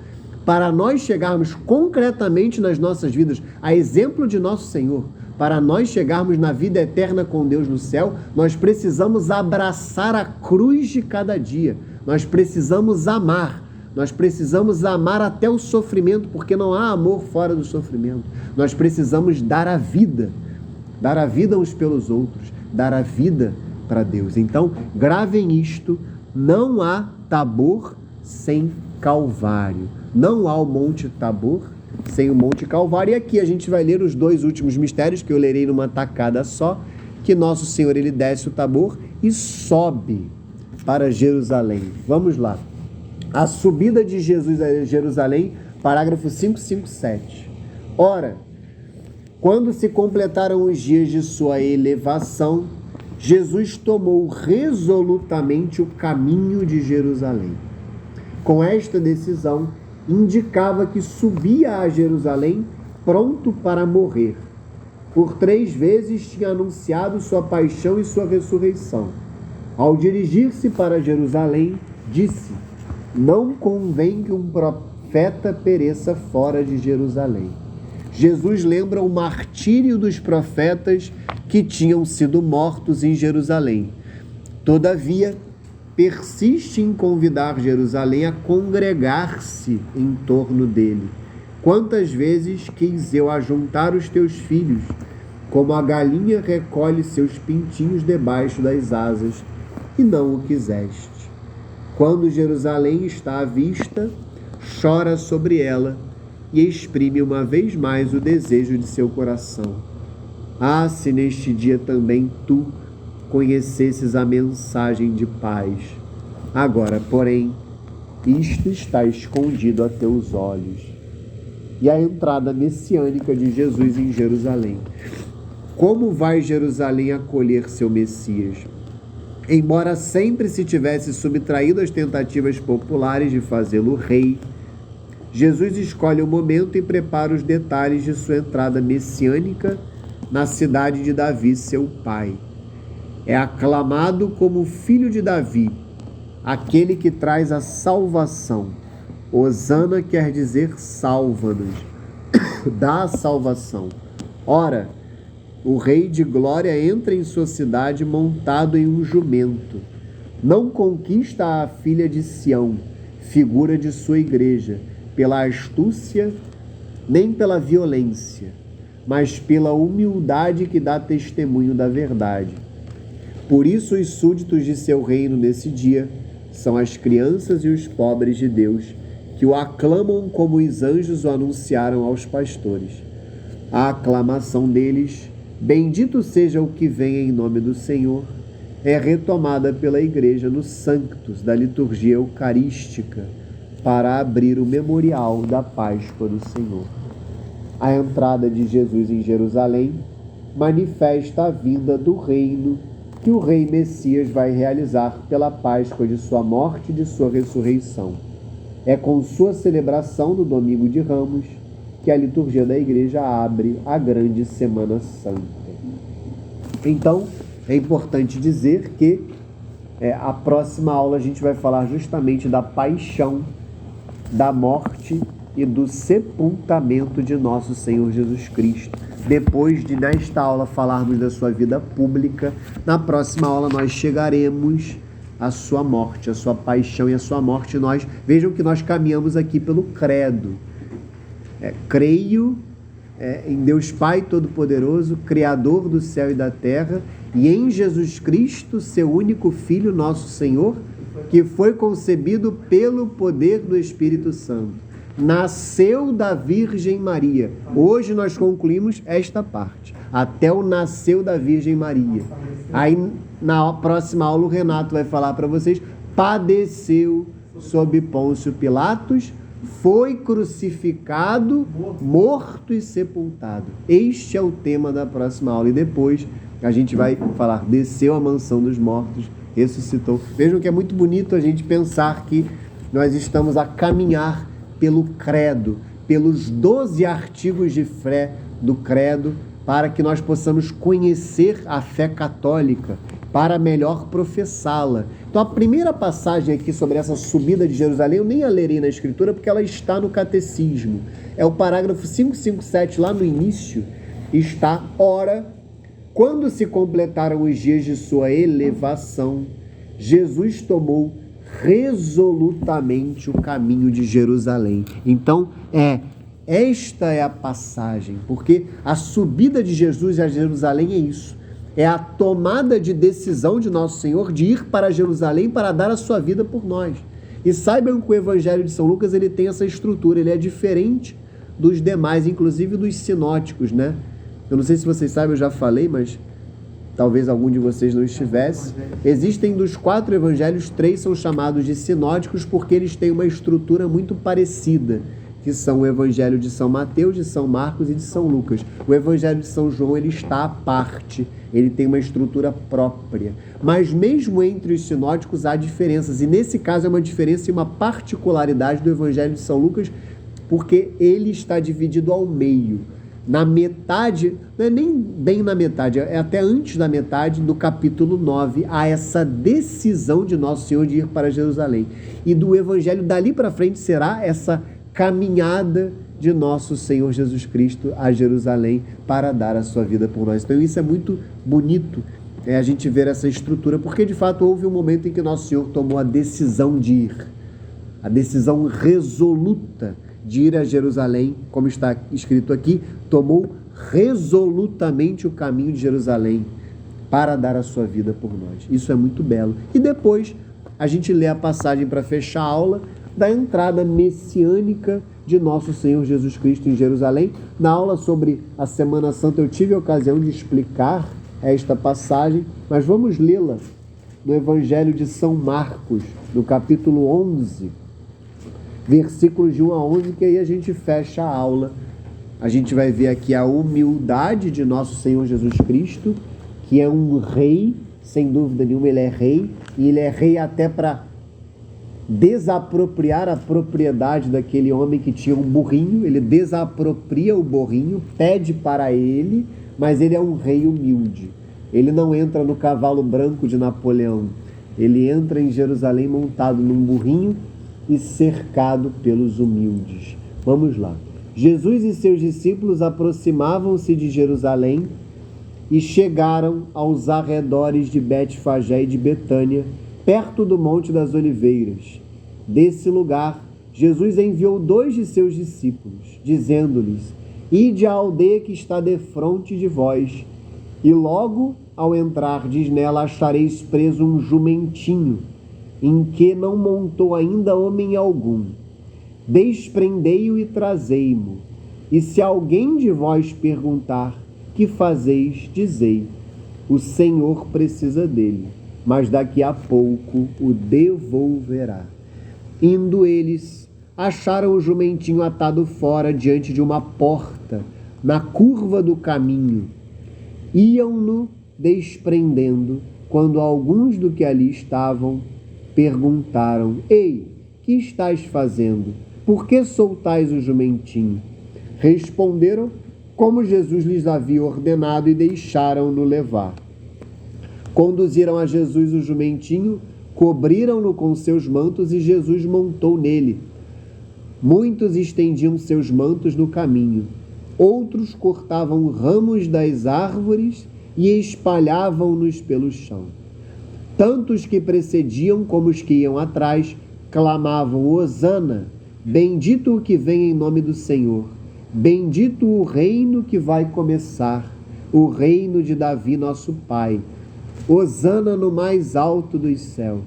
para nós chegarmos concretamente nas nossas vidas, a exemplo de Nosso Senhor, para nós chegarmos na vida eterna com Deus no céu, nós precisamos abraçar a cruz de cada dia. Nós precisamos amar. Nós precisamos amar até o sofrimento, porque não há amor fora do sofrimento. Nós precisamos dar a vida uns pelos outros, dar a vida para Deus. Então, gravem isto, não há Tabor sem Calvário. Não há o Monte Tabor sem o Monte Calvário. E aqui a gente vai ler os 2 últimos mistérios, que eu lerei numa tacada só, que Nosso Senhor, ele desce o Tabor e sobe para Jerusalém. Vamos lá. A subida de Jesus a Jerusalém, parágrafo 557. Ora, quando se completaram os dias de sua elevação, Jesus tomou resolutamente o caminho de Jerusalém. Com esta decisão, indicava que subia a Jerusalém pronto para morrer. Por 3 vezes tinha anunciado sua paixão e sua ressurreição. Ao dirigir-se para Jerusalém, disse: não convém que um profeta pereça fora de Jerusalém. Jesus lembra o martírio dos profetas que tinham sido mortos em Jerusalém. Todavia, persiste em convidar Jerusalém a congregar-se em torno dele. Quantas vezes quis eu ajuntar os teus filhos, como a galinha recolhe seus pintinhos debaixo das asas, e não o quiseste. Quando Jerusalém está à vista, chora sobre ela e exprime uma vez mais o desejo de seu coração. Ah, se neste dia também tu conhecesses a mensagem de paz. Agora, porém, isto está escondido a teus olhos. E a entrada messiânica de Jesus em Jerusalém. Como vai Jerusalém acolher seu Messias? Embora sempre se tivesse subtraído às tentativas populares de fazê-lo rei, Jesus escolhe o momento e prepara os detalhes de sua entrada messiânica na cidade de Davi, seu pai. É aclamado como filho de Davi, aquele que traz a salvação. Hosana quer dizer salva-nos, dá a salvação. Ora, o rei de glória entra em sua cidade montado em um jumento. Não conquista a filha de Sião, figura de sua igreja, pela astúcia nem pela violência, mas pela humildade que dá testemunho da verdade. Por isso os súditos de seu reino nesse dia são as crianças e os pobres de Deus, que o aclamam como os anjos o anunciaram aos pastores. A aclamação deles, bendito seja o que vem em nome do Senhor, é retomada pela Igreja no Sanctus da liturgia eucarística para abrir o memorial da Páscoa do Senhor. A entrada de Jesus em Jerusalém manifesta a vinda do reino que o rei Messias vai realizar pela Páscoa de sua morte e de sua ressurreição. É com sua celebração no Domingo de Ramos que a liturgia da Igreja abre a grande Semana Santa. Então, é importante dizer que a próxima aula a gente vai falar justamente da paixão, da morte e do sepultamento de nosso Senhor Jesus Cristo. Depois de, nesta aula, falarmos da sua vida pública, na próxima aula nós chegaremos à sua morte, à sua paixão e à sua morte. Vejam que nós caminhamos aqui pelo credo. Creio em Deus Pai Todo-Poderoso, Criador do céu e da terra, e em Jesus Cristo, seu único Filho, nosso Senhor, que foi concebido pelo poder do Espírito Santo. Nasceu da Virgem Maria. Hoje nós concluímos esta parte. Até o nasceu da Virgem Maria. Aí, na próxima aula, o Renato vai falar para vocês. Padeceu sob Pôncio Pilatos, foi crucificado, morto e sepultado. Este é o tema da próxima aula. E depois a gente vai falar, desceu à mansão dos mortos, ressuscitou. Vejam que é muito bonito a gente pensar que nós estamos a caminhar pelo credo, pelos 12 artigos de fé do credo, para que nós possamos conhecer a fé católica, para melhor professá-la. Então a primeira passagem aqui sobre essa subida de Jerusalém, eu nem a lerei na Escritura, porque ela está no Catecismo. É o parágrafo 557, lá no início, está, ora, quando se completaram os dias de sua elevação, Jesus tomou resolutamente o caminho de Jerusalém. Então, esta é a passagem, porque a subida de Jesus a Jerusalém é isso. É a tomada de decisão de Nosso Senhor de ir para Jerusalém para dar a sua vida por nós. E saibam que o Evangelho de São Lucas ele tem essa estrutura, ele é diferente dos demais, inclusive dos sinóticos, né? Eu não sei se vocês sabem, eu já falei, mas talvez algum de vocês não estivesse. Existem dos 4 evangelhos, 3 são chamados de sinóticos porque eles têm uma estrutura muito parecida, que são o Evangelho de São Mateus, de São Marcos e de São Lucas. O Evangelho de São João ele está à parte, ele tem uma estrutura própria. Mas mesmo entre os sinóticos há diferenças, e nesse caso é uma diferença e uma particularidade do Evangelho de São Lucas, porque ele está dividido ao meio. Na metade, não é nem bem na metade, é até antes da metade, do capítulo 9, há essa decisão de Nosso Senhor de ir para Jerusalém. E do Evangelho dali para frente será essa caminhada de Nosso Senhor Jesus Cristo a Jerusalém para dar a sua vida por nós. Então isso é muito bonito, a gente ver essa estrutura, porque de fato houve um momento em que Nosso Senhor tomou a decisão de ir, a decisão resoluta de ir a Jerusalém, como está escrito aqui, tomou resolutamente o caminho de Jerusalém para dar a sua vida por nós. Isso é muito belo. E depois a gente lê a passagem para fechar a aula da entrada messiânica de Nosso Senhor Jesus Cristo em Jerusalém. Na aula sobre a Semana Santa eu tive a ocasião de explicar esta passagem, mas vamos lê-la no Evangelho de São Marcos, no capítulo 11, versículos de 1 a 11, que aí a gente fecha a aula. A gente vai ver aqui a humildade de Nosso Senhor Jesus Cristo, que é um rei, sem dúvida nenhuma ele é rei, e ele é rei até para desapropriar a propriedade daquele homem que tinha um burrinho. Ele desapropria o burrinho, pede para ele, mas ele é um rei humilde. Ele não entra no cavalo branco de Napoleão, ele entra em Jerusalém montado num burrinho e cercado pelos humildes. Vamos lá. Jesus e seus discípulos aproximavam-se de Jerusalém e chegaram aos arredores de Betfagé e de Betânia, perto do Monte das Oliveiras. Desse lugar, Jesus enviou 2 de seus discípulos, dizendo-lhes: Ide à aldeia que está defronte de vós, e logo, ao entrardes nela, achareis preso um jumentinho, em que não montou ainda homem algum. Desprendei-o e trazei-mo. E se alguém de vós perguntar: que fazeis? Dizei: o Senhor precisa dele, mas daqui a pouco o devolverá. Indo eles, acharam o jumentinho atado fora diante de uma porta, na curva do caminho. Iam-no desprendendo, quando alguns do que ali estavam perguntaram: Ei, que estás fazendo? Por que soltais o jumentinho? Responderam como Jesus lhes havia ordenado e deixaram-no levar. Conduziram a Jesus o jumentinho, cobriram-no com seus mantos e Jesus montou nele. Muitos estendiam seus mantos no caminho, outros cortavam ramos das árvores e espalhavam-nos pelo chão. Tanto os que precediam como os que iam atrás clamavam: Hosana, bendito o que vem em nome do Senhor, bendito o reino que vai começar, o reino de Davi nosso Pai. Hosana no mais alto dos céus.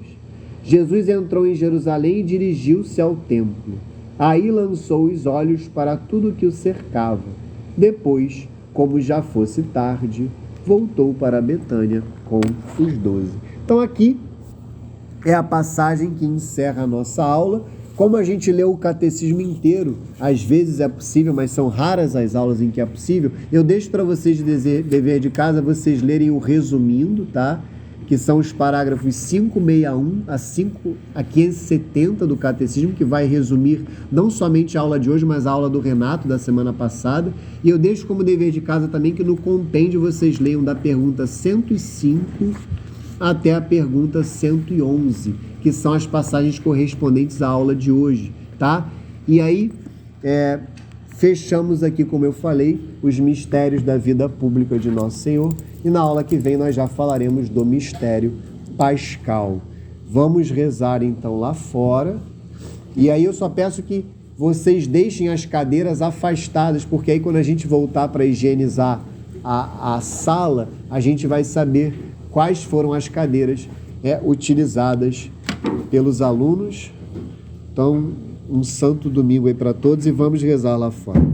Jesus entrou em Jerusalém e dirigiu-se ao templo. Aí lançou os olhos para tudo que o cercava. Depois, como já fosse tarde, voltou para Betânia com os 12. Então aqui é a passagem que encerra a nossa aula. Como a gente leu o catecismo inteiro, às vezes é possível, mas são raras as aulas em que é possível, eu deixo para vocês de dever de casa, vocês lerem o resumindo, tá? Que são os parágrafos 561 a 570 do catecismo, que vai resumir não somente a aula de hoje, mas a aula do Renato da semana passada. E eu deixo como dever de casa também que no compêndio vocês leiam da pergunta 105 até a pergunta 111, que são as passagens correspondentes à aula de hoje, tá? E aí, fechamos aqui, como eu falei, os mistérios da vida pública de Nosso Senhor, e na aula que vem nós já falaremos do mistério pascal. Vamos rezar então lá fora, e aí eu só peço que vocês deixem as cadeiras afastadas, porque aí quando a gente voltar para higienizar a sala, a gente vai saber quais foram as cadeiras utilizadas pelos alunos. Então, um santo domingo aí para todos e vamos rezar lá fora.